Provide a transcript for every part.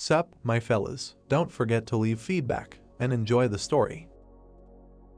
Sup, my fellas, don't forget to leave feedback, and enjoy the story.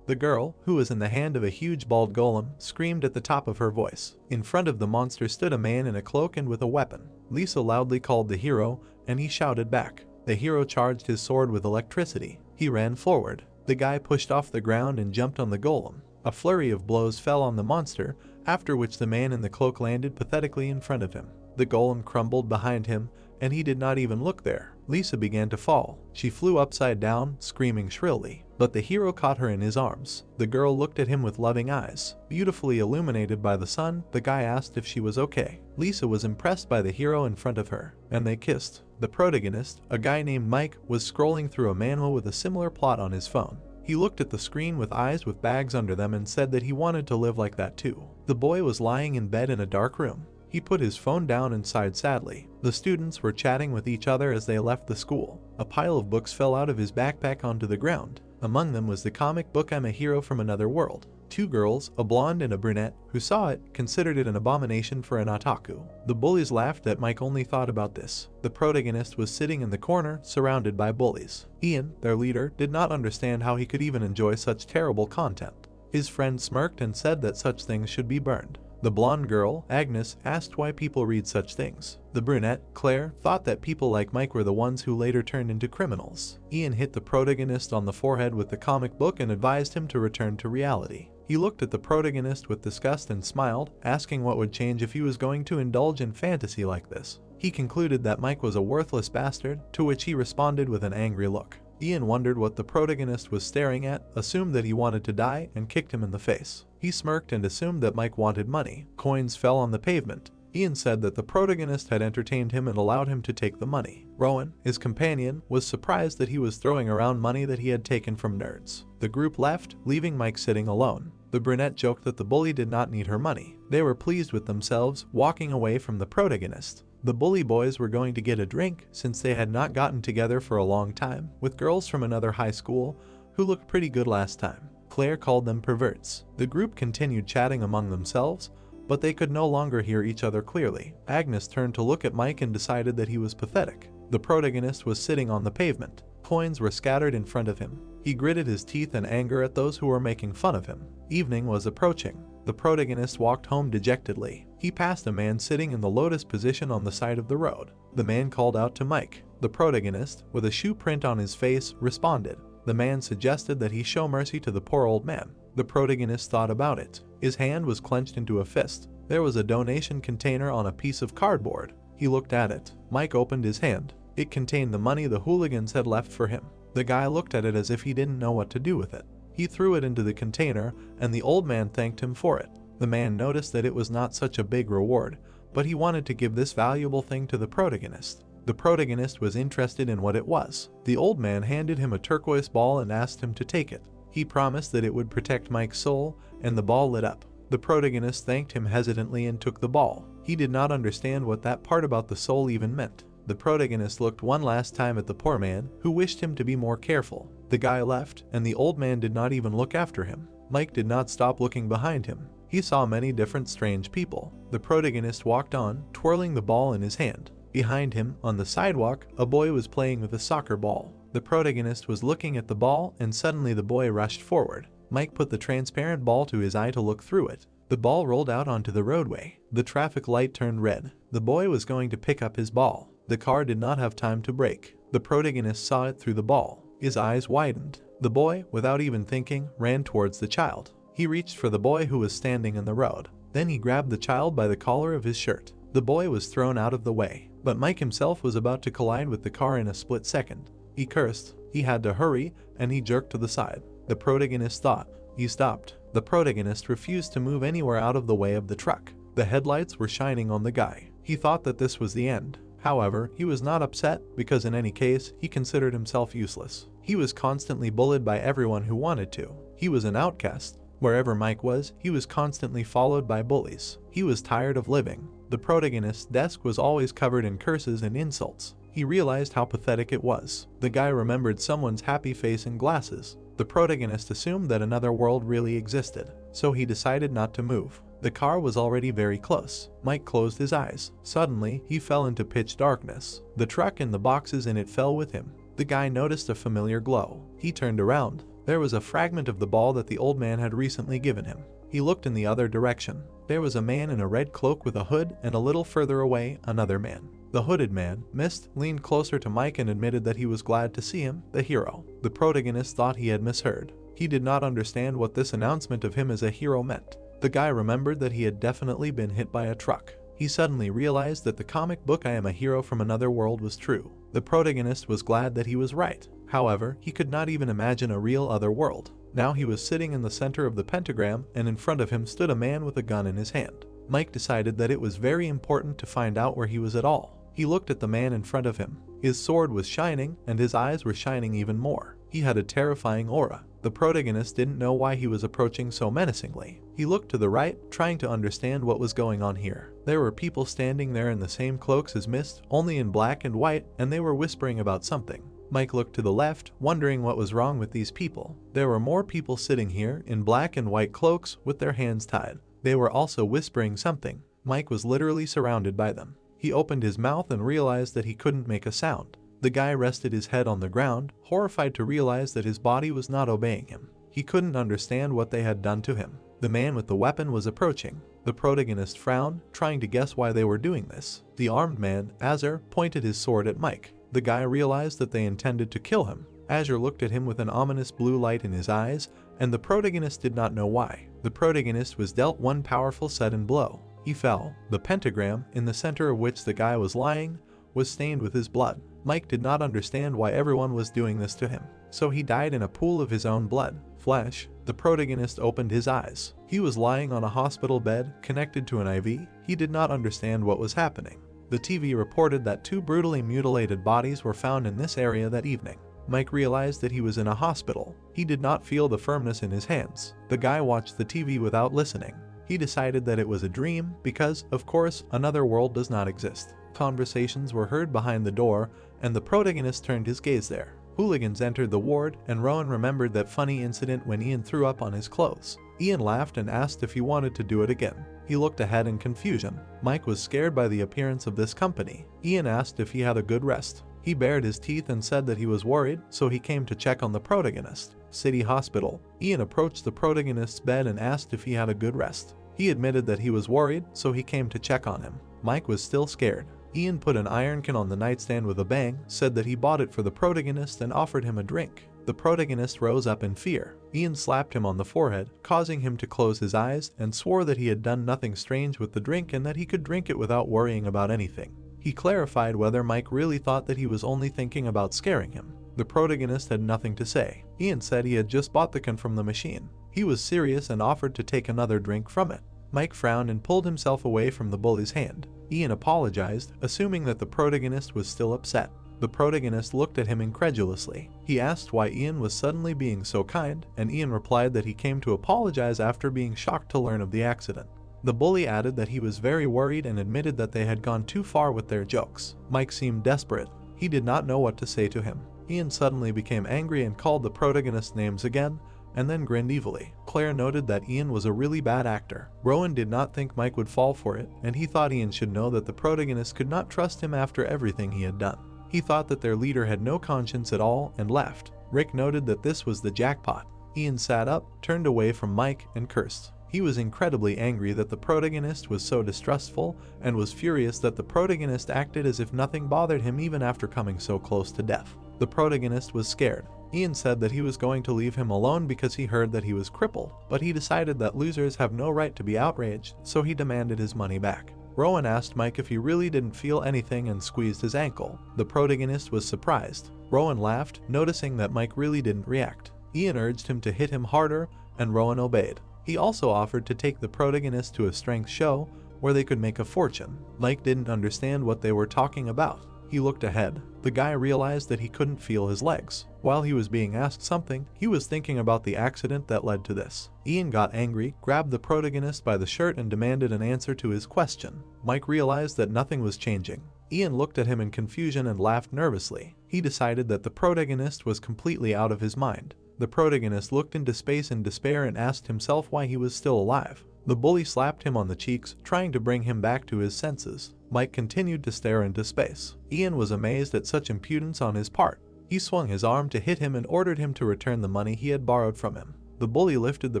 The girl, who was in the hand of a huge bald golem, screamed at the top of her voice. In front of the monster stood a man in a cloak and with a weapon. Lisa loudly called the hero, and he shouted back. The hero charged his sword with electricity. He ran forward. The guy pushed off the ground and jumped on the golem. A flurry of blows fell on the monster, after which the man in the cloak landed pathetically in front of him. The golem crumbled behind him, and he did not even look there. Lisa began to fall. She flew upside down, screaming shrilly, but the hero caught her in his arms. The girl looked at him with loving eyes. Beautifully illuminated by the sun, the guy asked if she was okay. Lisa was impressed by the hero in front of her, and they kissed. The protagonist, a guy named Mike, was scrolling through a manhwa with a similar plot on his phone. He looked at the screen with eyes with bags under them and said that he wanted to live like that too. The boy was lying in bed in a dark room. He put his phone down and sighed sadly. The students were chatting with each other as they left the school. A pile of books fell out of his backpack onto the ground. Among them was the comic book I'm a Hero from Another World. Two girls, a blonde and a brunette, who saw it, considered it an abomination for an otaku. The bullies laughed that Mike only thought about this. The protagonist was sitting in the corner, surrounded by bullies. Ian, their leader, did not understand how he could even enjoy such terrible content. His friend smirked and said that such things should be burned. The blonde girl, Agnes, asked why people read such things. The brunette, Claire, thought that people like Mike were the ones who later turned into criminals. Ian hit the protagonist on the forehead with the comic book and advised him to return to reality. He looked at the protagonist with disgust and smiled, asking what would change if he was going to indulge in fantasy like this. He concluded that Mike was a worthless bastard, to which he responded with an angry look. Ian wondered what the protagonist was staring at, assumed that he wanted to die, and kicked him in the face. He smirked and assumed that Mike wanted money. Coins fell on the pavement. Ian said that the protagonist had entertained him and allowed him to take the money. Rowan, his companion, was surprised that he was throwing around money that he had taken from nerds. The group left, leaving Mike sitting alone. The brunette joked that the bully did not need her money. They were pleased with themselves, walking away from the protagonist. The bully boys were going to get a drink since they had not gotten together for a long time, with girls from another high school who looked pretty good last time. Claire called them perverts. The group continued chatting among themselves, but they could no longer hear each other clearly. Agnes turned to look at Mike and decided that he was pathetic. The protagonist was sitting on the pavement. Coins were scattered in front of him. He gritted his teeth in anger at those who were making fun of him. Evening was approaching. The protagonist walked home dejectedly. He passed a man sitting in the lotus position on the side of the road. The man called out to Mike. The protagonist, with a shoe print on his face, responded. The man suggested that he show mercy to the poor old man. The protagonist thought about it. His hand was clenched into a fist. There was a donation container on a piece of cardboard. He looked at it. Mike opened his hand. It contained the money the hooligans had left for him. The guy looked at it as if he didn't know what to do with it. He threw it into the container, and the old man thanked him for it. The man noticed that it was not such a big reward, but he wanted to give this valuable thing to the protagonist. The protagonist was interested in what it was. The old man handed him a turquoise ball and asked him to take it. He promised that it would protect Mike's soul, and the ball lit up. The protagonist thanked him hesitantly and took the ball. He did not understand what that part about the soul even meant. The protagonist looked one last time at the poor man, who wished him to be more careful. The guy left, and the old man did not even look after him. Mike did not stop looking behind him. He saw many different strange people. The protagonist walked on, twirling the ball in his hand. Behind him, on the sidewalk, a boy was playing with a soccer ball. The protagonist was looking at the ball, and suddenly the boy rushed forward. Mike put the transparent ball to his eye to look through it. The ball rolled out onto the roadway. The traffic light turned red. The boy was going to pick up his ball. The car did not have time to brake. The protagonist saw it through the ball. His eyes widened. The boy, without even thinking, ran towards the child. He reached for the boy who was standing in the road. Then he grabbed the child by the collar of his shirt. The boy was thrown out of the way, but Mike himself was about to collide with the car in a split second. He cursed. He had to hurry, and he jerked to the side. The protagonist thought. He stopped. The protagonist refused to move anywhere out of the way of the truck. The headlights were shining on the guy. He thought that this was the end. However, he was not upset because in any case, he considered himself useless. He was constantly bullied by everyone who wanted to. He was an outcast. Wherever Mike was, he was constantly followed by bullies. He was tired of living. The protagonist's desk was always covered in curses and insults. He realized how pathetic it was. The guy remembered someone's happy face and glasses. The protagonist assumed that another world really existed, so he decided not to move. The car was already very close. Mike closed his eyes. Suddenly, he fell into pitch darkness. The truck and the boxes in it fell with him. The guy noticed a familiar glow. He turned around. There was a fragment of the ball that the old man had recently given him. He looked in the other direction. There was a man in a red cloak with a hood, and a little further away, another man. The hooded man, Mist, leaned closer to Mike and admitted that he was glad to see him, the hero. The protagonist thought he had misheard. He did not understand what this announcement of him as a hero meant. The guy remembered that he had definitely been hit by a truck. He suddenly realized that the comic book I Am a Hero from Another World was true. The protagonist was glad that he was right. However, he could not even imagine a real other world. Now he was sitting in the center of the pentagram, and in front of him stood a man with a gun in his hand. Mike decided that it was very important to find out where he was at all. He looked at the man in front of him. His sword was shining, and his eyes were shining even more. He had a terrifying aura. The protagonist didn't know why he was approaching so menacingly. He looked to the right, trying to understand what was going on here. There were people standing there in the same cloaks as Mist, only in black and white, and they were whispering about something. Mike looked to the left, wondering what was wrong with these people. There were more people sitting here, in black and white cloaks, with their hands tied. They were also whispering something. Mike was literally surrounded by them. He opened his mouth and realized that he couldn't make a sound. The guy rested his head on the ground, horrified to realize that his body was not obeying him. He couldn't understand what they had done to him. The man with the weapon was approaching. The protagonist frowned, trying to guess why they were doing this. The armed man, Azure, pointed his sword at Mike. The guy realized that they intended to kill him. Azure looked at him with an ominous blue light in his eyes, and the protagonist did not know why. The protagonist was dealt one powerful sudden blow. He fell. The pentagram, in the center of which the guy was lying, was stained with his blood. Mike did not understand why everyone was doing this to him, so he died in a pool of his own blood. Flesh. The protagonist opened his eyes. He was lying on a hospital bed, connected to an IV. He did not understand what was happening. The TV reported that 2 brutally mutilated bodies were found in this area that evening. Mike realized that he was in a hospital. He did not feel the firmness in his hands. The guy watched the TV without listening. He decided that it was a dream because, of course, another world does not exist. Conversations were heard behind the door, and the protagonist turned his gaze there. Hooligans entered the ward, and Rowan remembered that funny incident when Ian threw up on his clothes. Ian laughed and asked if he wanted to do it again. He looked ahead in confusion. Mike was scared by the appearance of this company. Ian asked if he had a good rest. He bared his teeth and said that he was worried, so he came to check on the protagonist. City Hospital. Ian approached the protagonist's bed and asked if he had a good rest. He admitted that he was worried, so he came to check on him. Mike was still scared. Ian put an iron can on the nightstand with a bang, said that he bought it for the protagonist, and offered him a drink. The protagonist rose up in fear. Ian slapped him on the forehead, causing him to close his eyes, and swore that he had done nothing strange with the drink and that he could drink it without worrying about anything. He clarified whether Mike really thought that he was only thinking about scaring him. The protagonist had nothing to say. Ian said he had just bought the can from the machine. He was serious and offered to take another drink from it. Mike frowned and pulled himself away from the bully's hand. Ian apologized, assuming that the protagonist was still upset. The protagonist looked at him incredulously. He asked why Ian was suddenly being so kind, and Ian replied that he came to apologize after being shocked to learn of the accident. The bully added that he was very worried and admitted that they had gone too far with their jokes. Mike seemed desperate. He did not know what to say to him. Ian suddenly became angry and called the protagonist's names again, and then grinned evilly. Claire noted that Ian was a really bad actor. Rowan did not think Mike would fall for it, and he thought Ian should know that the protagonist could not trust him after everything he had done. He thought that their leader had no conscience at all and left. Rick noted that this was the jackpot. Ian sat up, turned away from Mike, and cursed. He was incredibly angry that the protagonist was so distrustful, and was furious that the protagonist acted as if nothing bothered him even after coming so close to death. The protagonist was scared. Ian said that he was going to leave him alone because he heard that he was crippled, but he decided that losers have no right to be outraged, so he demanded his money back. Rowan asked Mike if he really didn't feel anything and squeezed his ankle. The protagonist was surprised. Rowan laughed, noticing that Mike really didn't react. Ian urged him to hit him harder, and Rowan obeyed. He also offered to take the protagonist to a strength show where they could make a fortune. Mike didn't understand what they were talking about. He looked ahead. The guy realized that he couldn't feel his legs. While he was being asked something, he was thinking about the accident that led to this. Ian got angry, grabbed the protagonist by the shirt and demanded an answer to his question. Mike realized that nothing was changing. Ian looked at him in confusion and laughed nervously. He decided that the protagonist was completely out of his mind. The protagonist looked into space in despair and asked himself why he was still alive. The bully slapped him on the cheeks, trying to bring him back to his senses. Mike continued to stare into space. Ian was amazed at such impudence on his part. He swung his arm to hit him and ordered him to return the money he had borrowed from him. The bully lifted the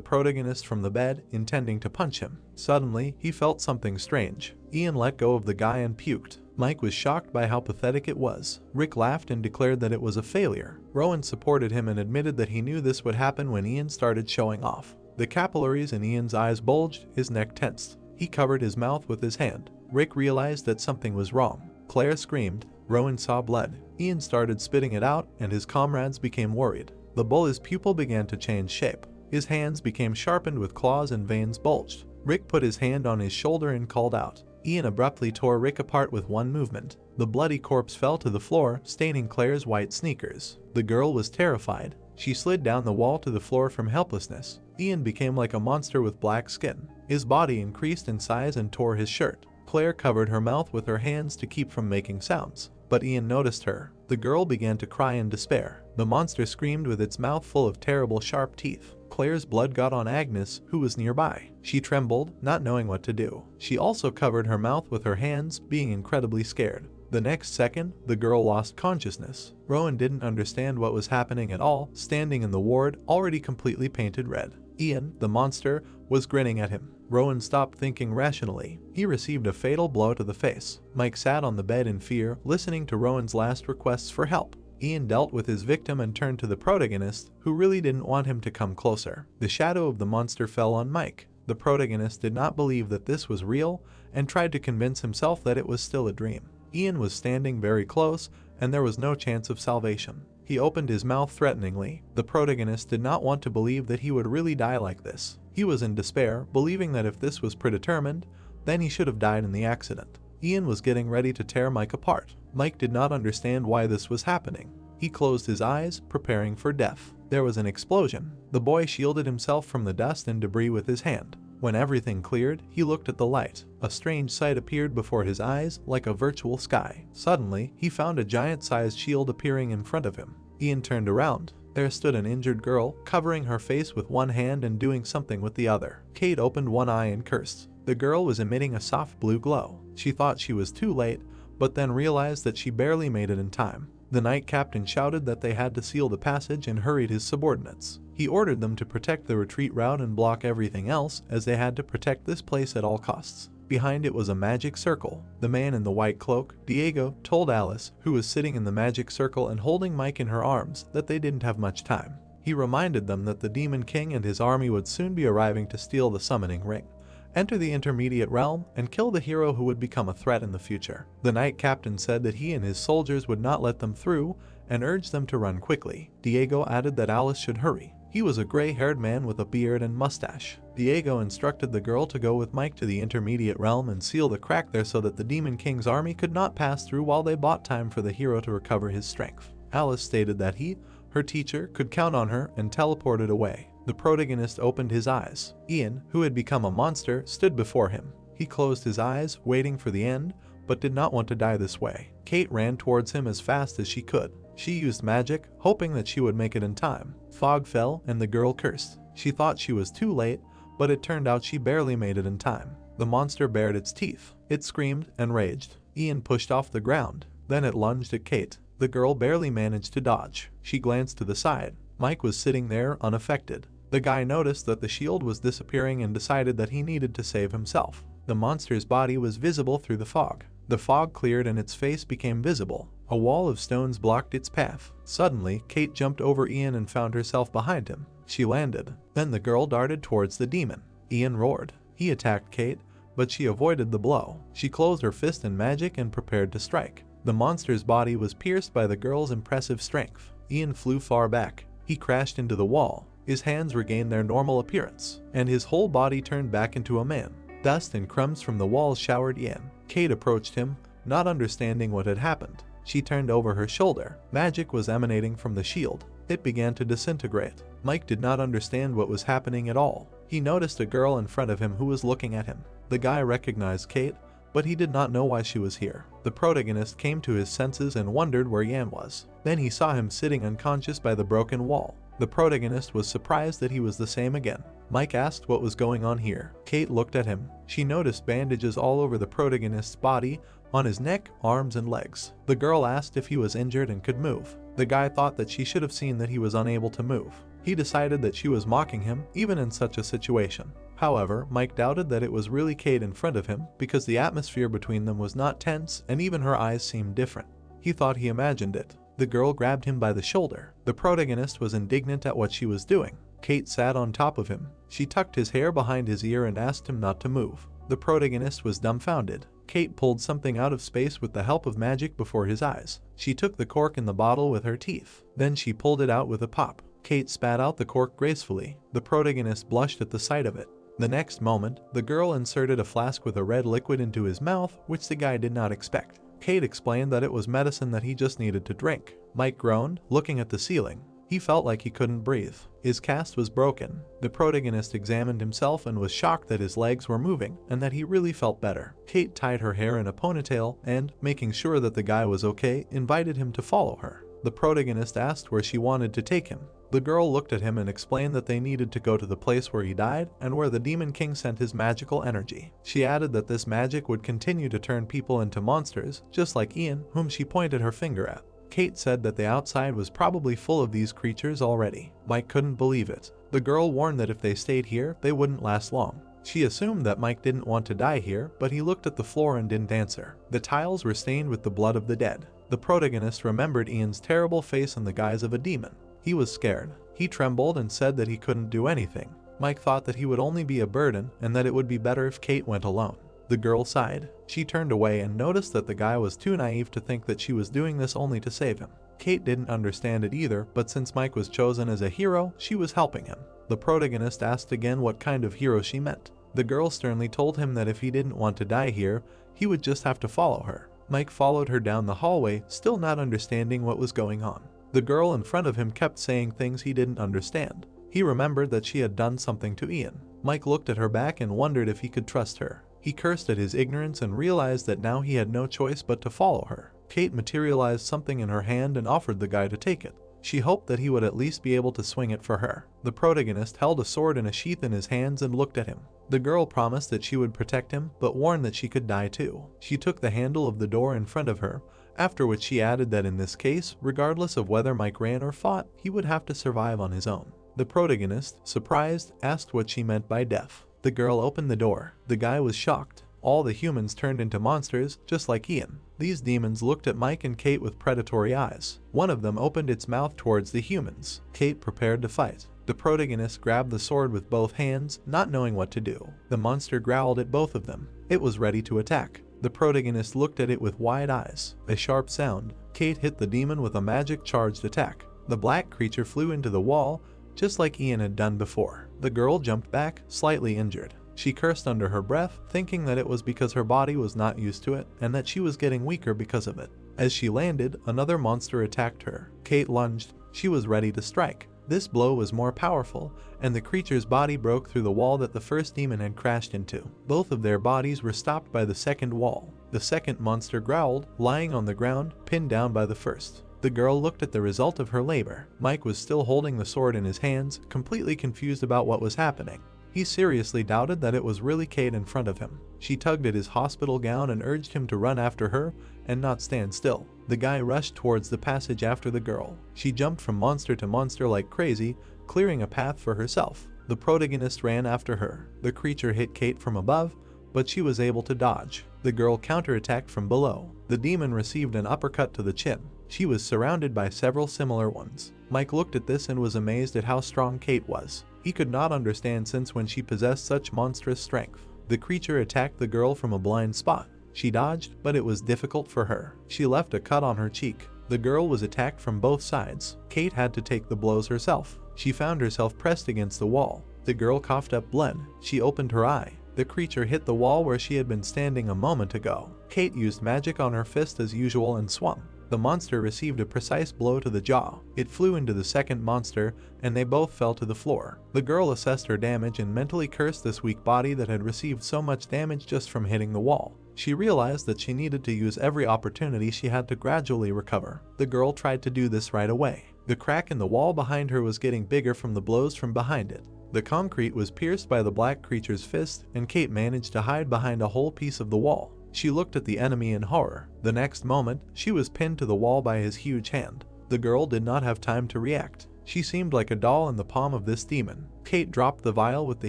protagonist from the bed, intending to punch him. Suddenly, he felt something strange. Ian let go of the guy and puked. Mike was shocked by how pathetic it was. Rick laughed and declared that it was a failure. Rowan supported him and admitted that he knew this would happen when Ian started showing off. The capillaries in Ian's eyes bulged, his neck tensed. He covered his mouth with his hand. Rick realized that something was wrong. Claire screamed. Rowan saw blood. Ian started spitting it out, and his comrades became worried. The bully's pupil began to change shape. His hands became sharpened with claws and veins bulged. Rick put his hand on his shoulder and called out. Ian abruptly tore Rick apart with one movement. The bloody corpse fell to the floor, staining Claire's white sneakers. The girl was terrified. She slid down the wall to the floor from helplessness. Ian became like a monster with black skin. His body increased in size and tore his shirt. Claire covered her mouth with her hands to keep from making sounds. But Ian noticed her. The girl began to cry in despair. The monster screamed with its mouth full of terrible sharp teeth. Claire's blood got on Agnes, who was nearby. She trembled, not knowing what to do. She also covered her mouth with her hands, being incredibly scared. The next second, the girl lost consciousness. Rowan didn't understand what was happening at all, standing in the ward, already completely painted red. Ian, the monster, was grinning at him. Rowan stopped thinking rationally. He received a fatal blow to the face. Mike sat on the bed in fear, listening to Rowan's last requests for help. Ian dealt with his victim and turned to the protagonist, who really didn't want him to come closer. The shadow of the monster fell on Mike. The protagonist did not believe that this was real and tried to convince himself that it was still a dream. Ian was standing very close, and there was no chance of salvation. He opened his mouth threateningly. The protagonist did not want to believe that he would really die like this. He was in despair, believing that if this was predetermined, then he should have died in the accident. Ian was getting ready to tear Mike apart. Mike did not understand why this was happening. He closed his eyes, preparing for death. There was an explosion. The boy shielded himself from the dust and debris with his hand. When everything cleared, he looked at the light. A strange sight appeared before his eyes, like a virtual sky. Suddenly, he found a giant-sized shield appearing in front of him. Ian turned around. There stood an injured girl, covering her face with one hand and doing something with the other. Kate opened one eye and cursed. The girl was emitting a soft blue glow. She thought she was too late, but then realized that she barely made it in time. The knight captain shouted that they had to seal the passage and hurried his subordinates. He ordered them to protect the retreat route and block everything else, as they had to protect this place at all costs. Behind it was a magic circle. The man in the white cloak, Diego, told Alice, who was sitting in the magic circle and holding Mike in her arms, that they didn't have much time. He reminded them that the Demon King and his army would soon be arriving to steal the summoning ring, enter the intermediate realm, and kill the hero who would become a threat in the future. The knight captain said that he and his soldiers would not let them through and urged them to run quickly. Diego added that Alice should hurry. He was a gray-haired man with a beard and mustache. Diego instructed the girl to go with Mike to the intermediate realm and seal the crack there so that the Demon King's army could not pass through while they bought time for the hero to recover his strength. Alice stated that he, her teacher, could count on her and teleported away. The protagonist opened his eyes. Ian, who had become a monster, stood before him. He closed his eyes, waiting for the end, but did not want to die this way. Kate ran towards him as fast as she could. She used magic, hoping that she would make it in time. Fog fell, and the girl cursed. She thought she was too late, but it turned out she barely made it in time. The monster bared its teeth. It screamed and raged. Ian pushed off the ground. Then it lunged at Kate. The girl barely managed to dodge. She glanced to the side. Mike was sitting there, unaffected. The guy noticed that the shield was disappearing and decided that he needed to save himself. The monster's body was visible through the fog. The fog cleared and its face became visible. A wall of stones blocked its path. Suddenly, Kate jumped over Ian and found herself behind him. She landed. Then the girl darted towards the demon. Ian roared. He attacked Kate, but she avoided the blow. She closed her fist in magic and prepared to strike. The monster's body was pierced by the girl's impressive strength. Ian flew far back. He crashed into the wall. His hands regained their normal appearance, and his whole body turned back into a man. Dust and crumbs from the walls showered Ian. Kate approached him, not understanding what had happened. She turned over her shoulder. Magic was emanating from the shield. It began to disintegrate. Mike did not understand what was happening at all. He noticed a girl in front of him who was looking at him. The guy recognized Kate, but he did not know why she was here. The protagonist came to his senses and wondered where Yan was. Then he saw him sitting unconscious by the broken wall. The protagonist was surprised that he was the same again. Mike asked what was going on here. Kate looked at him. She noticed bandages all over the protagonist's body, on his neck, arms, and legs. The girl asked if he was injured and could move. The guy thought that she should have seen that he was unable to move. He decided that she was mocking him, even in such a situation. However, Mike doubted that it was really Kate in front of him because the atmosphere between them was not tense and even her eyes seemed different. He thought he imagined it. The girl grabbed him by the shoulder. The protagonist was indignant at what she was doing. Kate sat on top of him. She tucked his hair behind his ear and asked him not to move. The protagonist was dumbfounded. Kate pulled something out of space with the help of magic before his eyes. She took the cork in the bottle with her teeth. Then she pulled it out with a pop. Kate spat out the cork gracefully. The protagonist blushed at the sight of it. The next moment, the girl inserted a flask with a red liquid into his mouth, which the guy did not expect. Kate explained that it was medicine that he just needed to drink. Mike groaned, looking at the ceiling. He felt like he couldn't breathe. His cast was broken. The protagonist examined himself and was shocked that his legs were moving and that he really felt better. Kate tied her hair in a ponytail and, making sure that the guy was okay, invited him to follow her. The protagonist asked where she wanted to take him. The girl looked at him and explained that they needed to go to the place where he died and where the Demon King sent his magical energy. She added that this magic would continue to turn people into monsters, just like Ian, whom she pointed her finger at. Kate said that the outside was probably full of these creatures already. Mike couldn't believe it. The girl warned that if they stayed here, they wouldn't last long. She assumed that Mike didn't want to die here, but he looked at the floor and didn't answer. The tiles were stained with the blood of the dead. The protagonist remembered Ian's terrible face in the guise of a demon. He was scared. He trembled and said that he couldn't do anything. Mike thought that he would only be a burden and that it would be better if Kate went alone. The girl sighed. She turned away and noticed that the guy was too naive to think that she was doing this only to save him. Kate didn't understand it either, but since Mike was chosen as a hero, she was helping him. The protagonist asked again what kind of hero she meant. The girl sternly told him that if he didn't want to die here, he would just have to follow her. Mike followed her down the hallway, still not understanding what was going on. The girl in front of him kept saying things he didn't understand. He remembered that she had done something to Ian. Mike looked at her back and wondered if he could trust her. He cursed at his ignorance and realized that now he had no choice but to follow her. Kate materialized something in her hand and offered the guy to take it. She hoped that he would at least be able to swing it for her. The protagonist held a sword in a sheath in his hands and looked at him. The girl promised that she would protect him, but warned that she could die too. She took the handle of the door in front of her, after which she added that in this case, regardless of whether Mike ran or fought, he would have to survive on his own. The protagonist, surprised, asked what she meant by death. The girl opened the door. The guy was shocked. All the humans turned into monsters, just like Ian. These demons looked at Mike and Kate with predatory eyes. One of them opened its mouth towards the humans. Kate prepared to fight. The protagonist grabbed the sword with both hands, not knowing what to do. The monster growled at both of them. It was ready to attack. The protagonist looked at it with wide eyes. A sharp sound. Kate hit the demon with a magic-charged attack. The black creature flew into the wall, just like Ian had done before. The girl jumped back, slightly injured. She cursed under her breath, thinking that it was because her body was not used to it and that she was getting weaker because of it. As she landed, another monster attacked her. Kate lunged. She was ready to strike. This blow was more powerful, and the creature's body broke through the wall that the first demon had crashed into. Both of their bodies were stopped by the second wall. The second monster growled, lying on the ground, pinned down by the first. The girl looked at the result of her labor. Mike was still holding the sword in his hands, completely confused about what was happening. He seriously doubted that it was really Kate in front of him. She tugged at his hospital gown and urged him to run after her and not stand still. The guy rushed towards the passage after the girl. She jumped from monster to monster like crazy, clearing a path for herself. The protagonist ran after her. The creature hit Kate from above, but she was able to dodge. The girl counterattacked from below. The demon received an uppercut to the chin. She was surrounded by several similar ones. Mike looked at this and was amazed at how strong Kate was. He could not understand since when she possessed such monstrous strength. The creature attacked the girl from a blind spot. She dodged, but it was difficult for her. She left a cut on her cheek. The girl was attacked from both sides. Kate had to take the blows herself. She found herself pressed against the wall. The girl coughed up blood. She opened her eye. The creature hit the wall where she had been standing a moment ago. Kate used magic on her fist as usual and swung. The monster received a precise blow to the jaw. It flew into the second monster, and they both fell to the floor. The girl assessed her damage and mentally cursed this weak body that had received so much damage just from hitting the wall. She realized that she needed to use every opportunity she had to gradually recover. The girl tried to do this right away. The crack in the wall behind her was getting bigger from the blows from behind it. The concrete was pierced by the black creature's fist, and Kate managed to hide behind a whole piece of the wall. She looked at the enemy in horror. The next moment, she was pinned to the wall by his huge hand. The girl did not have time to react. She seemed like a doll in the palm of this demon. Kate dropped the vial with the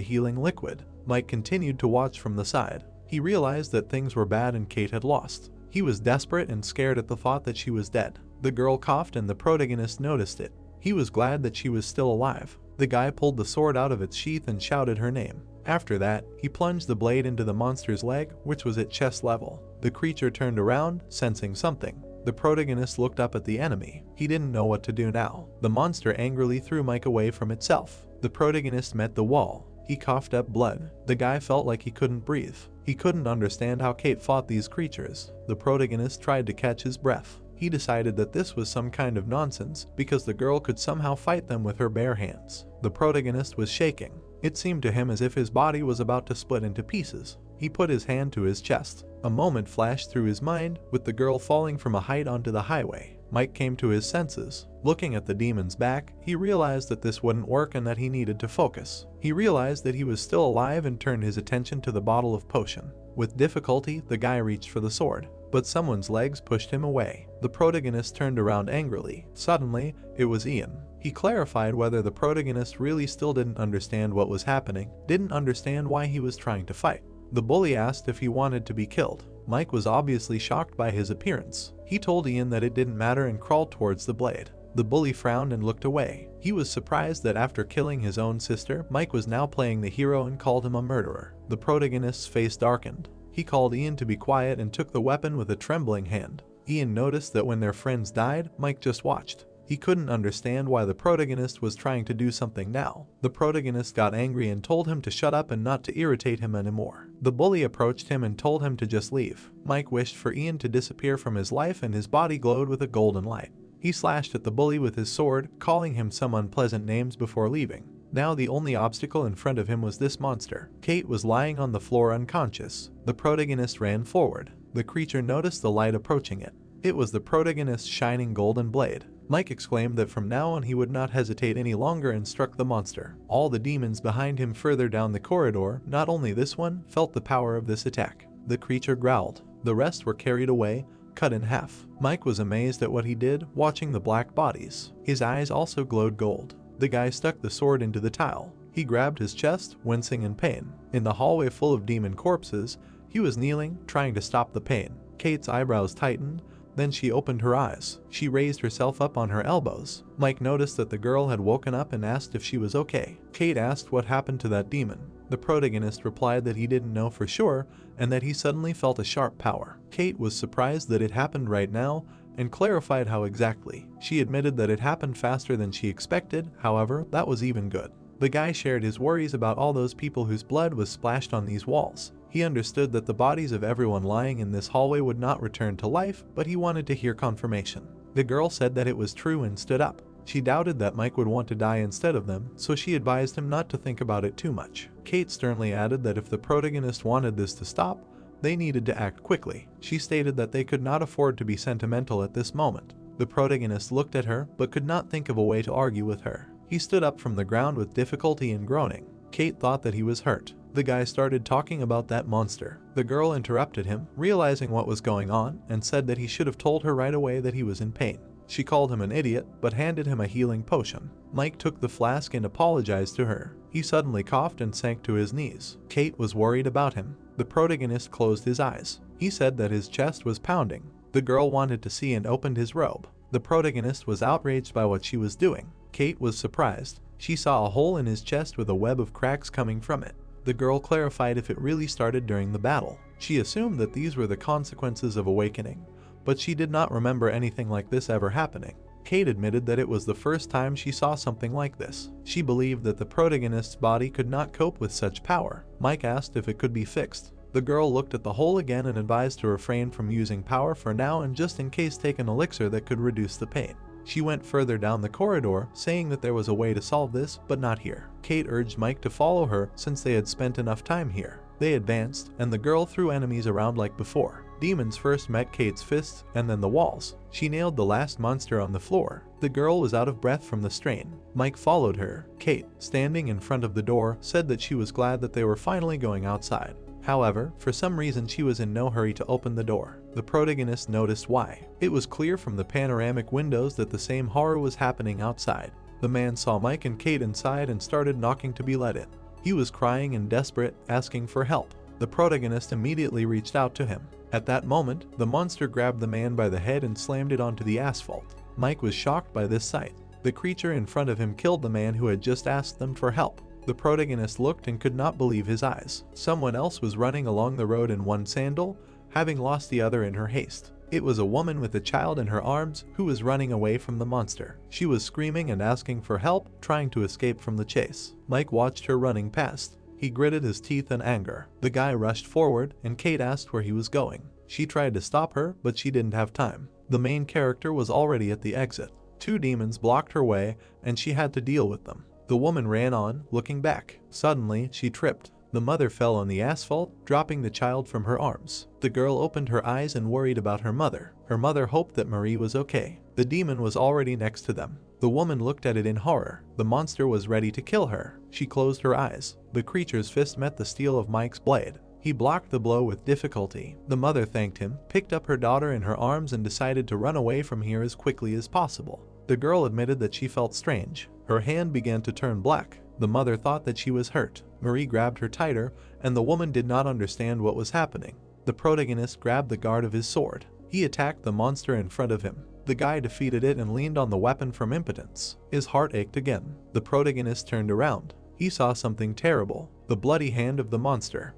healing liquid. Mike continued to watch from the side. He realized that things were bad and Kate had lost. He was desperate and scared at the thought that she was dead. The girl coughed and the protagonist noticed it. He was glad that she was still alive. The guy pulled the sword out of its sheath and shouted her name. After that, he plunged the blade into the monster's leg, which was at chest level. The creature turned around, sensing something. The protagonist looked up at the enemy. He didn't know what to do now. The monster angrily threw Mike away from itself. The protagonist met the wall. He coughed up blood. The guy felt like he couldn't breathe. He couldn't understand how Kate fought these creatures. The protagonist tried to catch his breath. He decided that this was some kind of nonsense because the girl could somehow fight them with her bare hands. The protagonist was shaking. It seemed to him as if his body was about to split into pieces. He put his hand to his chest. A moment flashed through his mind, with the girl falling from a height onto the highway. Mike came to his senses. Looking at the demon's back, he realized that this wouldn't work and that he needed to focus. He realized that he was still alive and turned his attention to the bottle of potion. With difficulty, the guy reached for the sword, but someone's legs pushed him away. The protagonist turned around angrily. Suddenly, it was Ian. He clarified whether the protagonist really still didn't understand what was happening, didn't understand why he was trying to fight. The bully asked if he wanted to be killed. Mike was obviously shocked by his appearance. He told Ian that it didn't matter and crawled towards the blade. The bully frowned and looked away. He was surprised that after killing his own sister, Mike was now playing the hero and called him a murderer. The protagonist's face darkened. He called Ian to be quiet and took the weapon with a trembling hand. Ian noticed that when their friends died, Mike just watched. He couldn't understand why the protagonist was trying to do something now. The protagonist got angry and told him to shut up and not to irritate him anymore. The bully approached him and told him to just leave. Mike wished for Ian to disappear from his life and his body glowed with a golden light. He slashed at the bully with his sword, calling him some unpleasant names before leaving. Now the only obstacle in front of him was this monster. Kate was lying on the floor unconscious. The protagonist ran forward. The creature noticed the light approaching it. It was the protagonist's shining golden blade. Mike exclaimed that from now on he would not hesitate any longer and struck the monster. All the demons behind him further down the corridor, not only this one, felt the power of this attack. The creature growled. The rest were carried away, cut in half. Mike was amazed at what he did, watching the black bodies. His eyes also glowed gold. The guy stuck the sword into the tile. He grabbed his chest, wincing in pain. In the hallway full of demon corpses, he was kneeling, trying to stop the pain. Kate's eyebrows tightened. Then she opened her eyes. She raised herself up on her elbows. Mike noticed that the girl had woken up and asked if she was okay. Kate asked what happened to that demon. The protagonist replied that he didn't know for sure and that he suddenly felt a sharp power. Kate was surprised that it happened right now and clarified how exactly. She admitted that it happened faster than she expected, however, that was even good. The guy shared his worries about all those people whose blood was splashed on these walls. He understood that the bodies of everyone lying in this hallway would not return to life, but he wanted to hear confirmation. The girl said that it was true and stood up. She doubted that Mike would want to die instead of them, so she advised him not to think about it too much. Kate sternly added that if the protagonist wanted this to stop, they needed to act quickly. She stated that they could not afford to be sentimental at this moment. The protagonist looked at her, but could not think of a way to argue with her. He stood up from the ground with difficulty and groaning. Kate thought that he was hurt. The guy started talking about that monster. The girl interrupted him, realizing what was going on, and said that he should have told her right away that he was in pain. She called him an idiot, but handed him a healing potion. Mike took the flask and apologized to her. He suddenly coughed and sank to his knees. Kate was worried about him. The protagonist closed his eyes. He said that his chest was pounding. The girl wanted to see and opened his robe. The protagonist was outraged by what she was doing. Kate was surprised. She saw a hole in his chest with a web of cracks coming from it. The girl clarified if it really started during the battle. She assumed that these were the consequences of awakening, but she did not remember anything like this ever happening. Kate admitted that it was the first time she saw something like this. She believed that the protagonist's body could not cope with such power. Mike asked if it could be fixed. The girl looked at the hole again and advised to refrain from using power for now and just in case take an elixir that could reduce the pain. She went further down the corridor, saying that there was a way to solve this, but not here. Kate urged Mike to follow her since they had spent enough time here. They advanced, and the girl threw enemies around like before. Demons first met Kate's fists and then the walls. She nailed the last monster on the floor. The girl was out of breath from the strain. Mike followed her. Kate, standing in front of the door, said that she was glad that they were finally going outside. However, for some reason she was in no hurry to open the door. The protagonist noticed why. It was clear from the panoramic windows that the same horror was happening outside. The man saw Mike and Kate inside and started knocking to be let in. He was crying and desperate, asking for help. The protagonist immediately reached out to him. At that moment, the monster grabbed the man by the head and slammed it onto the asphalt. Mike was shocked by this sight. The creature in front of him killed the man who had just asked them for help. The protagonist looked and could not believe his eyes. Someone else was running along the road in one sandal, having lost the other in her haste. It was a woman with a child in her arms who was running away from the monster. She was screaming and asking for help, trying to escape from the chase. Mike watched her running past. He gritted his teeth in anger. The guy rushed forward, and Kate asked where he was going. She tried to stop her, but she didn't have time. The main character was already at the exit. Two demons blocked her way, and she had to deal with them. The woman ran on, looking back. Suddenly, she tripped. The mother fell on the asphalt, dropping the child from her arms. The girl opened her eyes and worried about her mother. Her mother hoped that Marie was okay. The demon was already next to them. The woman looked at it in horror. The monster was ready to kill her. She closed her eyes. The creature's fist met the steel of Mike's blade. He blocked the blow with difficulty. The mother thanked him, picked up her daughter in her arms and decided to run away from here as quickly as possible. The girl admitted that she felt strange. Her hand began to turn black. The mother thought that she was hurt. Marie grabbed her tighter, and the woman did not understand what was happening. The protagonist grabbed the guard of his sword. He attacked the monster in front of him. The guy defeated it and leaned on the weapon from impotence. His heart ached again. The protagonist turned around. He saw something terrible. The bloody hand of the monster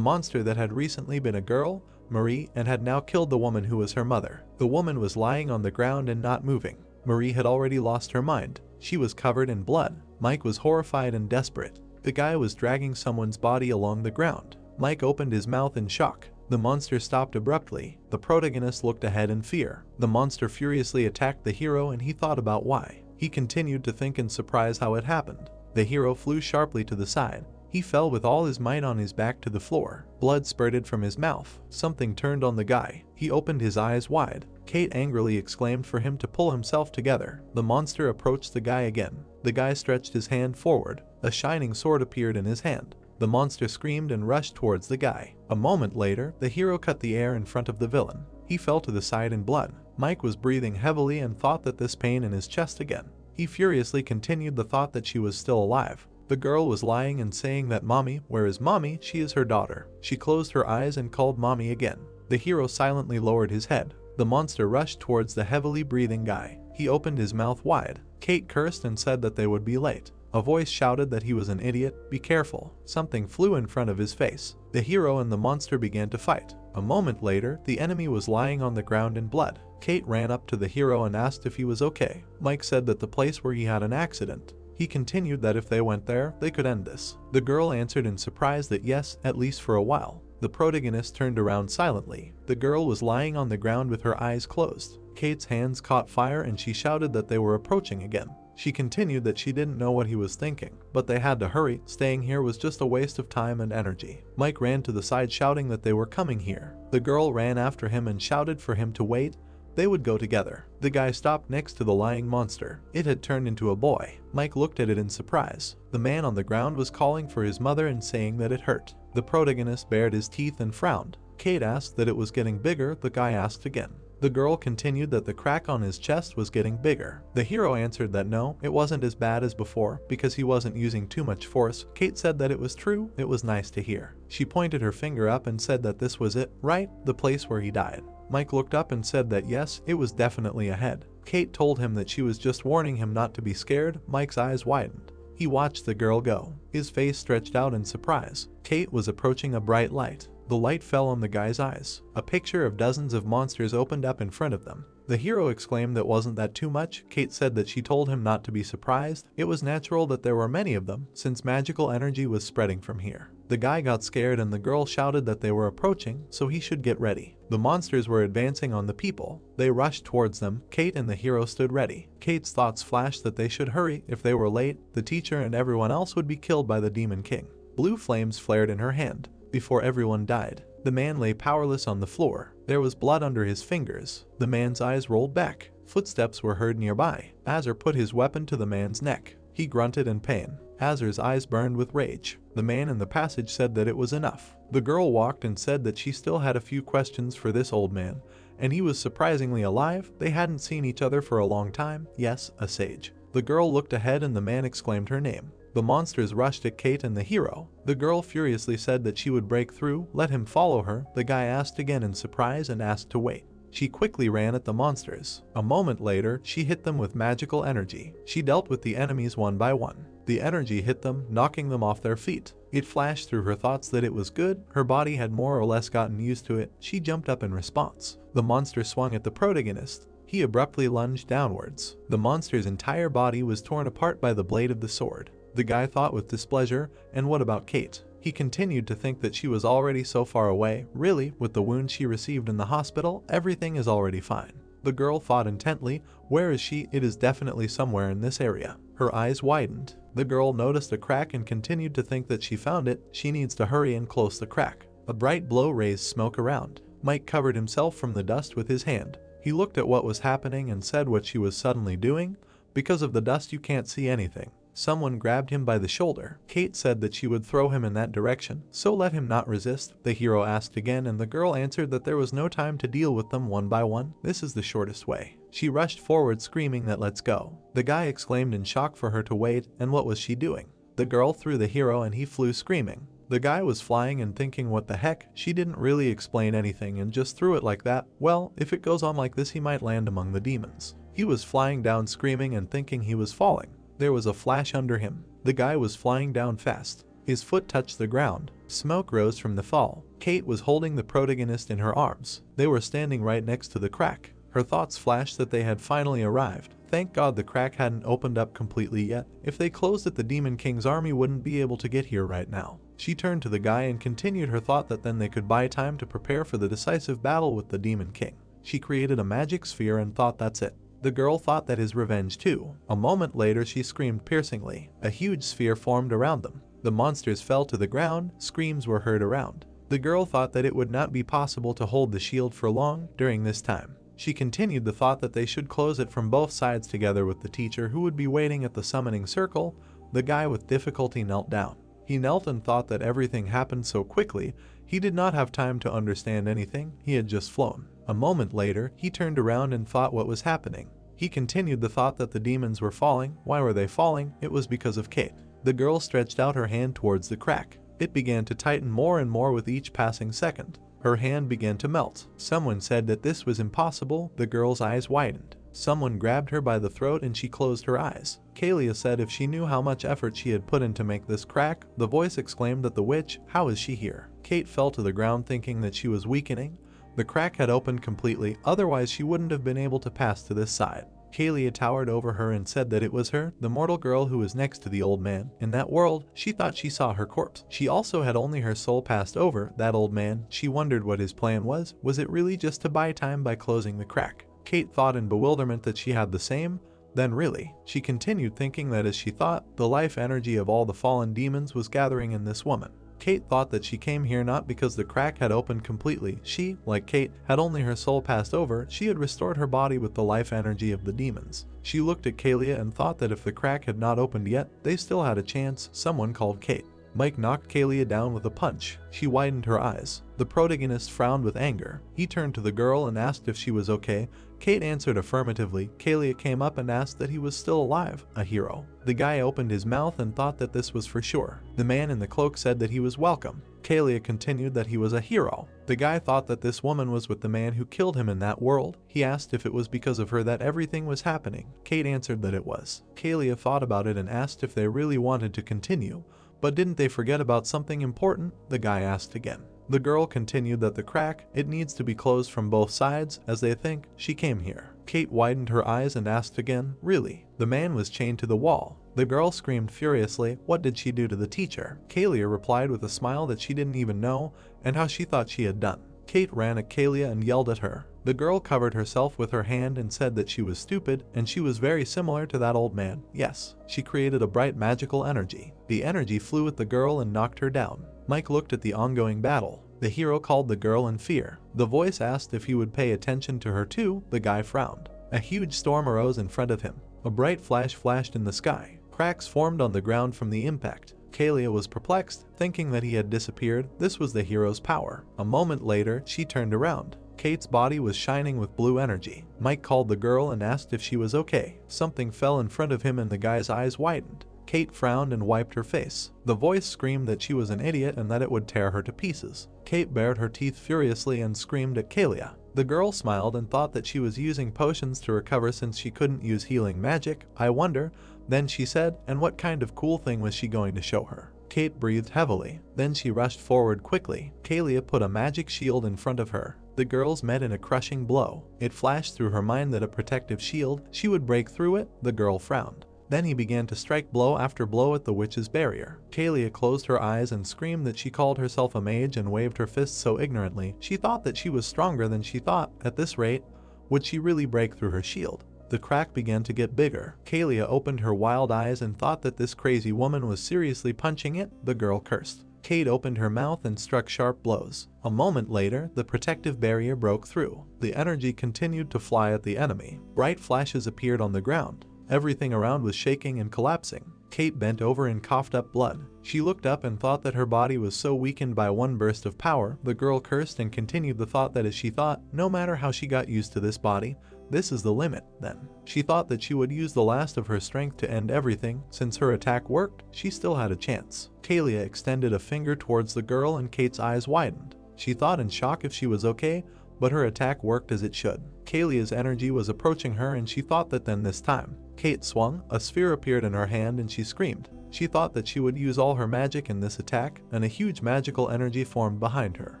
that had recently been a girl, Marie, and had now killed the woman who was her mother. The woman was lying on the ground and not moving. Marie had already lost her mind. She was covered in blood. Mike was horrified and desperate. The guy was dragging someone's body along the ground. Mike opened his mouth in shock. The monster stopped abruptly. The protagonist looked ahead in fear. The monster furiously attacked the hero and he thought about why. He continued to think in surprise how it happened. The hero flew sharply to the side. He fell with all his might on his back to the floor. Blood spurted from his mouth. Something turned on the guy. He opened his eyes wide. Kate angrily exclaimed for him to pull himself together. The monster approached the guy again. The guy stretched his hand forward. A shining sword appeared in his hand. The monster screamed and rushed towards the guy. A moment later, the hero cut the air in front of the villain. He fell to the side in blood. Mike was breathing heavily and thought that this pain in his chest again. He furiously continued the thought that she was still alive. The girl was lying and saying that "Mommy, where is Mommy? She is her daughter." She closed her eyes and called Mommy again. The hero silently lowered his head. The monster rushed towards the heavily breathing guy. He opened his mouth wide. Kate cursed and said that they would be late. A voice shouted that he was an idiot. Be careful. Something flew in front of his face. The hero and the monster began to fight. A moment later, the enemy was lying on the ground in blood. Kate ran up to the hero and asked if he was okay. Mike said that the place where he had an accident. He continued that if they went there, they could end this. The girl answered in surprise that yes, at least for a while. The protagonist turned around silently. The girl was lying on the ground with her eyes closed. Kate's hands caught fire and she shouted that they were approaching again. She continued that she didn't know what he was thinking, but they had to hurry. Staying here was just a waste of time and energy. Mike ran to the side shouting that they were coming here. The girl ran after him and shouted for him to wait. They would go together. The guy stopped next to the lying monster. It had turned into a boy. Mike looked at it in surprise. The man on the ground was calling for his mother and saying that it hurt. The protagonist bared his teeth and frowned. Kate asked that it was getting bigger. The guy asked again. The girl continued that the crack on his chest was getting bigger. The hero answered that no, it wasn't as bad as before because he wasn't using too much force. Kate said that it was true. It was nice to hear. She pointed her finger up and said that this was it, right? The place where he died. Mike looked up and said that yes, it was definitely a head. Kate told him that she was just warning him not to be scared. Mike's eyes widened. He watched the girl go. His face stretched out in surprise. Kate was approaching a bright light. The light fell on the guy's eyes. A picture of dozens of monsters opened up in front of them. The hero exclaimed that wasn't that too much. Kate said that she told him not to be surprised. It was natural that there were many of them, since magical energy was spreading from here. The guy got scared and the girl shouted that they were approaching, so he should get ready. The monsters were advancing on the people. They rushed towards them. Kate and the hero stood ready. Kate's thoughts flashed that they should hurry. If they were late, the teacher and everyone else would be killed by the Demon King. Blue flames flared in her hand. Before everyone died, the man lay powerless on the floor. There was blood under his fingers. The man's eyes rolled back. Footsteps were heard nearby. Azur put his weapon to the man's neck. He grunted in pain. Azur's eyes burned with rage. The man in the passage said that it was enough. The girl walked and said that she still had a few questions for this old man, and he was surprisingly alive. They hadn't seen each other for a long time. Yes, a sage. The girl looked ahead and the man exclaimed her name. The monsters rushed at Kate and the hero. The girl furiously said that she would break through, let him follow her. The guy asked again in surprise and asked to wait. She quickly ran at the monsters. A moment later, she hit them with magical energy. She dealt with the enemies one by one. The energy hit them, knocking them off their feet. It flashed through her thoughts that it was good. Her body had more or less gotten used to it. She jumped up in response. The monster swung at the protagonist. He abruptly lunged downwards. The monster's entire body was torn apart by the blade of the sword. The guy thought with displeasure, and what about Kate? He continued to think that she was already so far away. Really, with the wound she received in the hospital, everything is already fine. The girl thought intently, where is she? It is definitely somewhere in this area. Her eyes widened. The girl noticed a crack and continued to think that she found it. She needs to hurry and close the crack. A bright glow raised smoke around. Mike covered himself from the dust with his hand. He looked at what was happening and said what she was suddenly doing. Because of the dust you can't see anything. Someone grabbed him by the shoulder. Kate said that she would throw him in that direction, so let him not resist. The hero asked again and the girl answered that there was no time to deal with them one by one. This is the shortest way. She rushed forward screaming that let's go. The guy exclaimed in shock for her to wait, and what was she doing? The girl threw the hero and he flew screaming. The guy was flying and thinking what the heck, she didn't really explain anything and just threw it like that. Well, if it goes on like this he might land among the demons. He was flying down screaming and thinking he was falling. There was a flash under him. The guy was flying down fast. His foot touched the ground. Smoke rose from the fall. Kate was holding the protagonist in her arms. They were standing right next to the crack. Her thoughts flashed that they had finally arrived. Thank God the crack hadn't opened up completely yet. If they closed it, the Demon King's army wouldn't be able to get here right now. She turned to the guy and continued her thought that then they could buy time to prepare for the decisive battle with the Demon King. She created a magic sphere and thought that's it. The girl thought that his revenge too. A moment later she screamed piercingly. A huge sphere formed around them. The monsters fell to the ground. Screams were heard around. The girl thought that it would not be possible to hold the shield for long during this time. She continued the thought that they should close it from both sides together with the teacher who would be waiting at the summoning circle. The guy with difficulty knelt down. He knelt and thought that everything happened so quickly, he did not have time to understand anything. He had just flown. A moment later, he turned around and thought what was happening. He continued the thought that the demons were falling. Why were they falling? It was because of Kate. The girl stretched out her hand towards the crack. It began to tighten more and more with each passing second. Her hand began to melt. Someone said that this was impossible. The girl's eyes widened. Someone grabbed her by the throat and she closed her eyes. Kalia said if she knew how much effort she had put in to make this crack. The voice exclaimed that the witch, how is she here? Kate fell to the ground thinking that she was weakening. The crack had opened completely, otherwise she wouldn't have been able to pass to this side. Kalia towered over her and said that it was her, the mortal girl who was next to the old man. In that world, she thought she saw her corpse. She also had only her soul passed over that old man. She wondered what his plan was. Was it really just to buy time by closing the crack? Kate thought in bewilderment that she had the same. Then really, she continued thinking that as she thought, the life energy of all the fallen demons was gathering in this woman. Kate thought that she came here not because the crack had opened completely. She, like Kate, had only her soul passed over. She had restored her body with the life energy of the demons. She looked at Kalia and thought that if the crack had not opened yet, they still had a chance. Someone called Kate. Mike knocked Kalia down with a punch. She widened her eyes. The protagonist frowned with anger. He turned to the girl and asked if she was okay. Kate answered affirmatively. Kalia came up and asked that he was still alive, a hero. The guy opened his mouth and thought that this was for sure. The man in the cloak said that he was welcome. Kalia continued that he was a hero. The guy thought that this woman was with the man who killed him in that world. He asked if it was because of her that everything was happening. Kate answered that it was. Kalia thought about it and asked if they really wanted to continue. But didn't they forget about something important? The guy asked again. The girl continued that the crack, it needs to be closed from both sides, as they think she came here. Kate widened her eyes and asked again, really? The man was chained to the wall. The girl screamed furiously, what did she do to the teacher? Kalia replied with a smile that she didn't even know, and how she thought she had done. Kate ran at Kalia and yelled at her. The girl covered herself with her hand and said that she was stupid, and she was very similar to that old man. Yes, she created a bright magical energy. The energy flew at the girl and knocked her down. Mike looked at the ongoing battle. The hero called the girl in fear. The voice asked if he would pay attention to her too. The guy frowned. A huge storm arose in front of him. A bright flash flashed in the sky. Cracks formed on the ground from the impact. Kalia was perplexed, thinking that he had disappeared. This was the hero's power. A moment later, she turned around. Kate's body was shining with blue energy. Mike called the girl and asked if she was okay. Something fell in front of him and the guy's eyes widened. Kate frowned and wiped her face. The voice screamed that she was an idiot and that it would tear her to pieces. Kate bared her teeth furiously and screamed at Kalia. The girl smiled and thought that she was using potions to recover since she couldn't use healing magic. I wonder. Then she said, and what kind of cool thing was she going to show her? Kate breathed heavily. Then she rushed forward quickly. Kalia put a magic shield in front of her. The girls met in a crushing blow. It flashed through her mind that a protective shield, she would break through it. The girl frowned. Then he began to strike blow after blow at the witch's barrier. Kalia closed her eyes and screamed that she called herself a mage and waved her fists so ignorantly. She thought that she was stronger than she thought. At this rate, would she really break through her shield? The crack began to get bigger. Kalia opened her wild eyes and thought that this crazy woman was seriously punching it. The girl cursed. Kate opened her mouth and struck sharp blows. A moment later, the protective barrier broke through. The energy continued to fly at the enemy. Bright flashes appeared on the ground. Everything around was shaking and collapsing. Kate bent over and coughed up blood. She looked up and thought that her body was so weakened by one burst of power. The girl cursed and continued the thought that as she thought, no matter how she got used to this body, this is the limit, then. She thought that she would use the last of her strength to end everything. Since her attack worked, she still had a chance. Kalia extended a finger towards the girl and Kate's eyes widened. She thought in shock if she was okay, but her attack worked as it should. Kalia's energy was approaching her and she thought that then this time. Kate swung, a sphere appeared in her hand and she screamed. She thought that she would use all her magic in this attack, and a huge magical energy formed behind her.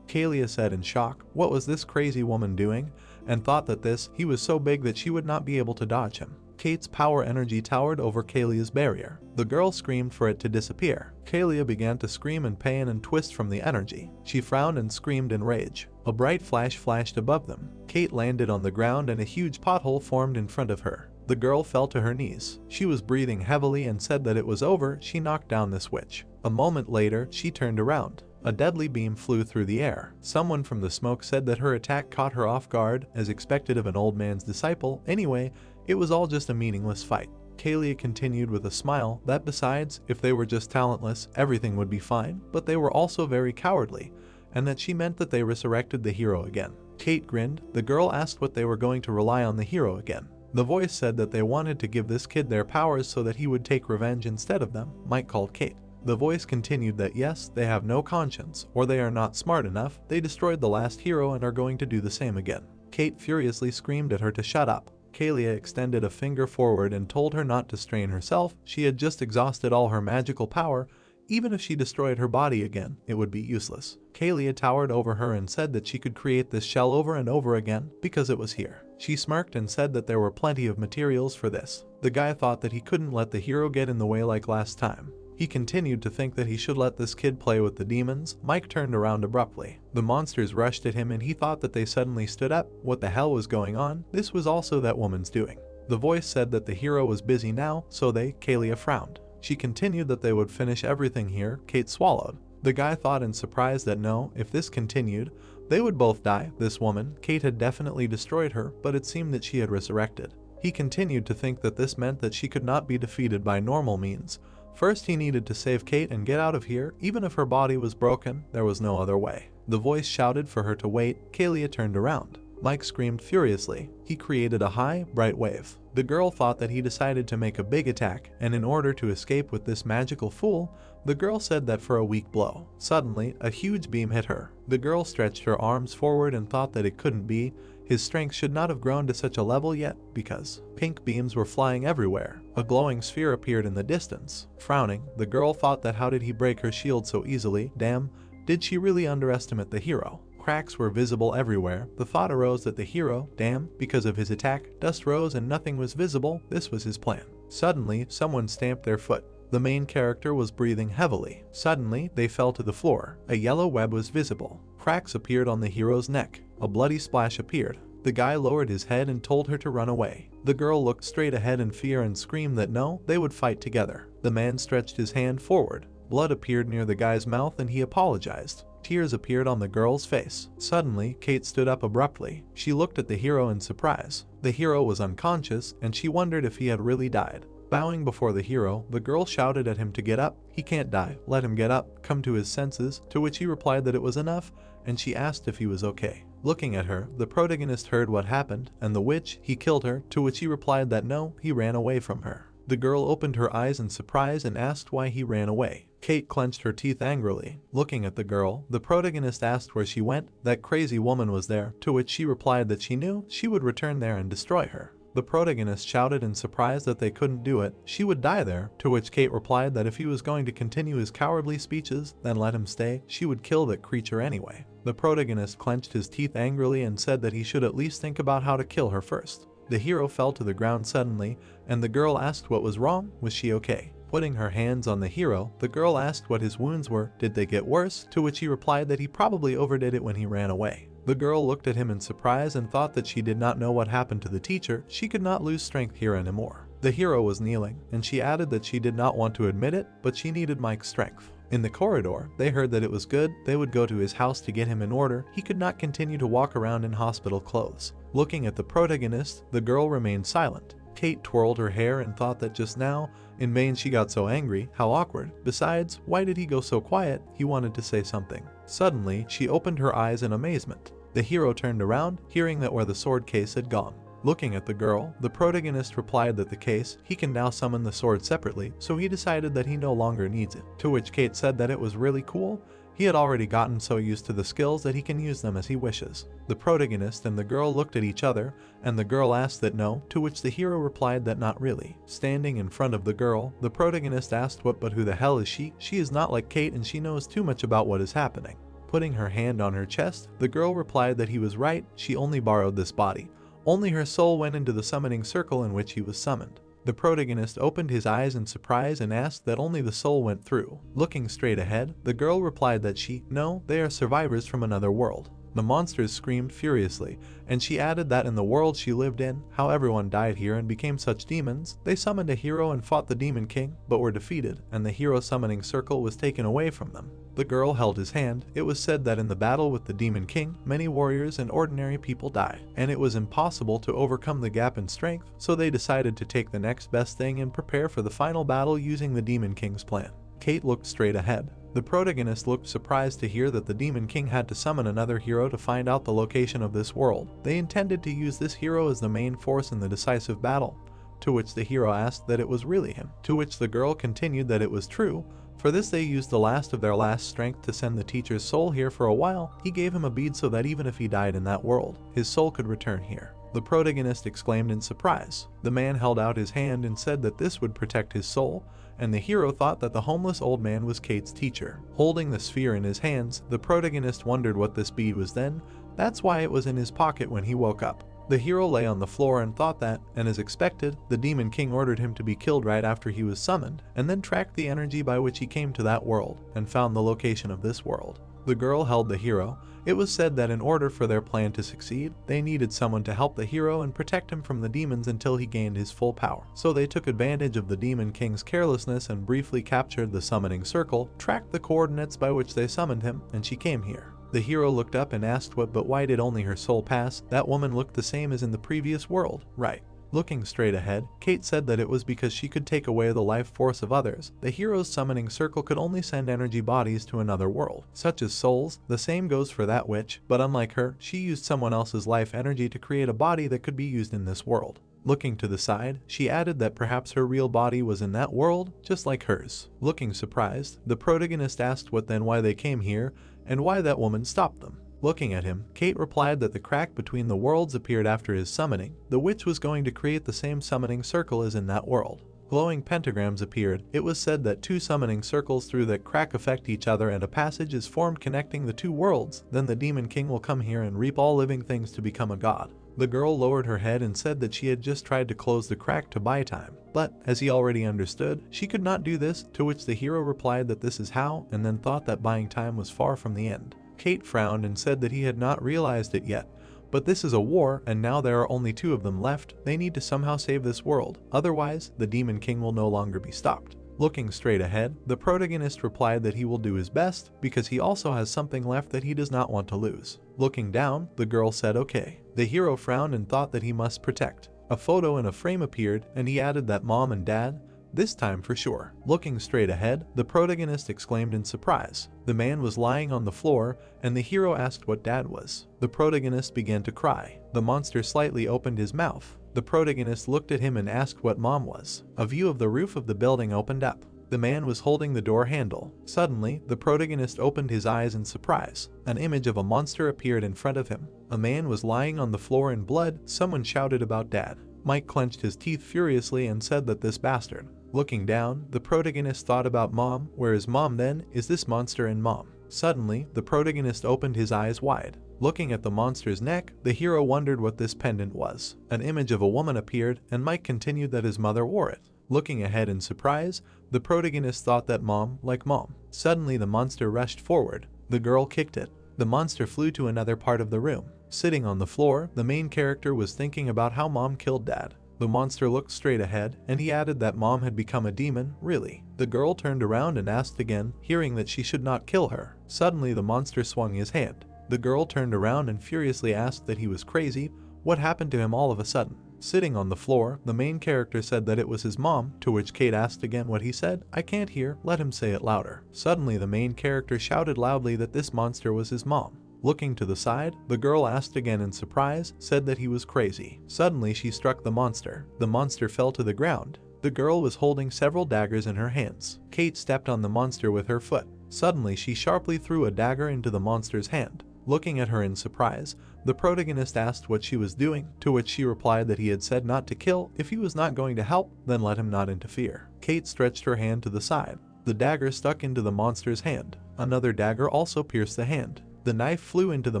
Kalia said in shock, what was this crazy woman doing? And thought that he was so big that she would not be able to dodge him. Kate's power energy towered over Kalia's barrier. The girl screamed for it to disappear. Kalia began to scream in pain and twist from the energy. She frowned and screamed in rage. A bright flash flashed above them. Kate landed on the ground and a huge pothole formed in front of her. The girl fell to her knees. She was breathing heavily and said that it was over. She knocked down this witch. A moment later, she turned around. A deadly beam flew through the air. Someone from the smoke said that her attack caught her off guard, as expected of an old man's disciple. Anyway, it was all just a meaningless fight. Kalia continued with a smile that besides, if they were just talentless, everything would be fine, but they were also very cowardly, and that she meant that they resurrected the hero again. Kate grinned. The girl asked what they were going to rely on the hero again. The voice said that they wanted to give this kid their powers so that he would take revenge instead of them. Mike called Kate. The voice continued that yes, they have no conscience, or they are not smart enough. They destroyed the last hero and are going to do the same again. Kate furiously screamed at her to shut up. Kalia extended a finger forward and told her not to strain herself. She had just exhausted all her magical power. Even if she destroyed her body again, it would be useless. Kalia towered over her and said that she could create this shell over and over again because it was here. She smirked and said that there were plenty of materials for this. The guy thought that he couldn't let the hero get in the way like last time. He continued to think that he should let this kid play with the demons. Mike turned around abruptly. The monsters rushed at him and he thought that they suddenly stood up. What the hell was going on? This was also that woman's doing. The voice said that the hero was busy now, so Kalia frowned. She continued that they would finish everything here. Kate swallowed. The guy thought in surprise that no, if this continued, they would both die. This woman, Kate had definitely destroyed her, but it seemed that she had resurrected. He continued to think that this meant that she could not be defeated by normal means. First he needed to save Kate and get out of here. Even if her body was broken, there was no other way. The voice shouted for her to wait. Kalia turned around. Mike screamed furiously. He created a high, bright wave. The girl thought that he decided to make a big attack, and in order to escape with this magical fool, the girl said that for a weak blow. Suddenly, a huge beam hit her. The girl stretched her arms forward and thought that it couldn't be. His strength should not have grown to such a level yet, because pink beams were flying everywhere. A glowing sphere appeared in the distance. Frowning, the girl thought that how did he break her shield so easily? Damn, did she really underestimate the hero? Cracks were visible everywhere. The thought arose that the hero, damn, because of his attack, dust rose and nothing was visible. This was his plan. Suddenly, someone stamped their foot. The main character was breathing heavily. Suddenly, they fell to the floor. A yellow web was visible. Cracks appeared on the hero's neck. A bloody splash appeared. The guy lowered his head and told her to run away. The girl looked straight ahead in fear and screamed that no, they would fight together. The man stretched his hand forward. Blood appeared near the guy's mouth and he apologized. Tears appeared on the girl's face. Suddenly, Kate stood up abruptly. She looked at the hero in surprise. The hero was unconscious, and she wondered if he had really died. Bowing before the hero, the girl shouted at him to get up. He can't die. Let him get up, come to his senses, to which he replied that it was enough, and she asked if he was okay. Looking at her, the protagonist heard what happened, and the witch, he killed her, to which he replied that no, he ran away from her. The girl opened her eyes in surprise and asked why he ran away. Kate clenched her teeth angrily. Looking at the girl, the protagonist asked where she went. That crazy woman was there, to which she replied that she knew she would return there and destroy her. The protagonist shouted in surprise that they couldn't do it, she would die there, to which Kate replied that if he was going to continue his cowardly speeches, then let him stay, she would kill that creature anyway. The protagonist clenched his teeth angrily and said that he should at least think about how to kill her first. The hero fell to the ground suddenly, and the girl asked what was wrong, was she okay? Putting her hands on the hero, the girl asked what his wounds were, did they get worse, to which he replied that he probably overdid it when he ran away. The girl looked at him in surprise and thought that she did not know what happened to the teacher. She could not lose strength here anymore. The hero was kneeling, and she added that she did not want to admit it, but she needed Mike's strength. In the corridor, they heard that it was good. They would go to his house to get him in order. He could not continue to walk around in hospital clothes. Looking at the protagonist, the girl remained silent. Kate twirled her hair and thought that just now, in vain she got so angry, how awkward. Besides, why did he go so quiet? He wanted to say something. Suddenly, she opened her eyes in amazement. The hero turned around, hearing that where the sword case had gone. Looking at the girl, the protagonist replied that the case, he can now summon the sword separately, so he decided that he no longer needs it. To which Kate said that it was really cool. He had already gotten so used to the skills that he can use them as he wishes. The protagonist and the girl looked at each other, and the girl asked that no, to which the hero replied that not really. Standing in front of the girl, the protagonist asked what but who the hell is she? She is not like Kate and she knows too much about what is happening. Putting her hand on her chest, the girl replied that he was right, she only borrowed this body. Only her soul went into the summoning circle in which he was summoned. The protagonist opened his eyes in surprise and asked that only the soul went through. Looking straight ahead, the girl replied that no, they are survivors from another world. The monsters screamed furiously, and she added that in the world she lived in, how everyone died here and became such demons. They summoned a hero and fought the Demon King, but were defeated, and the hero summoning circle was taken away from them. The girl held his hand. It was said that in the battle with the Demon King, many warriors and ordinary people died, and it was impossible to overcome the gap in strength, so they decided to take the next best thing and prepare for the final battle using the Demon King's plan. Kate looked straight ahead. The protagonist looked surprised to hear that the Demon King had to summon another hero to find out the location of this world. They intended to use this hero as the main force in the decisive battle, to which the hero asked that it was really him, to which the girl continued that it was true. For this they used the last of their last strength to send the teacher's soul here for a while. He gave him a bead so that even if he died in that world, his soul could return here. The protagonist exclaimed in surprise. The man held out his hand and said that this would protect his soul, and the hero thought that the homeless old man was Kate's teacher. Holding the sphere in his hands, the protagonist wondered what this bead was then. That's why it was in his pocket when he woke up. The hero lay on the floor and thought that, and as expected, the Demon King ordered him to be killed right after he was summoned, and then tracked the energy by which he came to that world, and found the location of this world. The girl held the hero. It was said that in order for their plan to succeed, they needed someone to help the hero and protect him from the demons until he gained his full power. So they took advantage of the Demon King's carelessness and briefly captured the summoning circle, tracked the coordinates by which they summoned him, and she came here. The hero looked up and asked what, but why did only her soul pass? That woman looked the same as in the previous world, right? Looking straight ahead, Kate said that it was because she could take away the life force of others. The hero's summoning circle could only send energy bodies to another world, such as souls. The same goes for that witch, but unlike her, she used someone else's life energy to create a body that could be used in this world. Looking to the side, she added that perhaps her real body was in that world, just like hers. Looking surprised, the protagonist asked why they came here, and why that woman stopped them. Looking at him, Kate replied that the crack between the worlds appeared after his summoning. The witch was going to create the same summoning circle as in that world. Glowing pentagrams appeared. It was said that two summoning circles through that crack affect each other and a passage is formed connecting the two worlds. Then the Demon King will come here and reap all living things to become a god. The girl lowered her head and said that she had just tried to close the crack to buy time. But, as he already understood, she could not do this, to which the hero replied that this is how, and then thought that buying time was far from the end. Kate frowned and said that he had not realized it yet. But this is a war, and now there are only two of them left. They need to somehow save this world. Otherwise, the Demon King will no longer be stopped. Looking straight ahead, the protagonist replied that he will do his best because he also has something left that he does not want to lose. Looking down, the girl said okay. The hero frowned and thought that he must protect. A photo in a frame appeared and he added that mom and dad, this time for sure. Looking straight ahead, the protagonist exclaimed in surprise. The man was lying on the floor and the hero asked what dad was. The protagonist began to cry. The monster slightly opened his mouth. The protagonist looked at him and asked what mom was. A view of the roof of the building opened up. The man was holding the door handle. Suddenly, the protagonist opened his eyes in surprise. An image of a monster appeared in front of him. A man was lying on the floor in blood. Someone shouted about dad. Mike clenched his teeth furiously and said that this bastard. Looking down, the protagonist thought about mom. Where is mom then? Is this monster and mom? Suddenly, the protagonist opened his eyes wide. Looking at the monster's neck, the hero wondered what this pendant was. An image of a woman appeared, and Mike continued that his mother wore it. Looking ahead in surprise, the protagonist thought that mom, like mom. Suddenly the monster rushed forward. The girl kicked it. The monster flew to another part of the room. Sitting on the floor, the main character was thinking about how mom killed dad. The monster looked straight ahead, and he added that mom had become a demon, really. The girl turned around and asked again, hearing that she should not kill her. Suddenly the monster swung his hand. The girl turned around and furiously asked that he was crazy. What happened to him all of a sudden? Sitting on the floor, the main character said that it was his mom, to which Kate asked again what he said. I can't hear, let him say it louder. Suddenly the main character shouted loudly that this monster was his mom. Looking to the side, the girl asked again in surprise, said that he was crazy. Suddenly she struck the monster. The monster fell to the ground. The girl was holding several daggers in her hands. Kate stepped on the monster with her foot. Suddenly she sharply threw a dagger into the monster's hand. Looking at her in surprise, the protagonist asked what she was doing, to which she replied that he had said not to kill. If he was not going to help, then let him not interfere. Kate stretched her hand to the side. The dagger stuck into the monster's hand. Another dagger also pierced the hand. The knife flew into the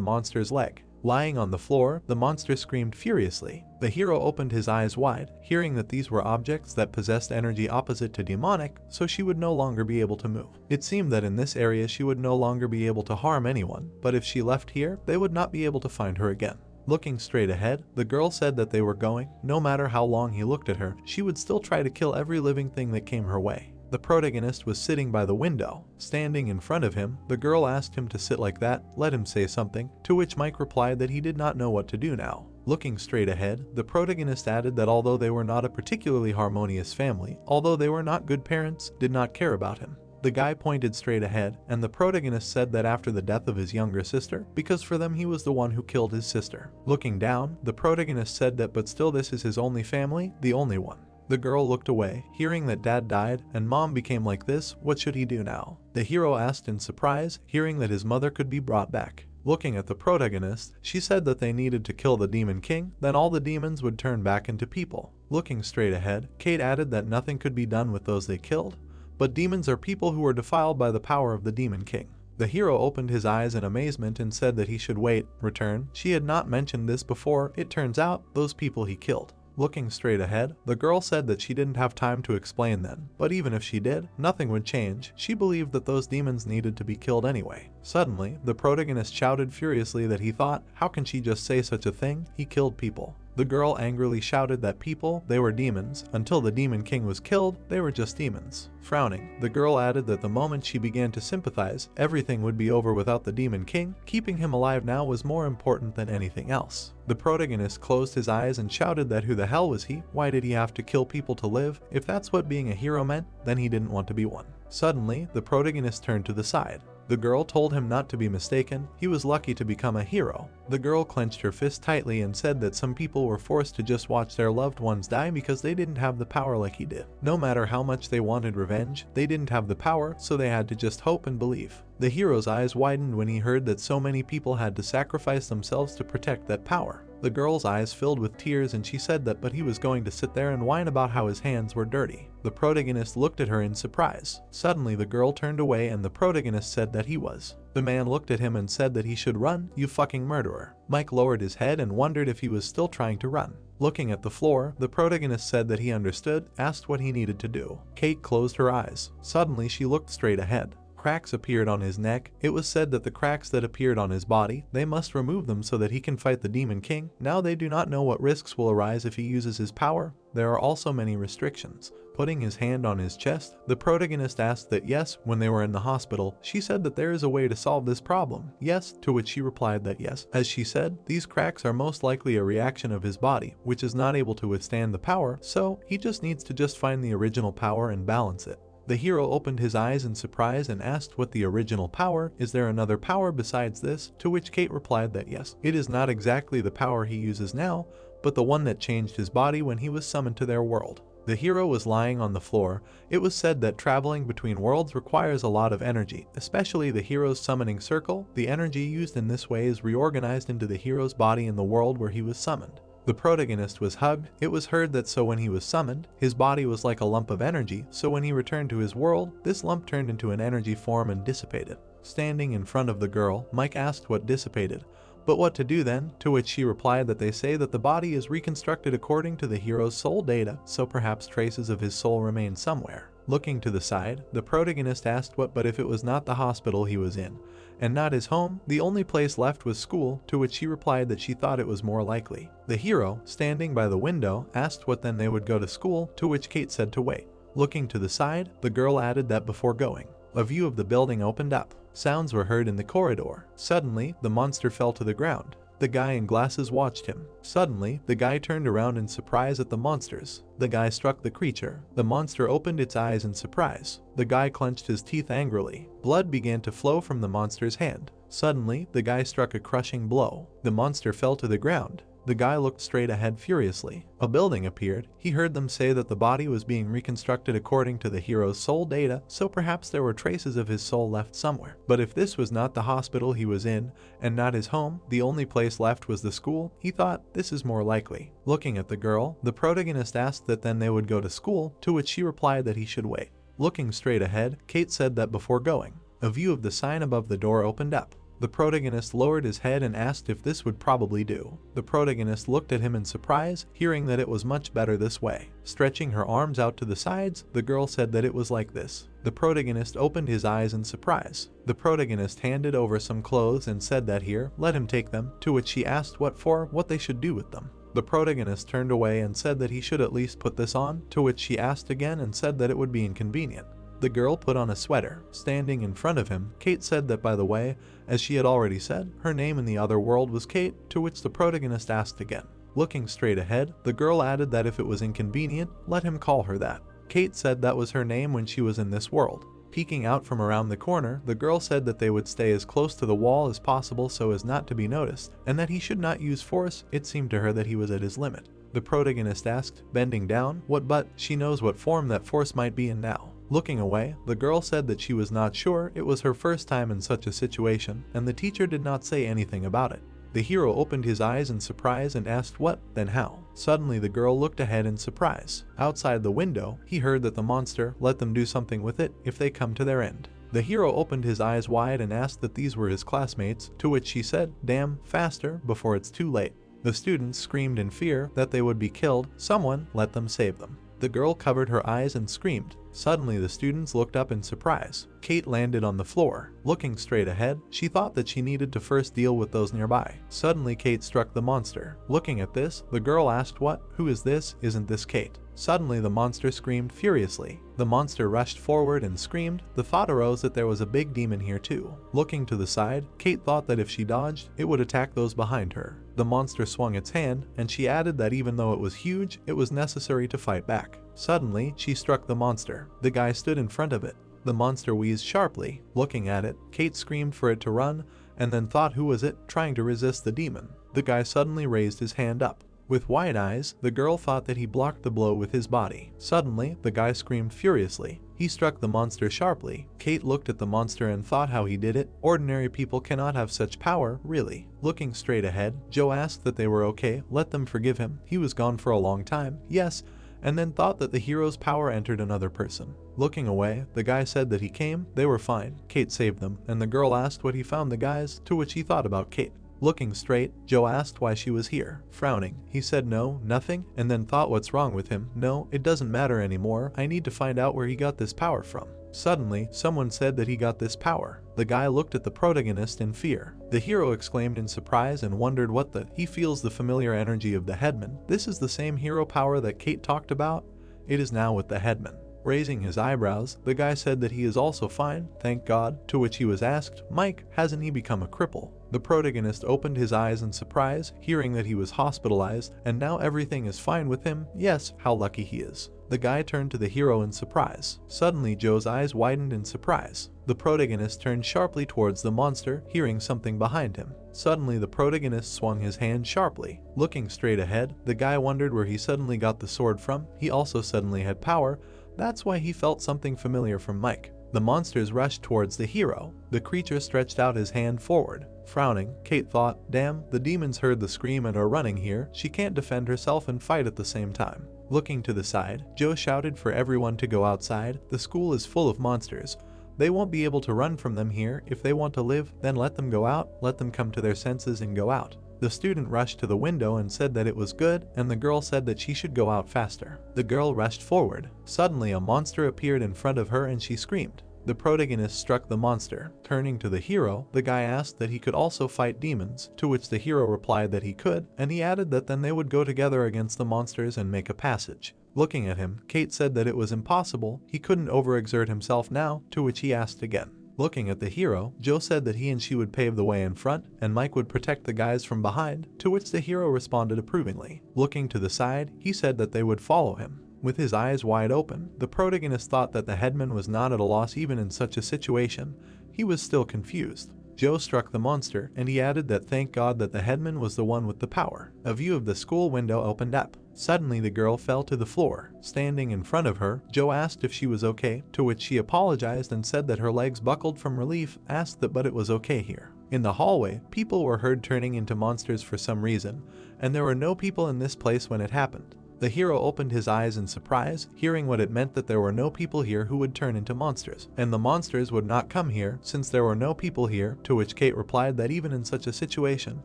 monster's leg. Lying on the floor, the monster screamed furiously. The hero opened his eyes wide, hearing that these were objects that possessed energy opposite to demonic, so she would no longer be able to move. It seemed that in this area she would no longer be able to harm anyone, but if she left here, they would not be able to find her again. Looking straight ahead, the girl said that they were going. No matter how long he looked at her, she would still try to kill every living thing that came her way. The protagonist was sitting by the window. Standing in front of him, the girl asked him to sit like that, let him say something, to which Mike replied that he did not know what to do now. Looking straight ahead, the protagonist added that although they were not a particularly harmonious family, although they were not good parents, did not care about him. The guy pointed straight ahead, and the protagonist said that after the death of his younger sister, because for them he was the one who killed his sister. Looking down, the protagonist said that but still this is his only family, the only one. The girl looked away, hearing that dad died and mom became like this. What should he do now? The hero asked in surprise, hearing that his mother could be brought back. Looking at the protagonist, she said that they needed to kill the demon king, then all the demons would turn back into people. Looking straight ahead, Kate added that nothing could be done with those they killed, but demons are people who are defiled by the power of the demon king. The hero opened his eyes in amazement and said that he should return. She had not mentioned this before. It turns out, those people he killed. Looking straight ahead, the girl said that she didn't have time to explain then, but even if she did, nothing would change. She believed that those demons needed to be killed anyway. Suddenly, the protagonist shouted furiously that he thought, how can she just say such a thing? He killed people. The girl angrily shouted that people, they were demons. Until the demon king was killed, they were just demons. Frowning, the girl added that the moment she began to sympathize, everything would be over without the demon king. Keeping him alive now was more important than anything else. The protagonist closed his eyes and shouted that who the hell was he? Why did he have to kill people to live? If that's what being a hero meant, then he didn't want to be one. Suddenly, the protagonist turned to the side. The girl told him not to be mistaken. He was lucky to become a hero. The girl clenched her fist tightly and said that some people were forced to just watch their loved ones die because they didn't have the power like he did. No matter how much they wanted revenge, they didn't have the power, so they had to just hope and believe. The hero's eyes widened when he heard that so many people had to sacrifice themselves to protect that power. The girl's eyes filled with tears and she said that but he was going to sit there and whine about how his hands were dirty. The protagonist looked at her in surprise. Suddenly the girl turned away and the protagonist said that he was. The man looked at him and said that he should run, you fucking murderer. Mike lowered his head and wondered if he was still trying to run. Looking at the floor, the protagonist said that he understood, asked what he needed to do. Kate closed her eyes. Suddenly she looked straight ahead. Cracks appeared on his neck. It was said that the cracks that appeared on his body, they must remove them so that he can fight the demon king. Now they do not know what risks will arise if he uses his power. There are also many restrictions. Putting his hand on his chest, the protagonist asked that yes, when they were in the hospital, she said that there is a way to solve this problem. Yes, to which she replied that yes. As she said, these cracks are most likely a reaction of his body, which is not able to withstand the power, so he just needs to just find the original power and balance it. The hero opened his eyes in surprise and asked what the original power, is there another power besides this? To which Kate replied that yes, it is not exactly the power he uses now, but the one that changed his body when he was summoned to their world. The hero was lying on the floor. It was said that traveling between worlds requires a lot of energy, especially the hero's summoning circle. The energy used in this way is reorganized into the hero's body in the world where he was summoned. The protagonist was hugged. It was heard that so when he was summoned, his body was like a lump of energy, so when he returned to his world, this lump turned into an energy form and dissipated. Standing in front of the girl, Mike asked what dissipated. But what to do then? To which she replied that they say that the body is reconstructed according to the hero's soul data, so perhaps traces of his soul remain somewhere. Looking to the side, the protagonist asked what but if it was not the hospital he was in, and not his home, the only place left was school, to which she replied that she thought it was more likely. The hero, standing by the window, asked what then they would go to school, to which Kate said to wait. Looking to the side, the girl added that before going, a view of the building opened up. Sounds were heard in the corridor. Suddenly, the monster fell to the ground. The guy in glasses watched him. Suddenly, the guy turned around in surprise at the monsters. The guy struck the creature. The monster opened its eyes in surprise. The guy clenched his teeth angrily. Blood began to flow from the monster's hand. Suddenly, the guy struck a crushing blow. The monster fell to the ground. The guy looked straight ahead furiously. A building appeared. He heard them say that the body was being reconstructed according to the hero's soul data, so perhaps there were traces of his soul left somewhere. But if this was not the hospital he was in, and not his home, the only place left was the school, he thought, this is more likely. Looking at the girl, the protagonist asked that then they would go to school, to which she replied that he should wait. Looking straight ahead, Kate said that before going, a view of the sign above the door opened up. The protagonist lowered his head and asked if this would probably do. The protagonist looked at him in surprise, hearing that it was much better this way. Stretching her arms out to the sides, the girl said that it was like this. The protagonist opened his eyes in surprise. The protagonist handed over some clothes and said that here, let him take them, to which she asked what for, what they should do with them. The protagonist turned away and said that he should at least put this on, to which she asked again and said that it would be inconvenient. The girl put on a sweater. Standing in front of him, Kate said that by the way, as she had already said, her name in the other world was Kate, to which the protagonist asked again. Looking straight ahead, the girl added that if it was inconvenient, let him call her that. Kate said that was her name when she was in this world. Peeking out from around the corner, the girl said that they would stay as close to the wall as possible so as not to be noticed, and that he should not use force. It seemed to her that he was at his limit. The protagonist asked, bending down, what but she knows what form that force might be in now. Looking away, the girl said that she was not sure, it was her first time in such a situation, and the teacher did not say anything about it. The hero opened his eyes in surprise and asked what, then how. Suddenly the girl looked ahead in surprise. Outside the window, he heard that the monster let them do something with it if they come to their end. The hero opened his eyes wide and asked that these were his classmates, to which she said, damn, faster, before it's too late. The students screamed in fear that they would be killed. Someone let them save them. The girl covered her eyes and screamed. Suddenly the students looked up in surprise. Kate landed on the floor. Looking straight ahead, she thought that she needed to first deal with those nearby. Suddenly Kate struck the monster. Looking at this, the girl asked what? Who is this? Isn't this Kate? Suddenly the monster screamed furiously. The monster rushed forward and screamed. The thought arose that there was a big demon here too. Looking to the side, Kate thought that if she dodged, it would attack those behind her. The monster swung its hand, and she added that even though it was huge, it was necessary to fight back. Suddenly, she struck the monster. The guy stood in front of it. The monster wheezed sharply. Looking at it, Kate screamed for it to run, and then thought who was it, trying to resist the demon. The guy suddenly raised his hand up. With wide eyes, the girl thought that he blocked the blow with his body. Suddenly, the guy screamed furiously. He struck the monster sharply. Kate looked at the monster and thought how he did it. Ordinary people cannot have such power, really. Looking straight ahead, Joe asked that they were okay, let them forgive him. He was gone for a long time, yes, and then thought that the hero's power entered another person. Looking away, the guy said that he came, they were fine. Kate saved them, and the girl asked what he found the guys, to which he thought about Kate. Looking straight, Joe asked why she was here. Frowning, he said no, nothing, and then thought what's wrong with him. No, it doesn't matter anymore. I need to find out where he got this power from. Suddenly, someone said that he got this power. The guy looked at the protagonist in fear. The hero exclaimed in surprise and wondered he feels the familiar energy of the Headman. This is the same hero power that Kate talked about. it is now with the headman. Raising his eyebrows, the guy said that he is also fine, thank God, to which he was asked, Mike, hasn't he become a cripple? The protagonist opened his eyes in surprise, hearing that he was hospitalized, and now everything is fine with him. Yes, how lucky he is. The guy turned to the hero in surprise. Suddenly, Joe's eyes widened in surprise. The protagonist turned sharply towards the monster, hearing something behind him. Suddenly, the protagonist swung his hand sharply. Looking straight ahead, the guy wondered where he suddenly got the sword from. He also suddenly had power. That's why he felt something familiar from Mike. The monsters rushed towards the hero. The creature stretched out his hand forward. Frowning, Kate thought, damn, the demons heard the scream and are running here. She can't defend herself and fight at the same time. Looking to the side, Joe shouted for everyone to go outside. The school is full of monsters. They won't be able to run from them here. If they want to live, then let them go out. Let them come to their senses and go out. The student rushed to the window and said that it was good, and the girl said that she should go out faster. The girl rushed forward. Suddenly, a monster appeared in front of her and she screamed. The protagonist struck the monster. Turning to the hero, the guy asked that he could also fight demons, to which the hero replied that he could, and he added that then they would go together against the monsters and make a passage. Looking at him, Kate said that it was impossible, he couldn't overexert himself now, to which he asked again. Looking at the hero, Joe said that he and she would pave the way in front, and Mike would protect the guys from behind, to which the hero responded approvingly. Looking to the side, he said that they would follow him. With his eyes wide open, the protagonist thought that the headman was not at a loss even in such a situation. He was still confused. Joe struck the monster, and he added that thank God that the headman was the one with the power. A view of the school window opened up. Suddenly the girl fell to the floor. Standing in front of her, Joe asked if she was okay, to which she apologized and said that her legs buckled from relief, asked that but it was okay here. In the hallway, people were heard turning into monsters for some reason, and there were no people in this place when it happened. The hero opened his eyes in surprise, hearing what it meant that there were no people here who would turn into monsters, and the monsters would not come here since there were no people here, to which Kate replied that even in such a situation,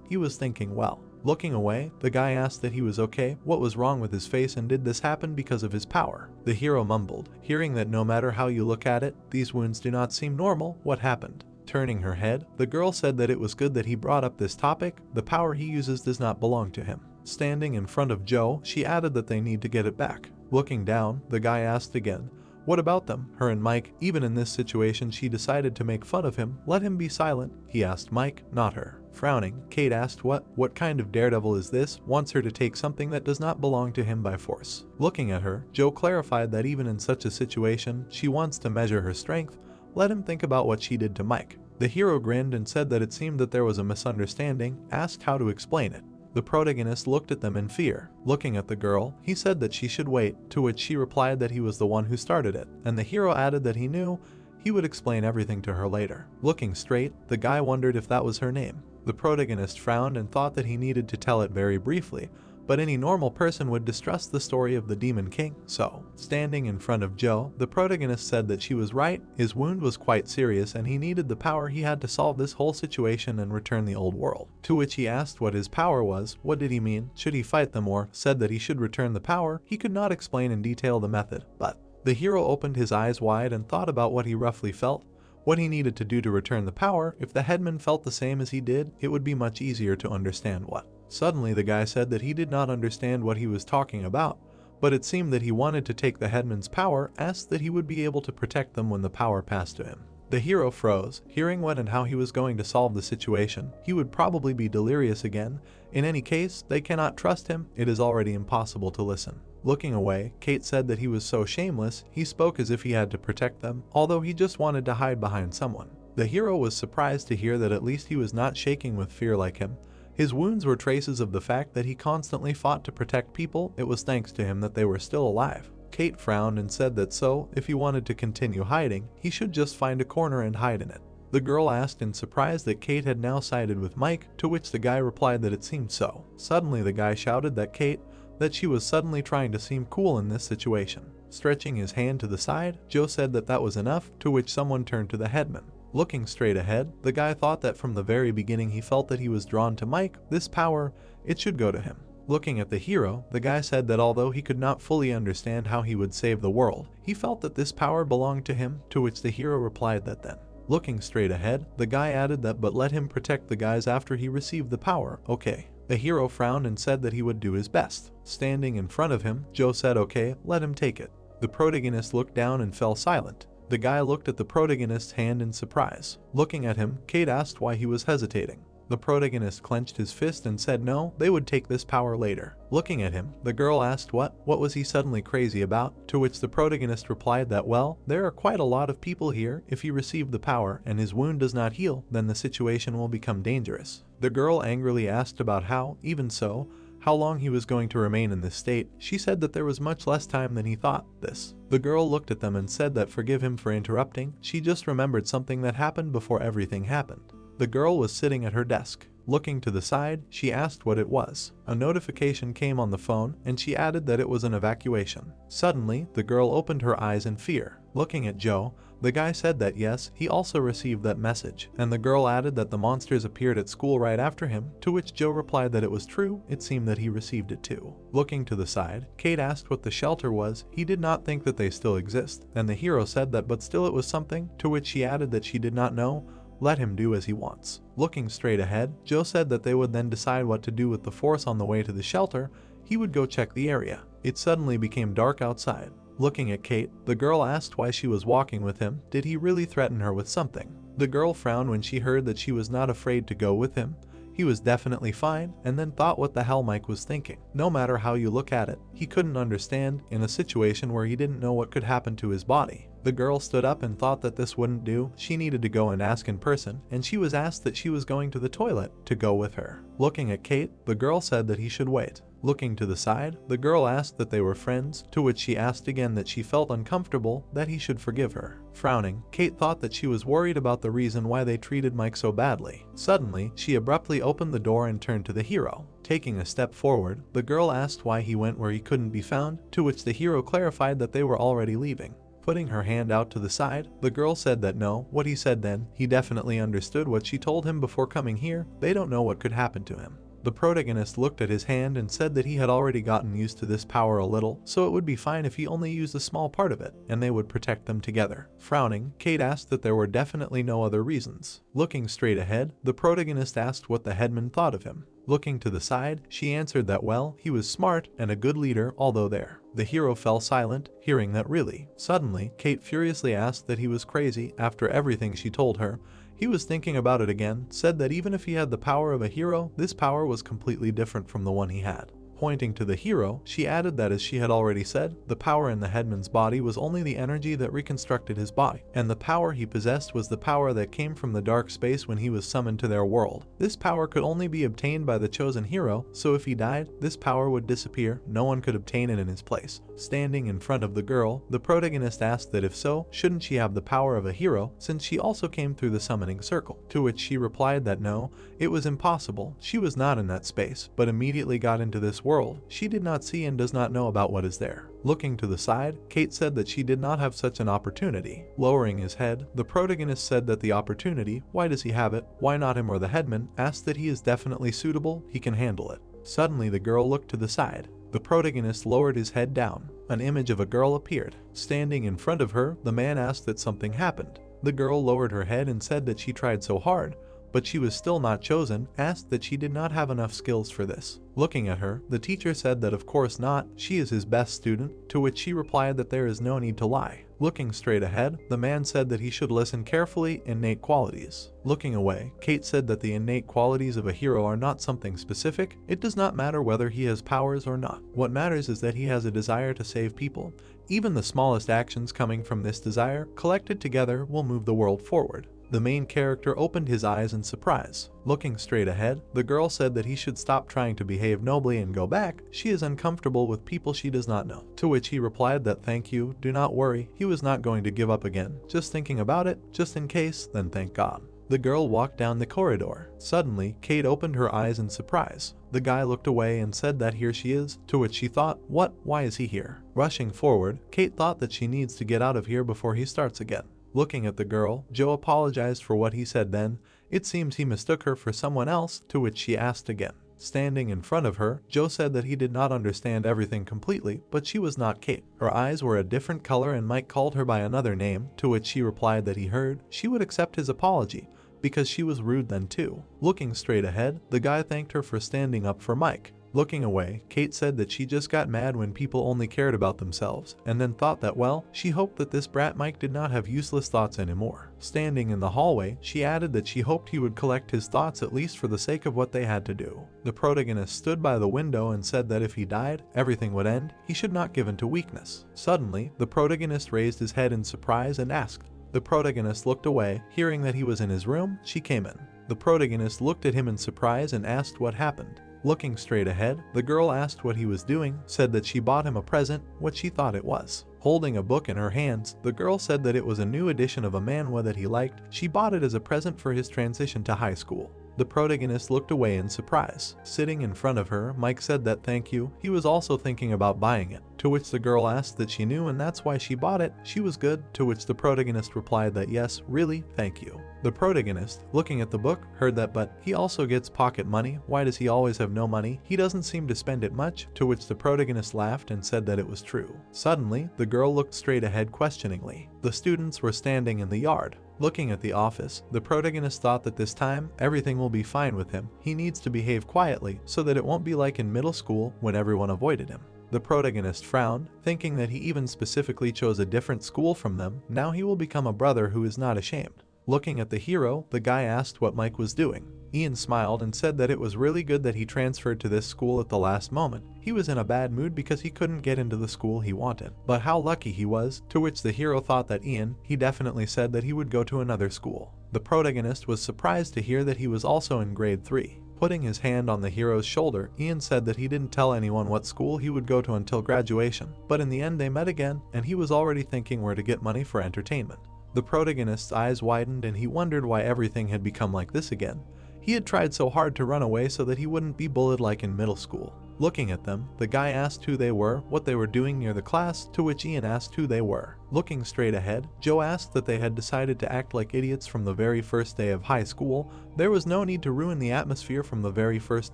he was thinking well. Looking away, the guy asked that he was okay, what was wrong with his face, and did this happen because of his power? The hero mumbled, hearing that no matter how you look at it, these wounds do not seem normal. What happened? Turning her head, the girl said that it was good that he brought up this topic. The power he uses does not belong to him. Standing in front of Joe, she added that they need to get it back. Looking down, the guy asked again, what about them? Her and Mike, even in this situation she decided to make fun of him. Let him be silent. He asked Mike, not her. Frowning, Kate asked what kind of daredevil is this? Wants her to take something that does not belong to him by force. Looking at her, Joe clarified that even in such a situation, she wants to measure her strength. Let him think about what she did to Mike. The hero grinned and said that it seemed that there was a misunderstanding, asked how to explain it. The protagonist looked at them in fear. Looking at the girl, he said that she should wait, to which she replied that he was the one who started it, and the hero added that he knew he would explain everything to her later. Looking straight, the guy wondered if that was her name. The protagonist frowned and thought that he needed to tell it very briefly, but any normal person would distrust the story of the Demon King, so, standing in front of Joe, the protagonist said that she was right, his wound was quite serious and he needed the power he had to solve this whole situation and return the old world. To which he asked what his power was, what did he mean, should he fight them, or said that he should return the power. He could not explain in detail the method, but the hero opened his eyes wide and thought about what he roughly felt, what he needed to do to return the power. If the headman felt the same as he did, it would be much easier to understand what. Suddenly the guy said that he did not understand what he was talking about, but it seemed that he wanted to take the headman's power, asked that he would be able to protect them when the power passed to him. The hero froze, hearing what and how he was going to solve the situation. He would probably be delirious again. In any case, they cannot trust him, it is already impossible to listen. Looking away, Kate said that he was so shameless, he spoke as if he had to protect them, although he just wanted to hide behind someone. The hero was surprised to hear that at least he was not shaking with fear like him. His wounds were traces of the fact that he constantly fought to protect people. It was thanks to him that they were still alive. Kate frowned and said that so, if he wanted to continue hiding, he should just find a corner and hide in it. The girl asked in surprise that Kate had now sided with Mike, to which the guy replied that it seemed so. Suddenly the guy shouted that she was suddenly trying to seem cool in this situation. Stretching his hand to the side, Joe said that that was enough, to which someone turned to the headman. Looking straight ahead, the guy thought that from the very beginning he felt that he was drawn to Mike. This power, it should go to him. Looking at the hero, the guy said that although he could not fully understand how he would save the world, he felt that this power belonged to him, to which the hero replied that then. Looking straight ahead, the guy added that but let him protect the guys after he received the power, okay. The hero frowned and said that he would do his best. Standing in front of him, Joe said okay, let him take it. The protagonist looked down and fell silent. The guy looked at the protagonist's hand in surprise. Looking at him, Kate asked why he was hesitating. The protagonist clenched his fist and said no, they would take this power later. Looking at him, the girl asked what was he suddenly crazy about, to which the protagonist replied that well, there are quite a lot of people here, if he received the power and his wound does not heal, then the situation will become dangerous. The girl angrily asked about how, even so, how long he was going to remain in this state. She said that there was much less time than he thought. The girl looked at them and said that forgive him for interrupting, she just remembered something that happened before everything happened. The girl was sitting at her desk. Looking to the side, she asked what it was. A notification came on the phone, and she added that it was an evacuation. Suddenly, the girl opened her eyes in fear. Looking at Joe, the guy said that yes, he also received that message, and the girl added that the monsters appeared at school right after him, to which Joe replied that it was true, it seemed that he received it too. Looking to the side, Kate asked what the shelter was. He did not think that they still exist, and the hero said that but still it was something, to which she added that she did not know. Let him do as he wants. Looking straight ahead, Joe said that they would then decide what to do with the force on the way to the shelter. He would go check the area. It suddenly became dark outside. Looking at Kate, the girl asked why she was walking with him. Did he really threaten her with something? The girl frowned when she heard that she was not afraid to go with him. He was definitely fine, and then thought what the hell Mike was thinking. No matter how you look at it, he couldn't understand in a situation where he didn't know what could happen to his body. The girl stood up and thought that this wouldn't do. She needed to go and ask in person, and she was asked that she was going to the toilet to go with her. Looking at Kate, the girl said that he should wait. Looking to the side, the girl asked that they were friends, to which she asked again that she felt uncomfortable, that he should forgive her. Frowning, Kate thought that she was worried about the reason why they treated Mike so badly. Suddenly, she abruptly opened the door and turned to the hero. Taking a step forward, the girl asked why he went where he couldn't be found, to which the hero clarified that they were already leaving. Putting her hand out to the side, the girl said that no, what he said then, he definitely understood what she told him before coming here, they don't know what could happen to him. The protagonist looked at his hand and said that he had already gotten used to this power a little, so it would be fine if he only used a small part of it, and they would protect them together. Frowning, Kate asked that there were definitely no other reasons. Looking straight ahead, the protagonist asked what the headman thought of him. Looking to the side, she answered that well, he was smart and a good leader, although there. The hero fell silent, hearing that really. Suddenly, Kate furiously asked that he was crazy after everything she told her. He was thinking about it again, said that even if he had the power of a hero, this power was completely different from the one he had. Pointing to the hero, she added that as she had already said, the power in the headman's body was only the energy that reconstructed his body, and the power he possessed was the power that came from the dark space when he was summoned to their world. This power could only be obtained by the chosen hero, so if he died, this power would disappear, no one could obtain it in his place. Standing in front of the girl, the protagonist asked that if so, shouldn't she have the power of a hero, since she also came through the summoning circle? To which she replied that no, it was impossible, she was not in that space, but immediately got into this world. She did not see and does not know about what is there. Looking to the side, Kate said that she did not have such an opportunity. Lowering his head, the protagonist said that the opportunity, why does he have it, why not him or the headman, asked that he is definitely suitable, he can handle it. Suddenly the girl looked to the side. The protagonist lowered his head down. An image of a girl appeared. Standing in front of her, the man asked that something happened. The girl lowered her head and said that she tried so hard, but she was still not chosen, asked that she did not have enough skills for this. Looking at her, the teacher said that of course not, she is his best student, to which she replied that there is no need to lie. Looking straight ahead, the man said that he should listen carefully, innate qualities. Looking away, Kate said that the innate qualities of a hero are not something specific, it does not matter whether he has powers or not. What matters is that he has a desire to save people. Even the smallest actions coming from this desire, collected together, will move the world forward. The main character opened his eyes in surprise. Looking straight ahead, the girl said that he should stop trying to behave nobly and go back. She is uncomfortable with people she does not know. To which he replied that thank you, do not worry, he was not going to give up again. Just thinking about it, just in case, then thank God. The girl walked down the corridor. Suddenly, Kate opened her eyes in surprise. The guy looked away and said that here she is, to which she thought, what, why is he here? Rushing forward, Kate thought that she needs to get out of here before he starts again. Looking at the girl, Joe apologized for what he said then. It seems he mistook her for someone else, to which she asked again. Standing in front of her, Joe said that he did not understand everything completely, but she was not Kate. Her eyes were a different color and Mike called her by another name, to which she replied that he heard. She would accept his apology, because she was rude then too. Looking straight ahead, the guy thanked her for standing up for Mike. Looking away, Kate said that she just got mad when people only cared about themselves, and then thought that, well, she hoped that this brat Mike did not have useless thoughts anymore. Standing in the hallway, she added that she hoped he would collect his thoughts at least for the sake of what they had to do. The protagonist stood by the window and said that if he died, everything would end. He should not give in to weakness. Suddenly, the protagonist raised his head in surprise and asked. The protagonist looked away. Hearing that he was in his room, she came in. The protagonist looked at him in surprise and asked what happened. Looking straight ahead, the girl asked what he was doing, said that she bought him a present, what she thought it was. Holding a book in her hands, the girl said that it was a new edition of a manhwa that he liked. She bought it as a present for his transition to high school. The protagonist looked away in surprise. Sitting in front of her, Mike said that thank you. He was also thinking about buying it, to which the girl asked that she knew and that's why she bought it. She was good, to which the protagonist replied that yes, really, thank you. The protagonist, looking at the book, heard that but he also gets pocket money. Why does he always have no money? He doesn't seem to spend it much, to which the protagonist laughed and said that it was true. Suddenly, the girl looked straight ahead questioningly. The students were standing in the yard. Looking at the office, the protagonist thought that this time, everything will be fine with him. He needs to behave quietly so that it won't be like in middle school when everyone avoided him. The protagonist frowned, thinking that he even specifically chose a different school from them. Now he will become a brother who is not ashamed. Looking at the hero, the guy asked what Mike was doing. Ian smiled and said that it was really good that he transferred to this school at the last moment. He was in a bad mood because he couldn't get into the school he wanted. But how lucky he was, to which the hero thought that he definitely said that he would go to another school. The protagonist was surprised to hear that he was also in grade 3. Putting his hand on the hero's shoulder, Ian said that he didn't tell anyone what school he would go to until graduation. But in the end they met again, and he was already thinking where to get money for entertainment. The protagonist's eyes widened and he wondered why everything had become like this again. He had tried so hard to run away so that he wouldn't be bullied like in middle school. Looking at them, the guy asked who they were, what they were doing near the class, to which Ian asked who they were. Looking straight ahead, Joe asked that they had decided to act like idiots from the very first day of high school. There was no need to ruin the atmosphere from the very first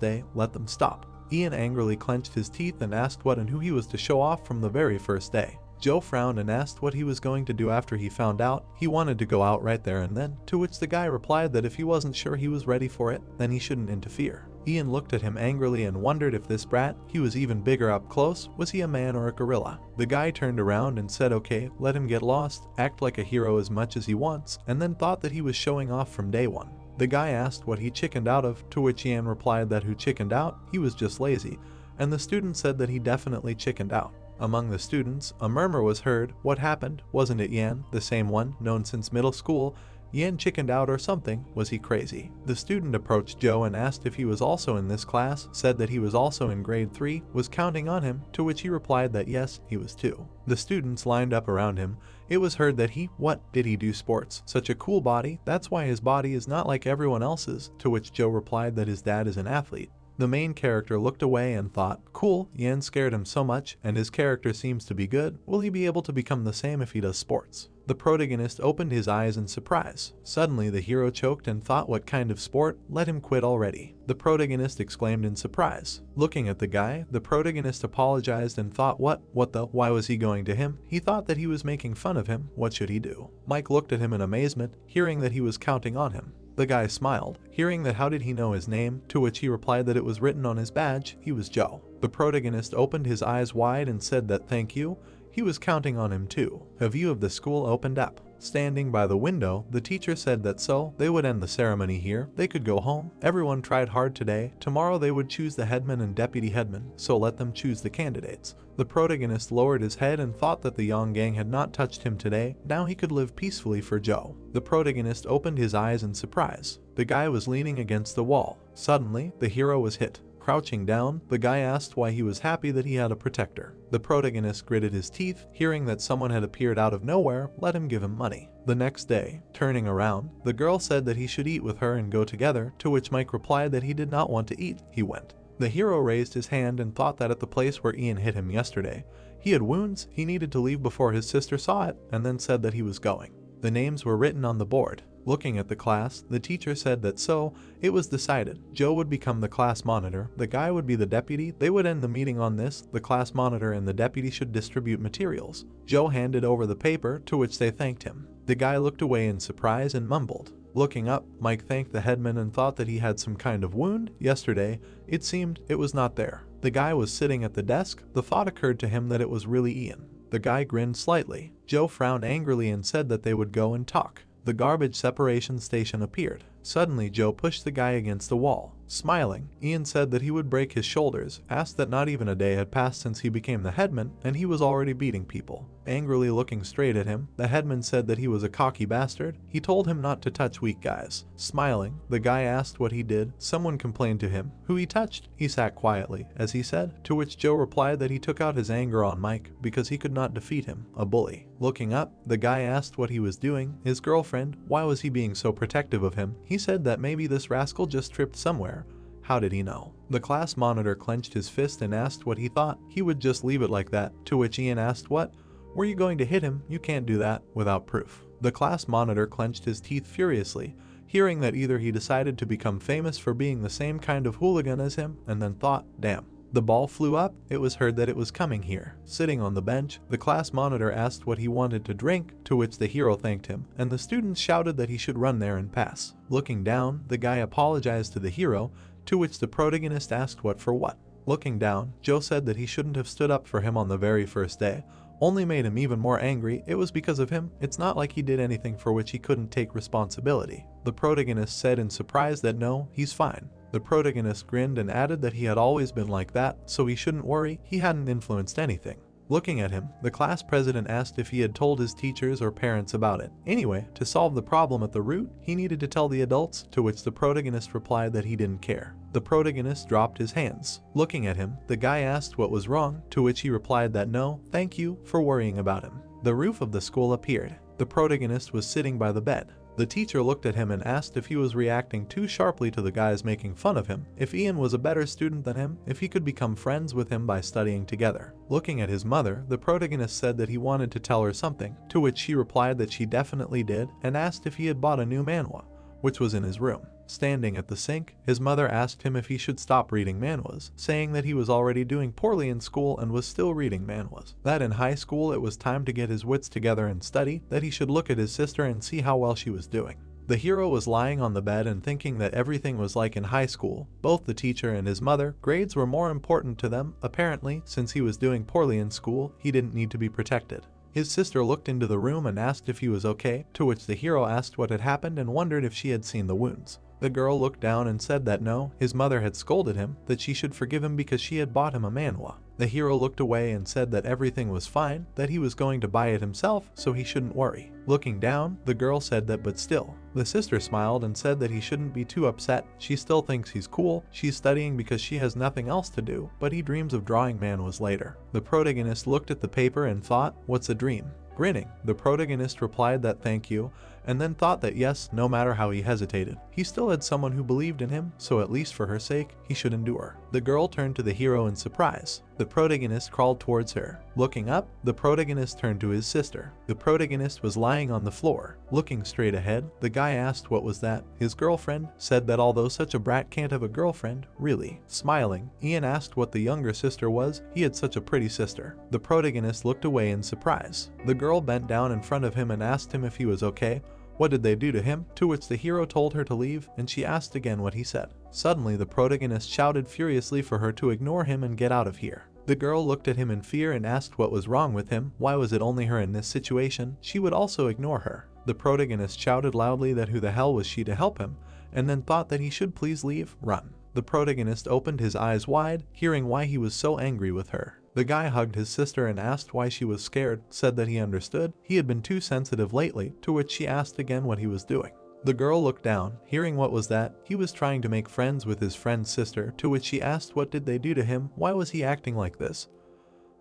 day, let them stop. Ian angrily clenched his teeth and asked what and who he was to show off from the very first day. Joe frowned and asked what he was going to do after he found out. He wanted to go out right there and then, to which the guy replied that if he wasn't sure he was ready for it, then he shouldn't interfere. Ian looked at him angrily and wondered if this brat, he was even bigger up close, was he a man or a gorilla? The guy turned around and said okay, let him get lost, act like a hero as much as he wants, and then thought that he was showing off from day one. The guy asked what he chickened out of, to which Ian replied that who chickened out, he was just lazy, and the student said that he definitely chickened out. Among the students, a murmur was heard. What happened? Wasn't it Yan, the same one, known since middle school? Yan chickened out or something. Was he crazy? The student approached Joe and asked if he was also in this class, said that he was also in grade 3, was counting on him, to which he replied that yes, he was too. The students lined up around him. It was heard that what did he do sports? Such a cool body, that's why his body is not like everyone else's, to which Joe replied that his dad is an athlete. The main character looked away and thought, cool, Yan scared him so much, and his character seems to be good. Will he be able to become the same if he does sports? The protagonist opened his eyes in surprise. Suddenly the hero choked and thought what kind of sport? Let him quit already. The protagonist exclaimed in surprise. Looking at the guy, the protagonist apologized and thought why was he going to him? He thought that he was making fun of him. What should he do? Mike looked at him in amazement, hearing that he was counting on him. The guy smiled, hearing that how did he know his name, to which he replied that it was written on his badge, he was Joe. The protagonist opened his eyes wide and said that thank you, he was counting on him too. A view of the school opened up. Standing by the window, the teacher said that so, they would end the ceremony here, they could go home. Everyone tried hard today, tomorrow they would choose the headman and deputy headman, so let them choose the candidates. The protagonist lowered his head and thought that the Yang gang had not touched him today, now he could live peacefully for Joe. The protagonist opened his eyes in surprise. The guy was leaning against the wall. Suddenly, the hero was hit. Crouching down, the guy asked why he was happy that he had a protector. The protagonist gritted his teeth, hearing that someone had appeared out of nowhere, let him give him money. The next day, turning around, the girl said that he should eat with her and go together, to which Mike replied that he did not want to eat. He went. The hero raised his hand and thought that at the place where Ian hit him yesterday, he had wounds, he needed to leave before his sister saw it, and then said that he was going. The names were written on the board. Looking at the class, the teacher said that so, it was decided. Joe would become the class monitor, the guy would be the deputy, they would end the meeting on this, the class monitor and the deputy should distribute materials. Joe handed over the paper, to which they thanked him. The guy looked away in surprise and mumbled. Looking up, Mike thanked the headman and thought that he had some kind of wound. Yesterday, it seemed it was not there. The guy was sitting at the desk. The thought occurred to him that it was really Ian. The guy grinned slightly. Joe frowned angrily and said that they would go and talk. The garbage separation station appeared. Suddenly, Joe pushed the guy against the wall. Smiling, Ian said that he would break his shoulders, asked that not even a day had passed since he became the headman, and he was already beating people. Angrily looking straight at him, the headman said that he was a cocky bastard. He told him not to touch weak guys. Smiling, the guy asked what he did. Someone complained to him. Who he touched? He sat quietly, as he said, to which Joe replied that he took out his anger on Mike because he could not defeat him, a bully. Looking up, the guy asked what he was doing. His girlfriend, why was he being so protective of him? He said that maybe this rascal just tripped somewhere. How did he know? The class monitor clenched his fist and asked what he thought. He would just leave it like that, to which Ian asked what? Were you going to hit him? You can't do that without proof. The class monitor clenched his teeth furiously, hearing that either he decided to become famous for being the same kind of hooligan as him, and then thought, damn. The ball flew up. It was heard that it was coming here. Sitting on the bench, the class monitor asked what he wanted to drink, to which the hero thanked him, and the students shouted that he should run there and pass. Looking down, the guy apologized to the hero, to which the protagonist asked what for what. Looking down, Joe said that he shouldn't have stood up for him on the very first day, only made him even more angry. It was because of him. It's not like he did anything for which he couldn't take responsibility. The protagonist said in surprise that no, he's fine. The protagonist grinned and added that he had always been like that, so he shouldn't worry, he hadn't influenced anything. Looking at him, the class president asked if he had told his teachers or parents about it. Anyway, to solve the problem at the root, he needed to tell the adults, to which the protagonist replied that he didn't care. The protagonist dropped his hands. Looking at him, the guy asked what was wrong, to which he replied that no, thank you for worrying about him. The roof of the school appeared. The protagonist was sitting by the bed. The teacher looked at him and asked if he was reacting too sharply to the guys making fun of him, if Ian was a better student than him, if he could become friends with him by studying together. Looking at his mother, the protagonist said that he wanted to tell her something, to which she replied that she definitely did, and asked if he had bought a new manhwa, which was in his room. Standing at the sink, his mother asked him if he should stop reading manhwas, saying that he was already doing poorly in school and was still reading manhwas. That in high school it was time to get his wits together and study, that he should look at his sister and see how well she was doing. The hero was lying on the bed and thinking that everything was like in high school. Both the teacher and his mother, grades were more important to them. Apparently, since he was doing poorly in school, he didn't need to be protected. His sister looked into the room and asked if he was okay, to which the hero asked what had happened and wondered if she had seen the wounds. The girl looked down and said that no, his mother had scolded him, that she should forgive him because she had bought him a manhwa. The hero looked away and said that everything was fine, that he was going to buy it himself, so he shouldn't worry. Looking down, the girl said that but still. The sister smiled and said that he shouldn't be too upset. She still thinks he's cool. She's studying because she has nothing else to do, but he dreams of drawing manhwas later. The protagonist looked at the paper and thought, what's a dream? Grinning, the protagonist replied that thank you, and then thought that yes, no matter how he hesitated, he still had someone who believed in him, so at least for her sake, he should endure. The girl turned to the hero in surprise. The protagonist crawled towards her. Looking up, the protagonist turned to his sister. The protagonist was lying on the floor. Looking straight ahead, the guy asked what was that. His girlfriend said that although such a brat can't have a girlfriend, really. Smiling, Ian asked what the younger sister was. He had such a pretty sister. The protagonist looked away in surprise. The girl bent down in front of him and asked him if he was okay. What did they do to him? To which the hero told her to leave, and she asked again what he said. Suddenly, the protagonist shouted furiously for her to ignore him and get out of here. The girl looked at him in fear and asked what was wrong with him. Why was it only her in this situation? She would also ignore her. The protagonist shouted loudly that who the hell was she to help him, and then thought that he should please leave, run. The protagonist opened his eyes wide, hearing why he was so angry with her. The guy hugged his sister and asked why she was scared, said that he understood. He had been too sensitive lately, to which she asked again what he was doing. The girl looked down, hearing what was that. He was trying to make friends with his friend's sister, to which she asked what did they do to him, why was he acting like this?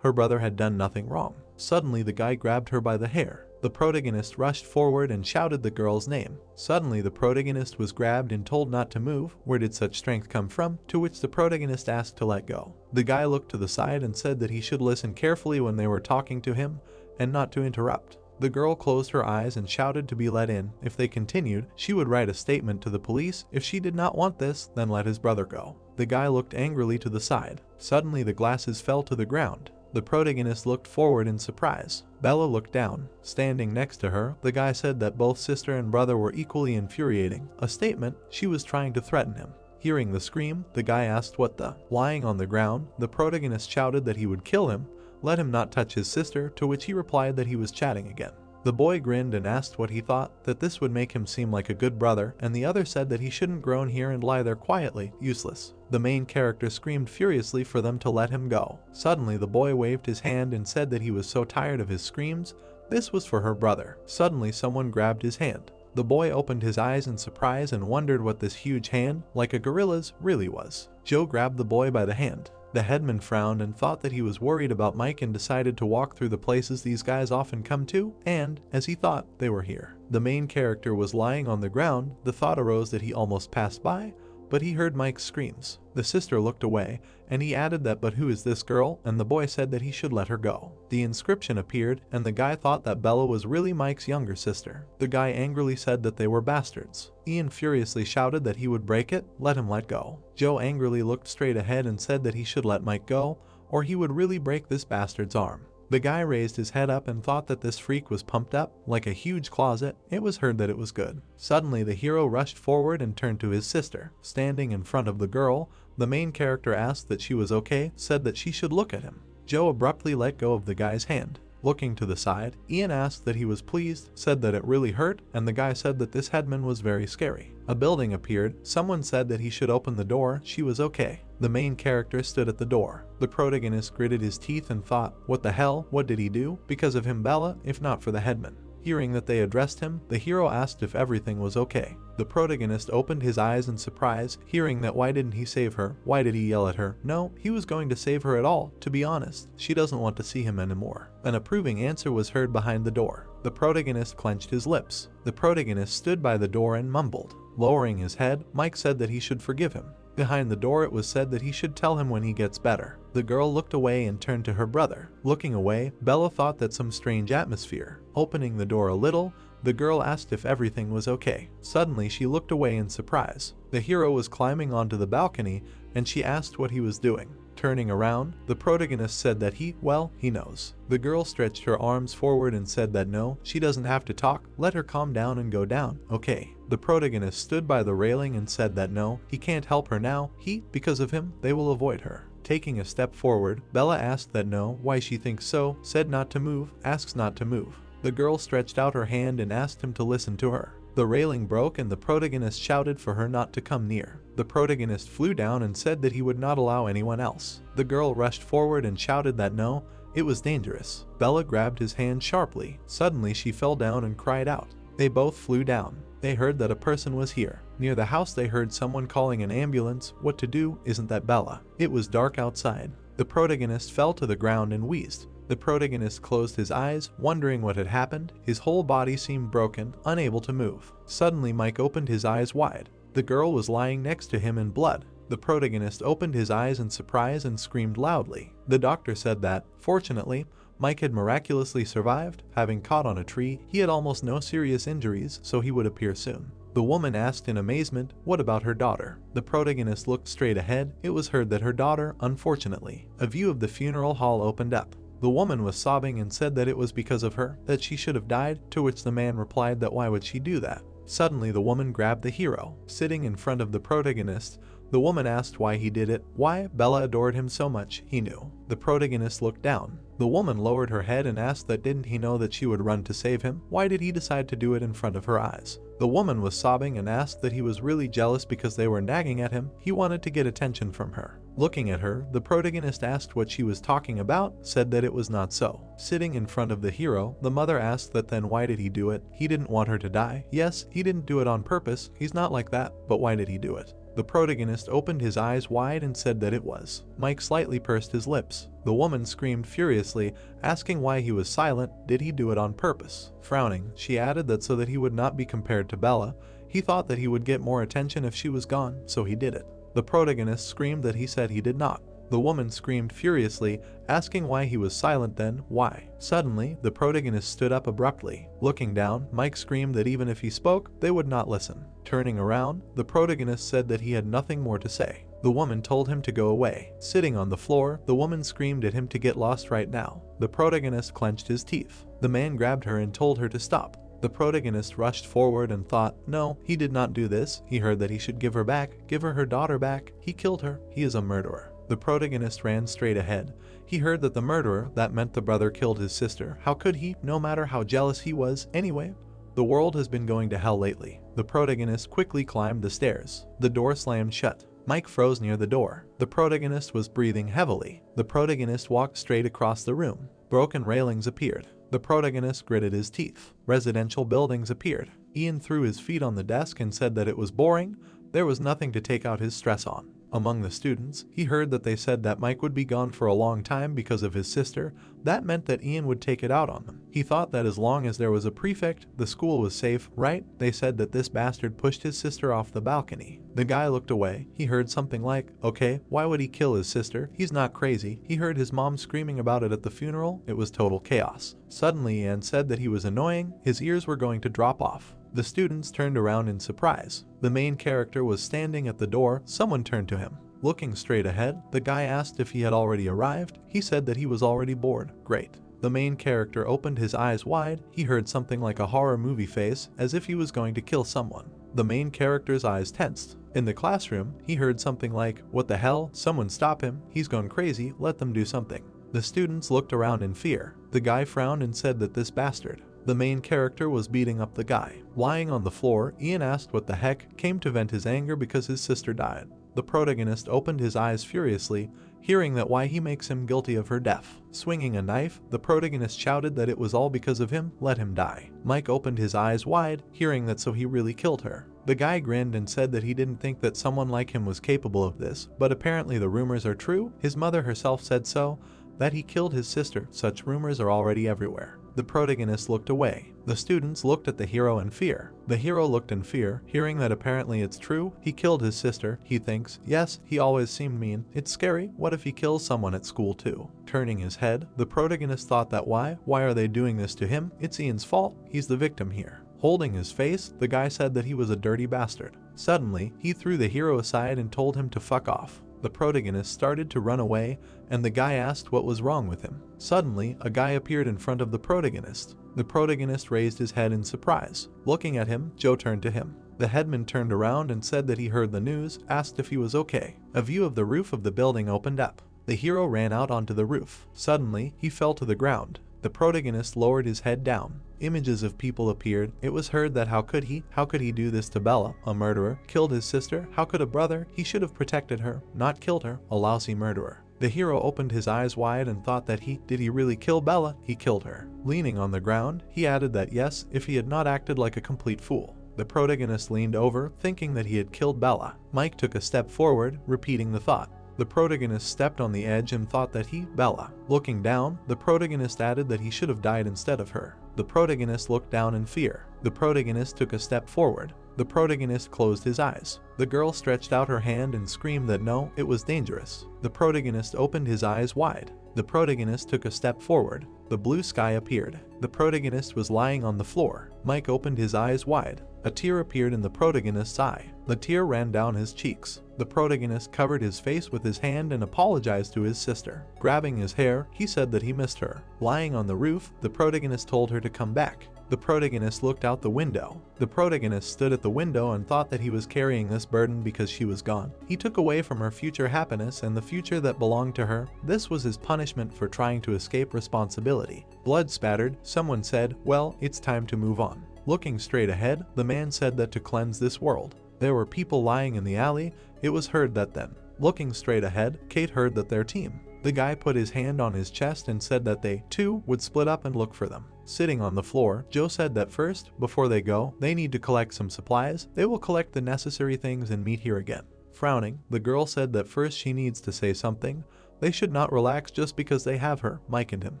Her brother had done nothing wrong. Suddenly the guy grabbed her by the hair. The protagonist rushed forward and shouted the girl's name. Suddenly the protagonist was grabbed and told not to move. Where did such strength come from? To which the protagonist asked to let go. The guy looked to the side and said that he should listen carefully when they were talking to him and not to interrupt. The girl closed her eyes and shouted to be let in. If they continued, she would write a statement to the police. If she did not want this, then let his brother go. The guy looked angrily to the side. Suddenly the glasses fell to the ground. The protagonist looked forward in surprise. Bella looked down. Standing next to her, the guy said that both sister and brother were equally infuriating, a statement she was trying to threaten him. Hearing the scream, the guy asked what the. Lying on the ground, the protagonist shouted that he would kill him, let him not touch his sister, to which he replied that he was chatting again. The boy grinned and asked what he thought, that this would make him seem like a good brother, and the other said that he shouldn't groan here and lie there quietly, useless. The main character screamed furiously for them to let him go. Suddenly the boy waved his hand and said that he was so tired of his screams. This was for her brother. Suddenly someone grabbed his hand. The boy opened his eyes in surprise and wondered what this huge hand, like a gorilla's, really was. Joe grabbed the boy by the hand. The headman frowned and thought that he was worried about Mike and decided to walk through the places these guys often come to, and, as he thought, they were here. The main character was lying on the ground. The thought arose that he almost passed by, but he heard Mike's screams. The sister looked away, and he added that, "But who is this girl?" and the boy said that he should let her go. The inscription appeared, and the guy thought that Bella was really Mike's younger sister. The guy angrily said that they were bastards. Ian furiously shouted that he would break it, let him let go. Joe angrily looked straight ahead and said that he should let Mike go, or he would really break this bastard's arm. The guy raised his head up and thought that this freak was pumped up, like a huge closet. It was heard that it was good. Suddenly the hero rushed forward and turned to his sister. Standing in front of the girl, the main character asked that she was okay, said that she should look at him. Joe abruptly let go of the guy's hand. Looking to the side, Ian asked that he was pleased, said that it really hurt, and the guy said that this Headman was very scary. A building appeared. Someone said that he should open the door. She was okay. The main character stood at the door. The protagonist gritted his teeth and thought, what the hell, what did he do? Because of him Bella, if not for the Headman. Hearing that they addressed him, the hero asked if everything was okay. The protagonist opened his eyes in surprise, hearing that why didn't he save her? Why did he yell at her? No, he was going to save her at all, to be honest. She doesn't want to see him anymore. An approving answer was heard behind the door. The protagonist clenched his lips. The protagonist stood by the door and mumbled. Lowering his head, Mike said that he should forgive him. Behind the door it was said that he should tell him when he gets better. The girl looked away and turned to her brother. Looking away, Bella thought that some strange atmosphere. Opening the door a little, the girl asked if everything was okay. Suddenly she looked away in surprise. The hero was climbing onto the balcony and she asked what he was doing. Turning around, the protagonist said that he knows. The girl stretched her arms forward and said that no, she doesn't have to talk, let her calm down and go down, okay. The protagonist stood by the railing and said that no, he can't help her now, because of him, they will avoid her. Taking a step forward, Bella asked that no, why she thinks so, said not to move, asks not to move. The girl stretched out her hand and asked him to listen to her. The railing broke and the protagonist shouted for her not to come near. The protagonist flew down and said that he would not allow anyone else. The girl rushed forward and shouted that no, it was dangerous. Bella grabbed his hand sharply. Suddenly she fell down and cried out. They both flew down. They heard that a person was here. Near the house they heard someone calling an ambulance. What to do? Isn't that Bella? It was dark outside. The protagonist fell to the ground and wheezed. The protagonist closed his eyes, wondering what had happened. His whole body seemed broken, unable to move. Suddenly Mike opened his eyes wide. The girl was lying next to him in blood. The protagonist opened his eyes in surprise and screamed loudly. The doctor said that, fortunately, Mike had miraculously survived. Having caught on a tree, he had almost no serious injuries, so he would appear soon. The woman asked in amazement, what about her daughter? The protagonist looked straight ahead. It was heard that her daughter, unfortunately. A view of the funeral hall opened up. The woman was sobbing and said that it was because of her, that she should have died, to which the man replied that why would she do that? Suddenly the woman grabbed the hero. Sitting in front of the protagonist, the woman asked why he did it. Why? Bella adored him so much, he knew. The protagonist looked down. The woman lowered her head and asked that didn't he know that she would run to save him? Why did he decide to do it in front of her eyes? The woman was sobbing and asked that he was really jealous because they were nagging at him. He wanted to get attention from her. Looking at her, the protagonist asked what she was talking about, said that it was not so. Sitting in front of the hero, the mother asked that then why did he do it? He didn't want her to die. Yes, he didn't do it on purpose. He's not like that, but why did he do it? The protagonist opened his eyes wide and said that it was. Mike slightly pursed his lips. The woman screamed furiously, asking why he was silent. Did he do it on purpose? Frowning, she added that so that he would not be compared to Bella. He thought that he would get more attention if she was gone, so he did it. The protagonist screamed that he said he did not. The woman screamed furiously, asking why he was silent then, why? Suddenly, the protagonist stood up abruptly. Looking down, Mike screamed that even if he spoke, they would not listen. Turning around, the protagonist said that he had nothing more to say. The woman told him to go away. Sitting on the floor, the woman screamed at him to get lost right now. The protagonist clenched his teeth. The man grabbed her and told her to stop. The protagonist rushed forward and thought, no, he did not do this. He heard that he should give her back, give her daughter back. He killed her. He is a murderer. The protagonist ran straight ahead. He heard that the murderer, that meant the brother, killed his sister. How could he, no matter how jealous he was, anyway? The world has been going to hell lately. The protagonist quickly climbed the stairs. The door slammed shut. Mike froze near the door. The protagonist was breathing heavily. The protagonist walked straight across the room. Broken railings appeared. The protagonist gritted his teeth. Residential buildings appeared. Ian threw his feet on the desk and said that it was boring. There was nothing to take out his stress on. Among the students, he heard that they said that Mike would be gone for a long time because of his sister. That meant that Ian would take it out on them. He thought that as long as there was a prefect, the school was safe, right? They said that this bastard pushed his sister off the balcony. The guy looked away. He heard something like, okay, why would he kill his sister? He's not crazy. He heard his mom screaming about it at the funeral. It was total chaos. Suddenly Ian said that he was annoying. His ears were going to drop off. The students turned around in surprise. The main character was standing at the door. Someone turned to him. Looking straight ahead, the guy asked if he had already arrived. He said that he was already bored. Great. The main character opened his eyes wide. He heard something like a horror movie face, as if he was going to kill someone. The main character's eyes tensed. In the classroom, he heard something like, what the hell? Someone stop him. He's gone crazy. Let them do something. The students looked around in fear. The guy frowned and said that this bastard. The main character was beating up the guy. Lying on the floor, Ian asked what the heck, came to vent his anger because his sister died. The protagonist opened his eyes furiously, hearing that why he makes him guilty of her death. Swinging a knife, the protagonist shouted that it was all because of him, let him die. Mike opened his eyes wide, hearing that so he really killed her. The guy grinned and said that he didn't think that someone like him was capable of this, but apparently the rumors are true. His mother herself said so, that he killed his sister. Such rumors are already everywhere. The protagonist looked away. The students looked at the hero in fear. The hero looked in fear, hearing that apparently it's true. He killed his sister. He thinks, yes, he always seemed mean. It's scary. What if he kills someone at school too? Turning his head, the protagonist thought that why are they doing this to him? It's Ian's fault. He's the victim here. Holding his face, the guy said that he was a dirty bastard. Suddenly, he threw the hero aside and told him to fuck off. The protagonist started to run away, and the guy asked what was wrong with him. Suddenly, a guy appeared in front of the protagonist. The protagonist raised his head in surprise. Looking at him, Joe turned to him. The headman turned around and said that he heard the news, asked if he was okay. A view of the roof of the building opened up. The hero ran out onto the roof. Suddenly, he fell to the ground. The protagonist lowered his head down. Images of people appeared. It was heard that how could he do this to Bella, a murderer, killed his sister? How could a brother? He should have protected her, not killed her, a lousy murderer. The hero opened his eyes wide and thought that did he really kill Bella? He killed her. Leaning on the ground, he added that yes, if he had not acted like a complete fool. The protagonist leaned over, thinking that he had killed Bella. Mike took a step forward, repeating the thought. The protagonist stepped on the edge and thought that Bella. Looking down, the protagonist added that he should have died instead of her. The protagonist looked down in fear. The protagonist took a step forward. The protagonist closed his eyes. The girl stretched out her hand and screamed that no, it was dangerous. The protagonist opened his eyes wide. The protagonist took a step forward. The blue sky appeared. The protagonist was lying on the floor. Mike opened his eyes wide. A tear appeared in the protagonist's eye. The tear ran down his cheeks. The protagonist covered his face with his hand and apologized to his sister. Grabbing his hair, he said that he missed her. Lying on the roof, the protagonist told her to come back. The protagonist looked out the window. The protagonist stood at the window and thought that he was carrying this burden because she was gone. He took away from her future happiness and the future that belonged to her. This was his punishment for trying to escape responsibility. Blood spattered, someone said, well, it's time to move on. Looking straight ahead, the man said that to cleanse this world. There were people lying in the alley. It was heard that them. Looking straight ahead, Kate heard that their team. The guy put his hand on his chest and said that they, too, would split up and look for them. Sitting on the floor, Joe said that first, before they go, they need to collect some supplies. They will collect the necessary things and meet here again. Frowning, the girl said that first she needs to say something. They should not relax just because they have her, Mike and him.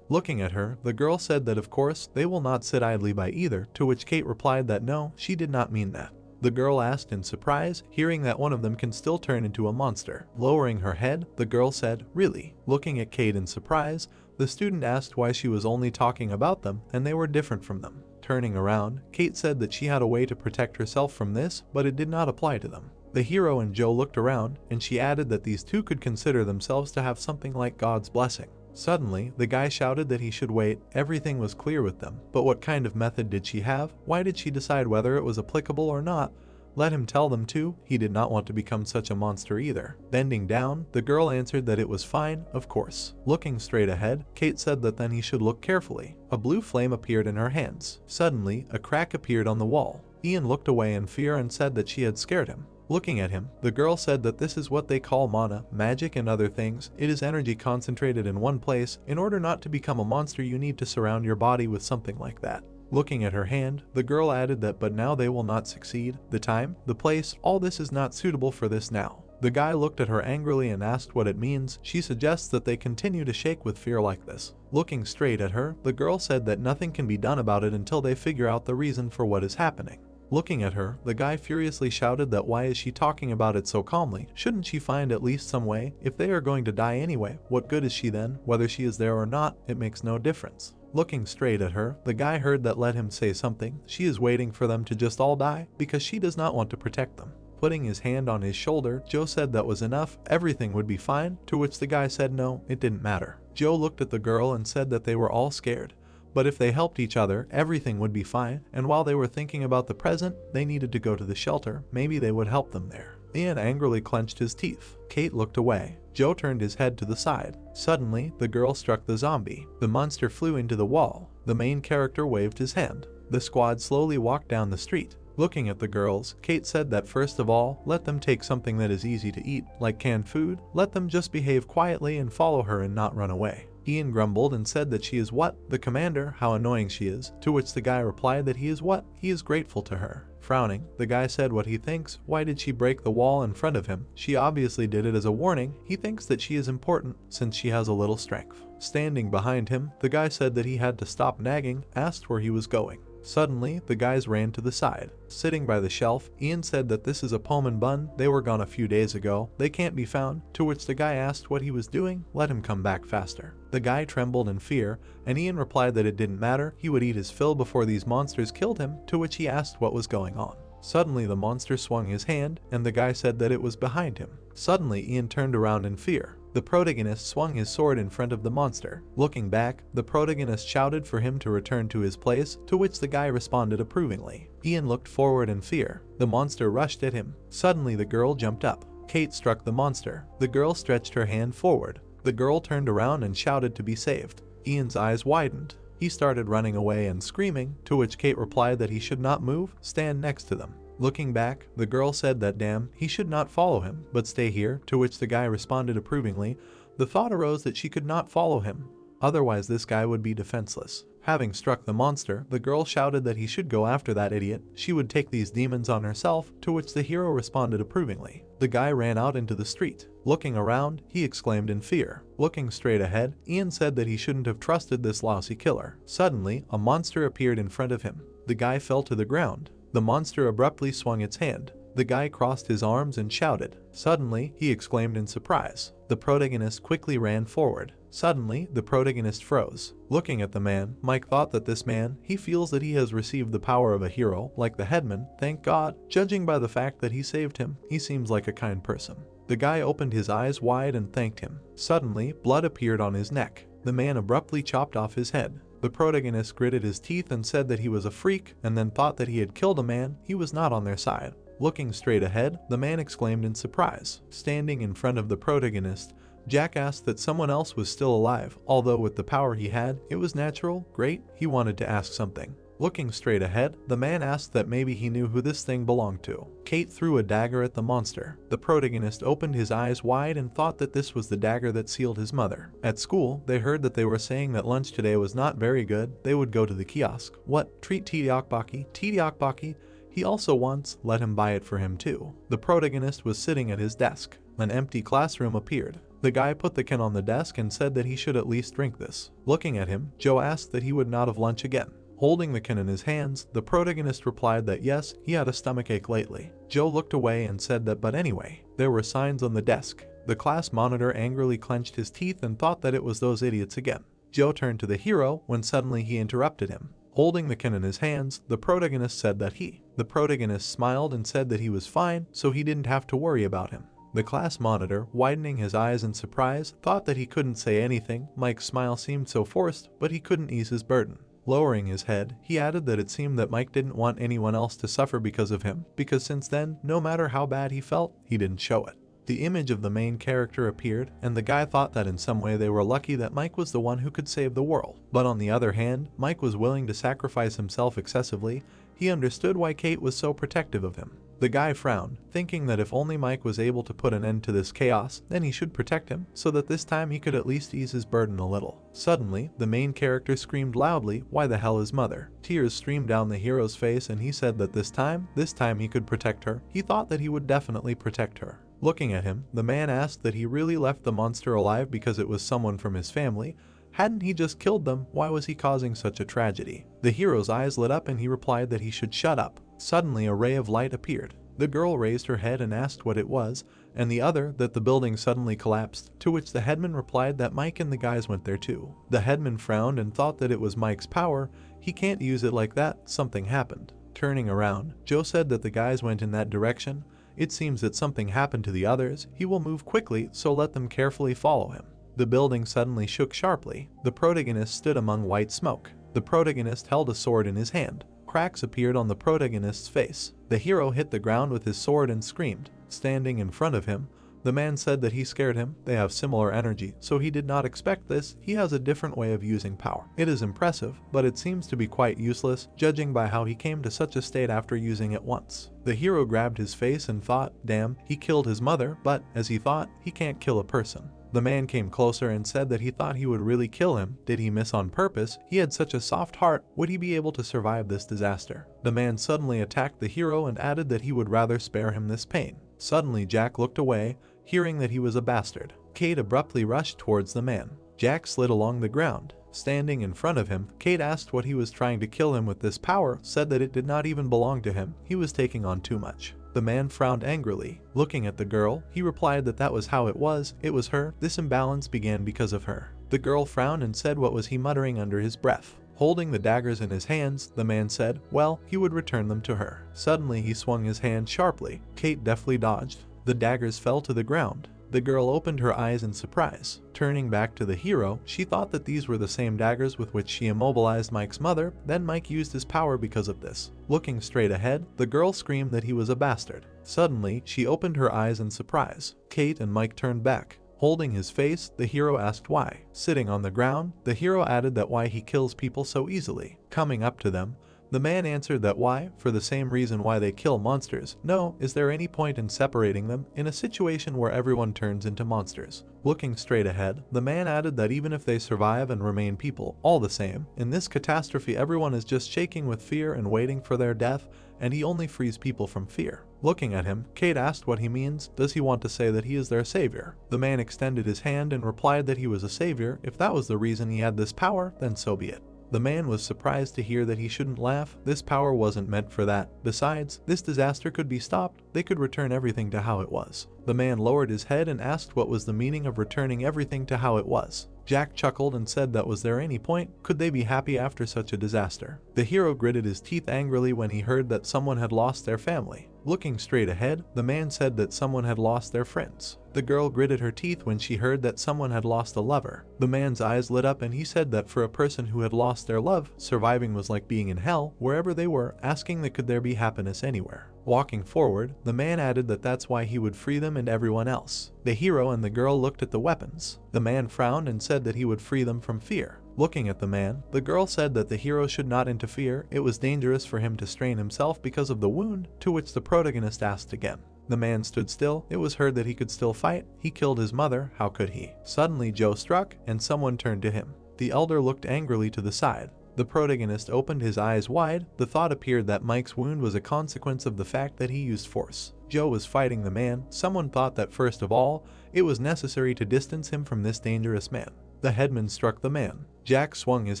Looking at her, the girl said that of course, they will not sit idly by either, to which Kate replied that no, she did not mean that. The girl asked in surprise, hearing that one of them can still turn into a monster. Lowering her head, the girl said, really? Looking at Kate in surprise, the student asked why she was only talking about them and they were different from them. Turning around, Kate said that she had a way to protect herself from this, but it did not apply to them. The hero and Joe looked around, and she added that these two could consider themselves to have something like God's blessing. Suddenly, the guy shouted that he should wait. Everything was clear with them, but what kind of method did she have? Why did she decide whether it was applicable or not? Let him tell them too. He did not want to become such a monster either. Bending down, the girl answered that it was fine, of course. Looking straight ahead, Kate said that then he should look carefully. A blue flame appeared in her hands. Suddenly, a crack appeared on the wall. Ian looked away in fear and said that she had scared him. Looking at him, the girl said that this is what they call mana, magic and other things. It is energy concentrated in one place. In order not to become a monster, you need to surround your body with something like that. Looking at her hand, the girl added that but now they will not succeed. The time, the place, all this is not suitable for this now. The guy looked at her angrily and asked what it means. She suggests that they continue to shake with fear like this. Looking straight at her, the girl said that nothing can be done about it until they figure out the reason for what is happening. Looking at her, the guy furiously shouted that why is she talking about it so calmly? Shouldn't she find at least some way? If they are going to die anyway, what good is she then? Whether she is there or not, it makes no difference. Looking straight at her, the guy heard that let him say something. She is waiting for them to just all die because she does not want to protect them. Putting his hand on his shoulder, Joe said that was enough, everything would be fine, to which the guy said no, it didn't matter. Joe looked at the girl and said that they were all scared. But if they helped each other, everything would be fine, and while they were thinking about the present, they needed to go to the shelter, maybe they would help them there. Ian angrily clenched his teeth. Kate looked away. Joe turned his head to the side. Suddenly, the girl struck the zombie. The monster flew into the wall. The main character waved his hand. The squad slowly walked down the street. Looking at the girls, Kate said that first of all, let them take something that is easy to eat, like canned food. Let them just behave quietly and follow her and not run away. Ian grumbled and said that she is what? The commander, how annoying she is, to which the guy replied that he is what? He is grateful to her. Frowning, the guy said what he thinks. Why did she break the wall in front of him? She obviously did it as a warning. He thinks that she is important since she has a little strength. Standing behind him, the guy said that he had to stop nagging, asked where he was going. Suddenly, the guys ran to the side. Sitting by the shelf, Ian said that this is a Pullman bun. They were gone a few days ago. They can't be found, to which the guy asked what he was doing. Let him come back faster. The guy trembled in fear, and Ian replied that it didn't matter. He would eat his fill before these monsters killed him, to which he asked what was going on. Suddenly, the monster swung his hand, and the guy said that it was behind him. Suddenly, Ian turned around in fear. The protagonist swung his sword in front of the monster. Looking back, the protagonist shouted for him to return to his place, to which the guy responded approvingly. Ian looked forward in fear. The monster rushed at him. Suddenly, the girl jumped up. Kate struck the monster. The girl stretched her hand forward. The girl turned around and shouted to be saved. Ian's eyes widened. He started running away and screaming, to which Kate replied that he should not move, stand next to them. Looking back, the girl said that damn, he should not follow him, but stay here, to which the guy responded approvingly. The thought arose that she could not follow him, otherwise this guy would be defenseless. Having struck the monster, the girl shouted that he should go after that idiot. She would take these demons on herself, to which the hero responded approvingly. The guy ran out into the street. Looking around, he exclaimed in fear. Looking straight ahead, Ian said that he shouldn't have trusted this lousy killer. Suddenly, a monster appeared in front of him. The guy fell to the ground. The monster abruptly swung its hand. The guy crossed his arms and shouted. Suddenly, he exclaimed in surprise. The protagonist quickly ran forward. Suddenly, the protagonist froze. Looking at the man, Mike thought that this man, he feels that he has received the power of a hero, like the Headman. Thank God. Judging by the fact that he saved him, he seems like a kind person. The guy opened his eyes wide and thanked him. Suddenly, blood appeared on his neck. The man abruptly chopped off his head. The protagonist gritted his teeth and said that he was a freak, and then thought that he had killed a man. He was not on their side. Looking straight ahead, the man exclaimed in surprise. Standing in front of the protagonist, Jack asked that someone else was still alive, although with the power he had, it was natural, great, he wanted to ask something. Looking straight ahead, the man asked that maybe he knew who this thing belonged to. Kate threw a dagger at the monster. The protagonist opened his eyes wide and thought that this was the dagger that sealed his mother. At school, they heard that they were saying that lunch today was not very good. They would go to the kiosk. What? Treat Tidiakbaki? Tidiakbaki? He also wants, let him buy it for him too. The protagonist was sitting at his desk. An empty classroom appeared. The guy put the can on the desk and said that he should at least drink this. Looking at him, Joe asked that he would not have lunch again. Holding the can in his hands, the protagonist replied that yes, he had a stomachache lately. Joe looked away and said that but anyway, there were signs on the desk. The class monitor angrily clenched his teeth and thought that it was those idiots again. Joe turned to the hero when suddenly he interrupted him. Holding the kin in his hands, the protagonist said that The protagonist smiled and said that he was fine, so he didn't have to worry about him. The class monitor, widening his eyes in surprise, thought that he couldn't say anything. Mike's smile seemed so forced, but he couldn't ease his burden. Lowering his head, he added that it seemed that Mike didn't want anyone else to suffer because of him, because since then, no matter how bad he felt, he didn't show it. The image of the main character appeared, and the guy thought that in some way they were lucky that Mike was the one who could save the world. But on the other hand, Mike was willing to sacrifice himself excessively. He understood why Kate was so protective of him. The guy frowned, thinking that if only Mike was able to put an end to this chaos, then he should protect him, so that this time he could at least ease his burden a little. Suddenly, the main character screamed loudly, "Why the hell is Mother?" Tears streamed down the hero's face, and he said that this time he could protect her. He thought that he would definitely protect her. Looking at him, the man asked that he really left the monster alive because it was someone from his family. Hadn't he just killed them? Why was he causing such a tragedy? The hero's eyes lit up and he replied that he should shut up. Suddenly a ray of light appeared. The girl raised her head and asked what it was, and the other that the building suddenly collapsed, to which the headman replied that Mike and the guys went there too. The headman frowned and thought that it was Mike's power. He can't use it like that. Something happened. Turning around, Joe said that the guys went in that direction. It seems that something happened to the others. He will move quickly, so let them carefully follow him. The building suddenly shook sharply. The protagonist stood among white smoke. The protagonist held a sword in his hand. Cracks appeared on the protagonist's face. The hero hit the ground with his sword and screamed. Standing in front of him, the man said that he scared him. They have similar energy, so he did not expect this. He has a different way of using power. It is impressive, but it seems to be quite useless, judging by how he came to such a state after using it once. The hero grabbed his face and thought, damn, he killed his mother, but, as he thought, he can't kill a person. The man came closer and said that he thought he would really kill him. Did he miss on purpose? He had such a soft heart. Would he be able to survive this disaster? The man suddenly attacked the hero and added that he would rather spare him this pain. Suddenly Jack looked away, hearing that he was a bastard. Kate abruptly rushed towards the man. Jack slid along the ground. Standing in front of him, Kate asked what he was trying to kill him with this power, said that it did not even belong to him. He was taking on too much. The man frowned angrily. Looking at the girl, he replied that that was how it was her. This imbalance began because of her. The girl frowned and said what was he muttering under his breath. Holding the daggers in his hands, the man said, well, he would return them to her. Suddenly he swung his hand sharply. Kate deftly dodged. The daggers fell to the ground. The girl opened her eyes in surprise. Turning back to the hero, she thought that these were the same daggers with which she immobilized Mike's mother. Then Mike used his power because of this. Looking straight ahead, the girl screamed that he was a bastard. Suddenly, she opened her eyes in surprise. Kate and Mike turned back. Holding his face, the hero asked why. Sitting on the ground, the hero added that why he kills people so easily. Coming up to them, the man answered that why, for the same reason why they kill monsters. No, is there any point in separating them, in a situation where everyone turns into monsters? Looking straight ahead, the man added that even if they survive and remain people, all the same, in this catastrophe everyone is just shaking with fear and waiting for their death, and he only frees people from fear. Looking at him, Kate asked what he means. Does he want to say that he is their savior? The man extended his hand and replied that he was a savior. If that was the reason he had this power, then so be it. The man was surprised to hear that he shouldn't laugh. This power wasn't meant for that. Besides, this disaster could be stopped. They could return everything to how it was. The man lowered his head and asked what was the meaning of returning everything to how it was. Jack chuckled and said that was there any point? Could they be happy after such a disaster? The hero gritted his teeth angrily when he heard that someone had lost their family. Looking straight ahead, the man said that someone had lost their friends. The girl gritted her teeth when she heard that someone had lost a lover. The man's eyes lit up and he said that for a person who had lost their love, surviving was like being in hell, wherever they were, asking that could there be happiness anywhere. Walking forward, the man added that that's why he would free them and everyone else. The hero and the girl looked at the weapons. The man frowned and said that he would free them from fear. Looking at the man, the girl said that the hero should not interfere. It was dangerous for him to strain himself because of the wound, to which the protagonist asked again. The man stood still. It was heard that he could still fight. He killed his mother. How could he? Suddenly Joe struck, and someone turned to him. The elder looked angrily to the side. The protagonist opened his eyes wide. The thought appeared that Mike's wound was a consequence of the fact that he used force. Joe was fighting the man. Someone thought that first of all, it was necessary to distance him from this dangerous man. The headman struck the man. Jack swung his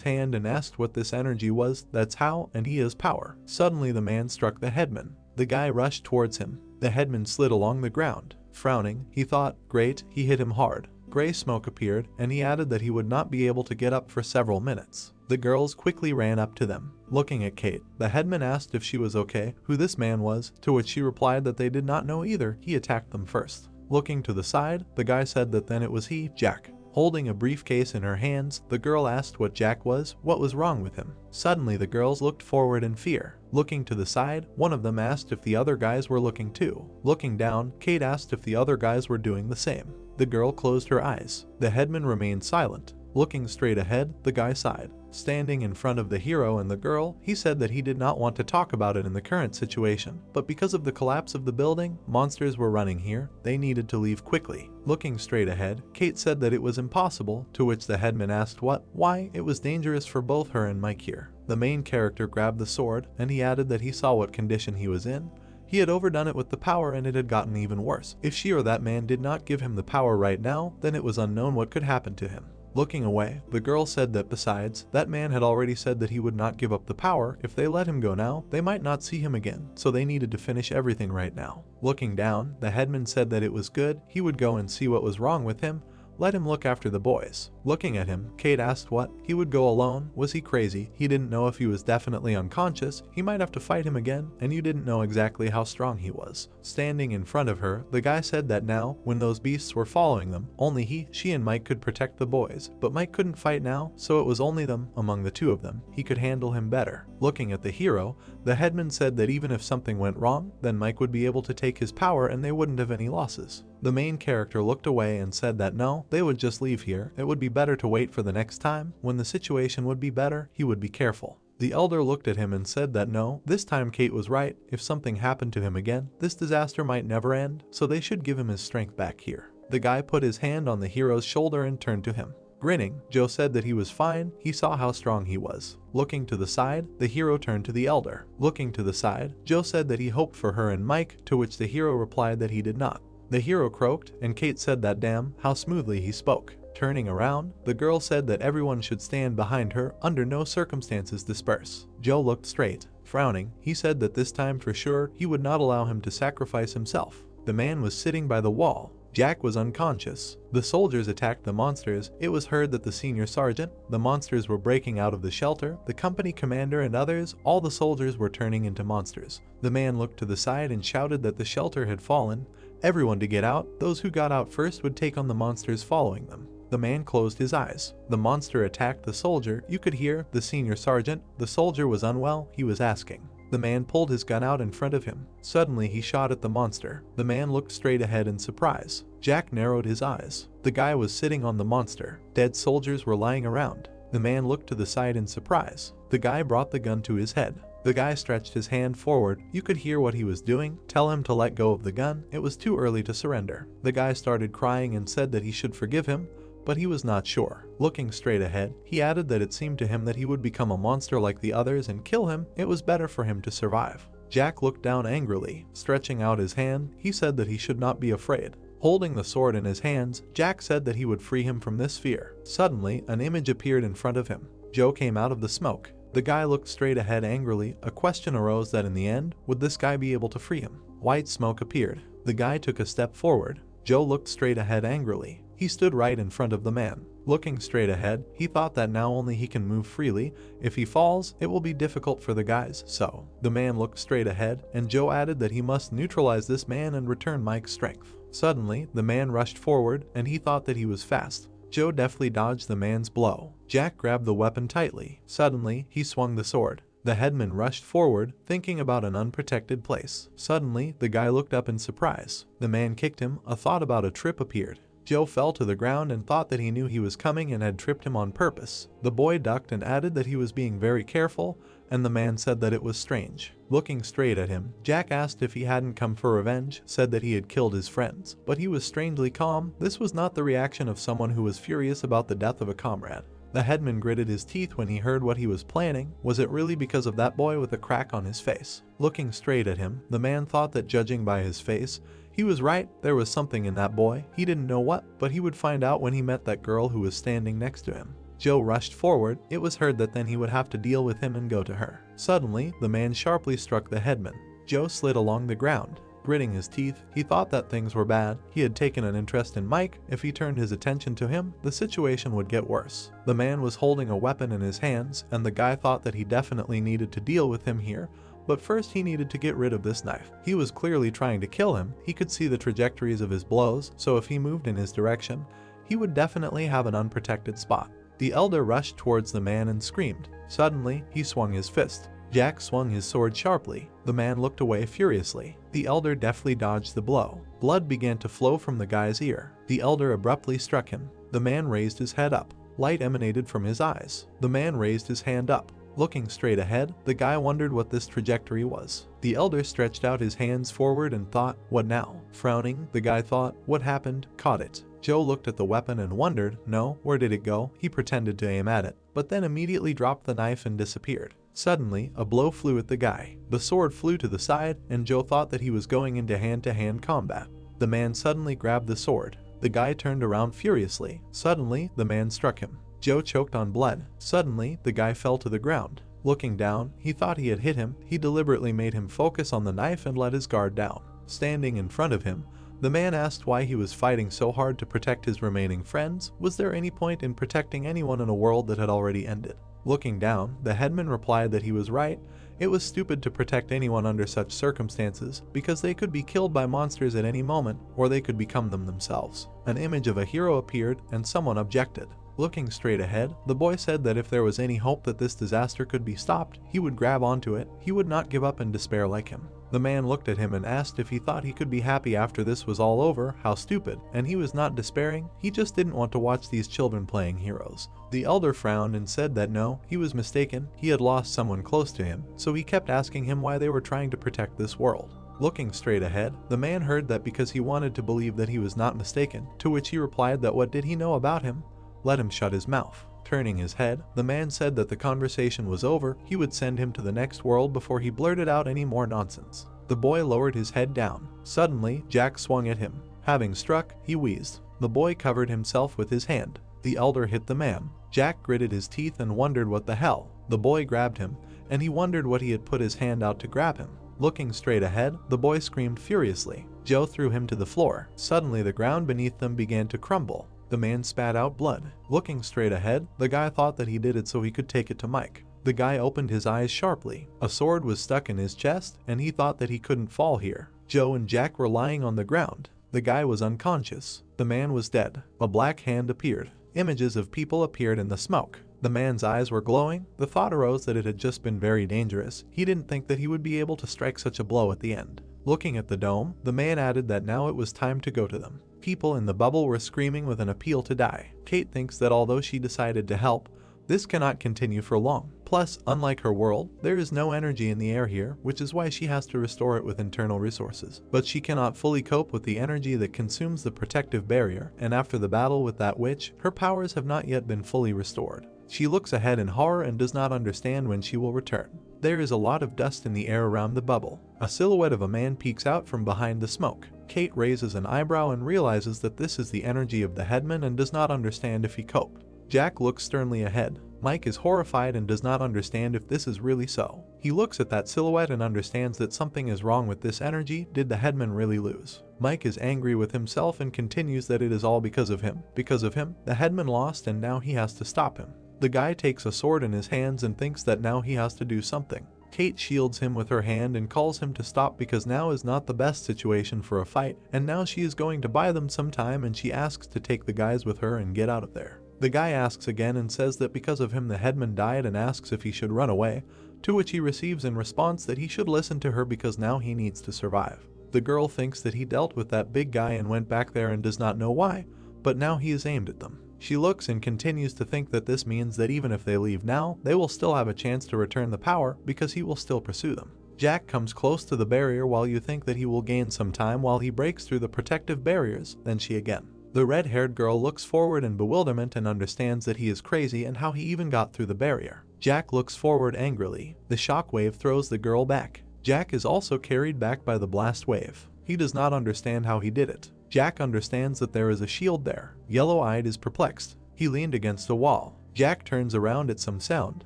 hand and asked what this energy was. That's how, and he has power. Suddenly the man struck the headman. The guy rushed towards him. The headman slid along the ground. Frowning, he thought, great, he hit him hard. Gray smoke appeared, and he added that he would not be able to get up for several minutes. The girls quickly ran up to them. Looking at Kate, the headman asked if she was okay, who this man was, to which she replied that they did not know either. He attacked them first. Looking to the side, the guy said that then it was he, Jack. Holding a briefcase in her hands, the girl asked what Jack was, what was wrong with him. Suddenly the girls looked forward in fear. Looking to the side, one of them asked if the other guys were looking too. Looking down, Kate asked if the other guys were doing the same. The girl closed her eyes. The headman remained silent. Looking straight ahead, the guy sighed. Standing in front of the hero and the girl, he said that he did not want to talk about it in the current situation, but because of the collapse of the building, monsters were running here, they needed to leave quickly. Looking straight ahead, Kate said that it was impossible, to which the headman asked why, it was dangerous for both her and Mike here. The main character grabbed the sword, and he added that he saw what condition he was in. He had overdone it with the power and it had gotten even worse. If she or that man did not give him the power right now, then it was unknown what could happen to him. Looking away, the girl said that besides, that man had already said that he would not give up the power. If they let him go now, they might not see him again, so they needed to finish everything right now. Looking down, the headman said that it was good, he would go and see what was wrong with him. Let him look after the boys. Looking at him, Kate asked what? He would go alone? Was he crazy? He didn't know if he was definitely unconscious. He might have to fight him again, and you didn't know exactly how strong he was. Standing in front of her, the guy said that now, when those beasts were following them, only he, she and Mike could protect the boys. But Mike couldn't fight now, so it was only them. Among the two of them, he could handle him better. Looking at the hero, the headman said that even if something went wrong, then Mike would be able to take his power and they wouldn't have any losses. The main character looked away and said that no, they would just leave here. It would be better to wait for the next time. When the situation would be better, he would be careful. The elder looked at him and said that no, this time Kate was right. If something happened to him again, this disaster might never end, so they should give him his strength back here. The guy put his hand on the hero's shoulder and turned to him. Grinning, Joe said that he was fine, he saw how strong he was. Looking to the side, the hero turned to the elder. Looking to the side, Joe said that he hoped for her and Mike, to which the hero replied that he did not. The hero croaked, and Kate said that damn, how smoothly he spoke. Turning around, the girl said that everyone should stand behind her, under no circumstances disperse. Joe looked straight. Frowning, he said that this time for sure, he would not allow him to sacrifice himself. The man was sitting by the wall. Jack was unconscious. The soldiers attacked the monsters. It was heard that the senior sergeant, the monsters were breaking out of the shelter, the company commander and others, all the soldiers were turning into monsters. The man looked to the side and shouted that the shelter had fallen. Everyone to get out. Those who got out first would take on the monsters following them. The man closed his eyes. The monster attacked the soldier. You could hear the senior sergeant. The soldier was unwell. He was asking. The man pulled his gun out in front of him. Suddenly he shot at the monster. The man looked straight ahead in surprise. Jack narrowed his eyes. The guy was sitting on the monster. Dead soldiers were lying around. The man looked to the side in surprise. The guy brought the gun to his head. The guy stretched his hand forward. You could hear what he was doing. Tell him to let go of the gun. It was too early to surrender. The guy started crying and said that he should forgive him, but he was not sure. Looking straight ahead, he added that it seemed to him that he would become a monster like the others and kill him. It was better for him to survive. Jack looked down angrily. Stretching out his hand, he said that he should not be afraid. Holding the sword in his hands, Jack said that he would free him from this fear. Suddenly, an image appeared in front of him. Joe came out of the smoke. The guy looked straight ahead angrily. A question arose that in the end, would this guy be able to free him? White smoke appeared. The guy took a step forward. Joe looked straight ahead angrily. He stood right in front of the man. Looking straight ahead, he thought that now only he can move freely. If he falls, it will be difficult for the guys, so. The man looked straight ahead, and Joe added that he must neutralize this man and return Mike's strength. Suddenly, the man rushed forward, and he thought that he was fast. Joe deftly dodged the man's blow. Jack grabbed the weapon tightly. Suddenly, he swung the sword. The headman rushed forward, thinking about an unprotected place. Suddenly, the guy looked up in surprise. The man kicked him. A thought about a trip appeared. Joe fell to the ground and thought that he knew he was coming and had tripped him on purpose. The boy ducked and added that he was being very careful, and the man said that it was strange. Looking straight at him, Jack asked if he hadn't come for revenge, said that he had killed his friends, but he was strangely calm. This was not the reaction of someone who was furious about the death of a comrade. The headman gritted his teeth when he heard what he was planning. Was it really because of that boy with a crack on his face? Looking straight at him, the man thought that judging by his face, he was right. There was something in that boy. He didn't know what, but he would find out when he met that girl who was standing next to him. Joe rushed forward. It was heard that then he would have to deal with him and go to her. Suddenly, the man sharply struck the headman. Joe slid along the ground. Gritting his teeth, he thought that things were bad. He had taken an interest in Mike. If he turned his attention to him, the situation would get worse. The man was holding a weapon in his hands, and the guy thought that he definitely needed to deal with him here. But first he needed to get rid of this knife. He was clearly trying to kill him. He could see the trajectories of his blows, so if he moved in his direction, he would definitely have an unprotected spot. The elder rushed towards the man and screamed. Suddenly, he swung his fist. Jack swung his sword sharply. The man looked away furiously. The elder deftly dodged the blow. Blood began to flow from the guy's ear. The elder abruptly struck him. The man raised his head up. Light emanated from his eyes. The man raised his hand up. Looking straight ahead, the guy wondered what this trajectory was. The elder stretched out his hands forward and thought, "What now?" Frowning, the guy thought, "What happened?" Caught it. Joe looked at the weapon and wondered, no, where did it go? He pretended to aim at it, but then immediately dropped the knife and disappeared. Suddenly, a blow flew at the guy. The sword flew to the side, and Joe thought that he was going into hand-to-hand combat. The man suddenly grabbed the sword. The guy turned around furiously. Suddenly, the man struck him. Joe choked on blood. Suddenly, the guy fell to the ground. Looking down, he thought he had hit him. He deliberately made him focus on the knife and let his guard down. Standing in front of him, the man asked why he was fighting so hard to protect his remaining friends. Was there any point in protecting anyone in a world that had already ended? Looking down, the headman replied that he was right. It was stupid to protect anyone under such circumstances, because they could be killed by monsters at any moment, or they could become them themselves. An image of a hero appeared, and someone objected. Looking straight ahead, the boy said that if there was any hope that this disaster could be stopped, he would grab onto it. He would not give up in despair like him. The man looked at him and asked if he thought he could be happy after this was all over. How stupid. And he was not despairing. He just didn't want to watch these children playing heroes. The elder frowned and said that no, he was mistaken. He had lost someone close to him, so he kept asking him why they were trying to protect this world. Looking straight ahead, the man heard that because he wanted to believe that he was not mistaken, to which he replied that what did he know about him? Let him shut his mouth. Turning his head, the man said that the conversation was over. He would send him to the next world before he blurted out any more nonsense. The boy lowered his head down. Suddenly, Jack swung at him. Having struck, he wheezed. The boy covered himself with his hand. The elder hit the man. Jack gritted his teeth and wondered what the hell. The boy grabbed him, and he wondered what he had put his hand out to grab him. Looking straight ahead, the boy screamed furiously. Joe threw him to the floor. Suddenly, the ground beneath them began to crumble. The man spat out blood. Looking straight ahead, the guy thought that he did it so he could take it to Mike. The guy opened his eyes sharply. A sword was stuck in his chest, and he thought that he couldn't fall here. Joe and Jack were lying on the ground. The guy was unconscious. The man was dead. A black hand appeared. Images of people appeared in the smoke. The man's eyes were glowing. The thought arose that it had just been very dangerous. He didn't think that he would be able to strike such a blow at the end. Looking at the dome, the man added that now it was time to go to them. People in the bubble were screaming with an appeal to die. Kate thinks that although she decided to help, this cannot continue for long. Plus, unlike her world, there is no energy in the air here, which is why she has to restore it with internal resources. But she cannot fully cope with the energy that consumes the protective barrier, and after the battle with that witch, her powers have not yet been fully restored. She looks ahead in horror and does not understand when she will return. There is a lot of dust in the air around the bubble. A silhouette of a man peeks out from behind the smoke. Kate raises an eyebrow and realizes that this is the energy of the headman and does not understand if he coped. Jack looks sternly ahead. Mike is horrified and does not understand if this is really so. He looks at that silhouette and understands that something is wrong with this energy. Did the headman really lose? Mike is angry with himself and continues that it is all because of him. Because of him, the headman lost and now he has to stop him. The guy takes a sword in his hands and thinks that now he has to do something. Kate shields him with her hand and calls him to stop because now is not the best situation for a fight, and now she is going to buy them some time, and she asks to take the guys with her and get out of there. The guy asks again and says that because of him the headman died and asks if he should run away, to which he receives in response that he should listen to her because now he needs to survive. The girl thinks that he dealt with that big guy and went back there and does not know why, but now he is aimed at them. She looks and continues to think that this means that even if they leave now, they will still have a chance to return the power because he will still pursue them. Jack comes close to the barrier while you think that he will gain some time while he breaks through the protective barriers, then she again. The red-haired girl looks forward in bewilderment and understands that he is crazy and how he even got through the barrier. Jack looks forward angrily. The shockwave throws the girl back. Jack is also carried back by the blast wave. He does not understand how he did it. Jack understands that there is a shield there. Yellow-eyed is perplexed. He leaned against a wall. Jack turns around at some sound.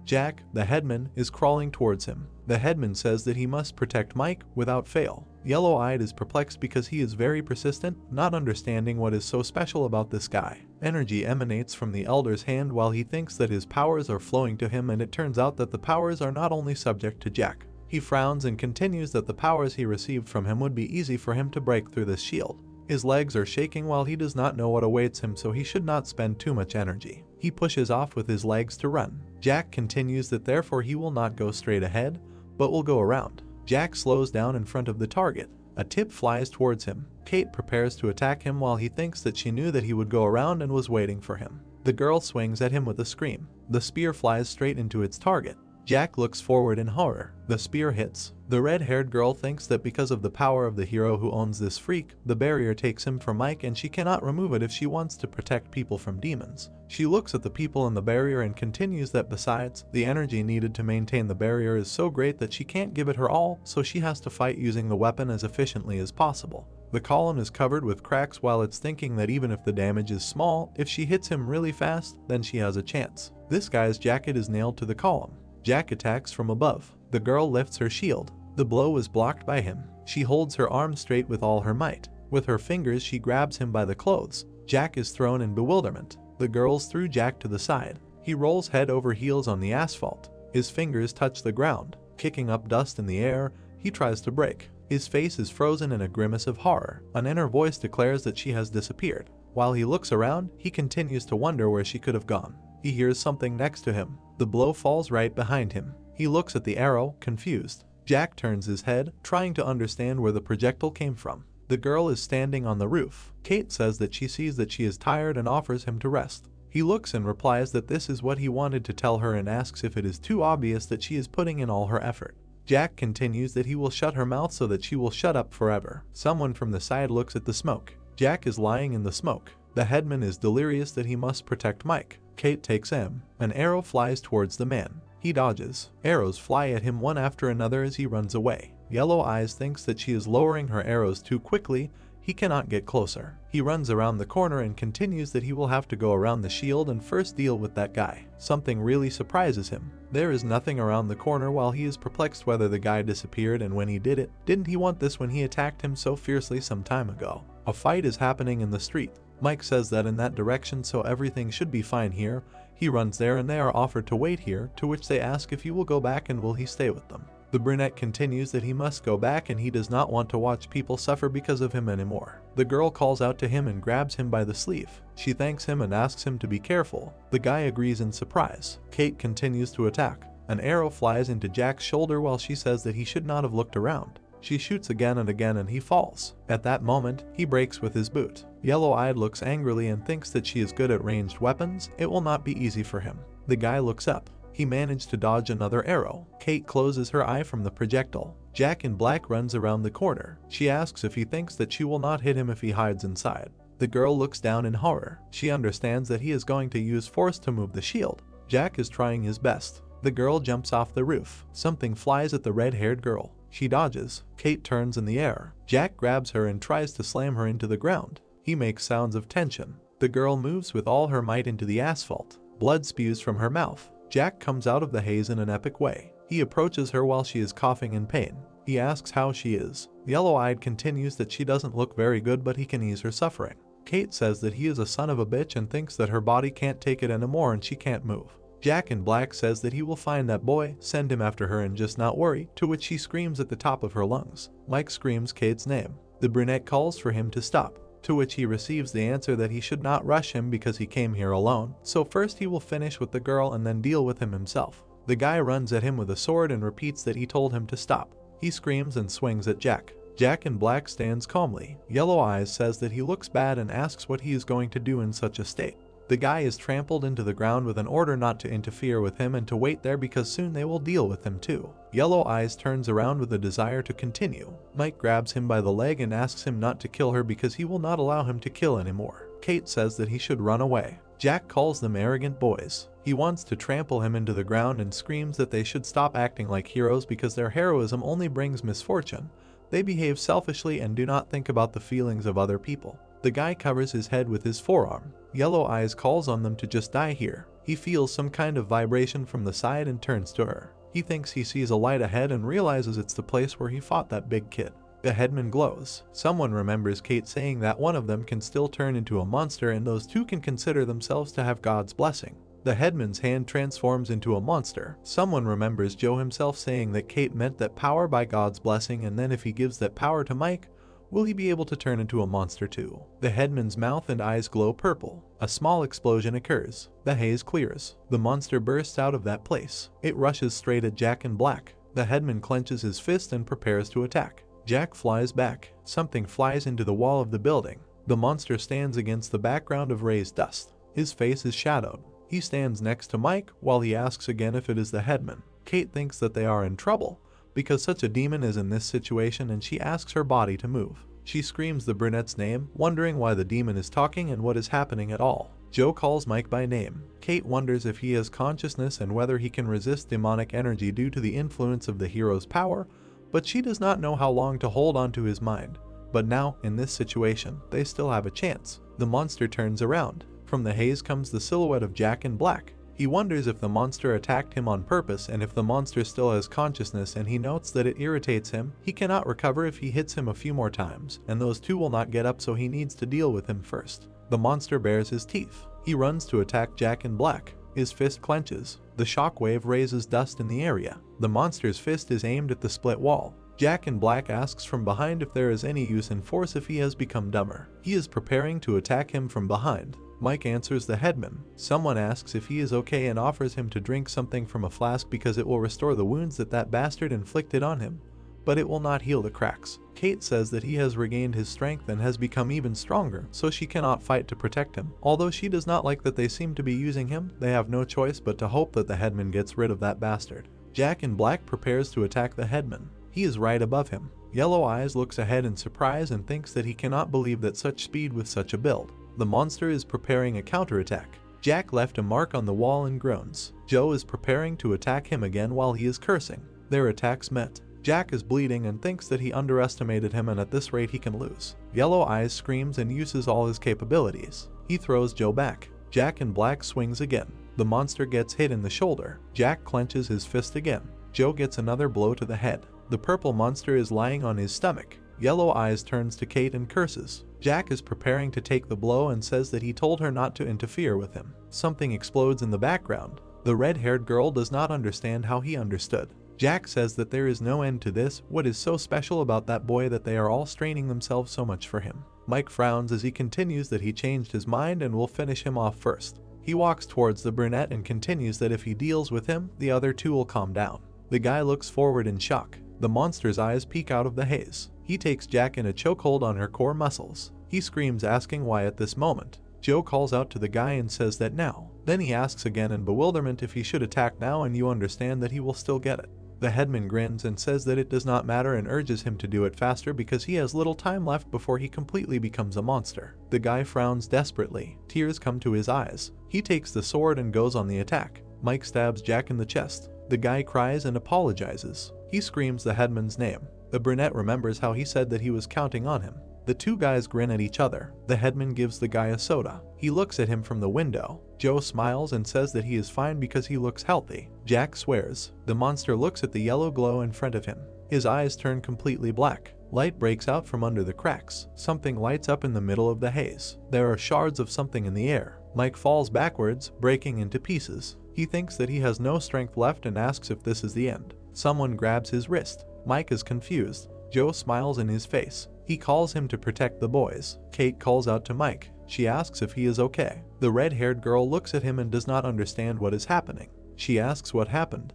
Jack, the headman, is crawling towards him. The headman says that he must protect Mike without fail. Yellow-Eyed is perplexed because he is very persistent, not understanding what is so special about this guy. Energy emanates from the elder's hand while he thinks that his powers are flowing to him, and it turns out that the powers are not only subject to Jack. He frowns and continues that the powers he received from him would be easy for him to break through this shield. His legs are shaking while he does not know what awaits him, so he should not spend too much energy. He pushes off with his legs to run. Jack continues that therefore he will not go straight ahead, but will go around. Jack slows down in front of the target. A tip flies towards him. Kate prepares to attack him while he thinks that she knew that he would go around and was waiting for him. The girl swings at him with a scream. The spear flies straight into its target. Jack looks forward in horror. The spear hits. The red-haired girl thinks that because of the power of the hero who owns this freak, the barrier takes him from Mike and she cannot remove it if she wants to protect people from demons. She looks at the people in the barrier and continues that besides, the energy needed to maintain the barrier is so great that she can't give it her all, so she has to fight using the weapon as efficiently as possible. The column is covered with cracks while it's thinking that even if the damage is small, if she hits him really fast, then she has a chance. This guy's jacket is nailed to the column. Jack attacks from above. The girl lifts her shield. The blow is blocked by him. She holds her arm straight with all her might. With her fingers she grabs him by the clothes. Jack is thrown in bewilderment. The girls threw Jack to the side. He rolls head over heels on the asphalt. His fingers touch the ground. Kicking up dust in the air, he tries to break. His face is frozen in a grimace of horror. An inner voice declares that she has disappeared. While he looks around, he continues to wonder where she could have gone. He hears something next to him. The blow falls right behind him. He looks at the arrow, confused. Jack turns his head, trying to understand where the projectile came from. The girl is standing on the roof. Kate says that she sees that she is tired and offers him to rest. He looks and replies that this is what he wanted to tell her and asks if it is too obvious that she is putting in all her effort. Jack continues that he will shut her mouth so that she will shut up forever. Someone from the side looks at the smoke. Jack is lying in the smoke. The headman is delirious that he must protect Mike. Kate takes aim. An arrow flies towards the man. He dodges. Arrows fly at him one after another as he runs away. Yellow Eyes thinks that she is lowering her arrows too quickly. He cannot get closer. He runs around the corner and continues that he will have to go around the shield and first deal with that guy. Something really surprises him. There is nothing around the corner while he is perplexed whether the guy disappeared and when he did it. Didn't he want this when he attacked him so fiercely some time ago? A fight is happening in the street. Mike says that in that direction, so everything should be fine here. He runs there and they are offered to wait here, to which they ask if he will go back and will he stay with them. The brunette continues that he must go back and he does not want to watch people suffer because of him anymore. The girl calls out to him and grabs him by the sleeve. She thanks him and asks him to be careful. The guy agrees in surprise. Kate continues to attack. An arrow flies into Jack's shoulder while she says that he should not have looked around. She shoots again and again and he falls. At that moment, he breaks with his boot. Yellow-Eyed looks angrily and thinks that she is good at ranged weapons. It will not be easy for him. The guy looks up. He managed to dodge another arrow. Kate closes her eye from the projectile. Jack in black runs around the corner. She asks if he thinks that she will not hit him if he hides inside. The girl looks down in horror. She understands that he is going to use force to move the shield. Jack is trying his best. The girl jumps off the roof. Something flies at the red-haired girl. She dodges. Kate turns in the air. Jack grabs her and tries to slam her into the ground. He makes sounds of tension. The girl moves with all her might into the asphalt. Blood spews from her mouth. Jack comes out of the haze in an epic way. He approaches her while she is coughing in pain. He asks how she is. Yellow-Eyed continues that she doesn't look very good, but he can ease her suffering. Kate says that he is a son of a bitch and thinks that her body can't take it anymore and she can't move. Jack in black says that he will find that boy, send him after her and just not worry, to which she screams at the top of her lungs. Mike screams Kate's name. The brunette calls for him to stop, to which he receives the answer that he should not rush him because he came here alone, so first he will finish with the girl and then deal with him himself. The guy runs at him with a sword and repeats that he told him to stop. He screams and swings at Jack. Jack in black stands calmly. Yellow Eyes says that he looks bad and asks what he is going to do in such a state. The guy is trampled into the ground with an order not to interfere with him and to wait there because soon they will deal with him too. Yellow Eyes turns around with a desire to continue. Mike grabs him by the leg and asks him not to kill her because he will not allow him to kill anymore. Kate says that he should run away. Jack calls them arrogant boys. He wants to trample him into the ground and screams that they should stop acting like heroes because their heroism only brings misfortune. They behave selfishly and do not think about the feelings of other people. The guy covers his head with his forearm. Yellow Eyes calls on them to just die here. He feels some kind of vibration from the side and turns to her. He thinks he sees a light ahead and realizes it's the place where he fought that big kid. The Headman glows. Someone remembers Kate saying that one of them can still turn into a monster and those two can consider themselves to have God's blessing. The Headman's hand transforms into a monster. Someone remembers Joe himself saying that Kate meant that power by God's blessing, and then if he gives that power to Mike, will he be able to turn into a monster too? The Headman's mouth and eyes glow purple. A small explosion occurs. The haze clears. The monster bursts out of that place. It rushes straight at Jack in black. The Headman clenches his fist and prepares to attack. Jack flies back. Something flies into the wall of the building. The monster stands against the background of raised dust. His face is shadowed. He stands next to Mike while he asks again if it is the Headman. Kate thinks that they are in trouble because such a demon is in this situation, and she asks her body to move. She screams the brunette's name, wondering why the demon is talking and what is happening at all. Joe calls Mike by name. Kate wonders if he has consciousness and whether he can resist demonic energy due to the influence of the hero's power, but she does not know how long to hold on to his mind. But now, in this situation, they still have a chance. The monster turns around. From the haze comes the silhouette of Jack in black. He wonders if the monster attacked him on purpose, and if the monster still has consciousness, and he notes that it irritates him. He cannot recover if he hits him a few more times, and those two will not get up, so he needs to deal with him first. The monster bares his teeth. He runs to attack Jack in black. His fist clenches. The shockwave raises dust in the area. The monster's fist is aimed at the split wall. Jack in black asks from behind if there is any use in force if he has become dumber. He is preparing to attack him from behind. Mike answers the Headman. Someone asks if he is okay and offers him to drink something from a flask because it will restore the wounds that bastard inflicted on him, but it will not heal the cracks. Kate says that he has regained his strength and has become even stronger, so she cannot fight to protect him. Although she does not like that they seem to be using him, they have no choice but to hope that the Headman gets rid of that bastard. Jack in black prepares to attack the Headman. He is right above him. Yellow Eyes looks ahead in surprise and thinks that he cannot believe that such speed with such a build. The monster is preparing a counterattack. Jack left a mark on the wall and groans. Joe is preparing to attack him again while he is cursing. Their attacks met. Jack is bleeding and thinks that he underestimated him, and at this rate he can lose. Yellow Eyes screams and uses all his capabilities. He throws Joe back. Jack in black swings again. The monster gets hit in the shoulder. Jack clenches his fist again. Joe gets another blow to the head. The purple monster is lying on his stomach. Yellow Eyes turns to Kate and curses. Jack is preparing to take the blow and says that he told her not to interfere with him. Something explodes in the background. The red-haired girl does not understand how he understood. Jack says that there is no end to this. What is so special about that boy that they are all straining themselves so much for him? Mike frowns as he continues that he changed his mind and will finish him off first. He walks towards the brunette and continues that if he deals with him, the other two will calm down. The guy looks forward in shock. The monster's eyes peek out of the haze. He takes Jack in a chokehold on her core muscles. He screams, asking why at this moment. Joe calls out to the guy and says that now. Then he asks again in bewilderment if he should attack now, and you understand that he will still get it. The Headman grins and says that it does not matter and urges him to do it faster because he has little time left before he completely becomes a monster. The guy frowns desperately. Tears come to his eyes. He takes the sword and goes on the attack. Mike stabs Jack in the chest. The guy cries and apologizes. He screams the Headman's name. The brunette remembers how he said that he was counting on him. The two guys grin at each other. The Headman gives the guy a soda. He looks at him from the window. Joe smiles and says that he is fine because he looks healthy. Jack swears. The monster looks at the yellow glow in front of him. His eyes turn completely black. Light breaks out from under the cracks. Something lights up in the middle of the haze. There are shards of something in the air. Mike falls backwards, breaking into pieces. He thinks that he has no strength left and asks if this is the end. Someone grabs his wrist. Mike is confused. Joe smiles in his face. He calls him to protect the boys. Kate calls out to Mike. She asks if he is okay. The red-haired girl looks at him and does not understand what is happening. She asks what happened.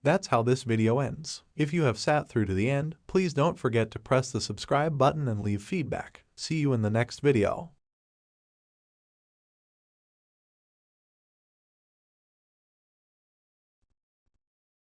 That's how this video ends. If you have sat through to the end, please don't forget to press the subscribe button and leave feedback. See you in the next video.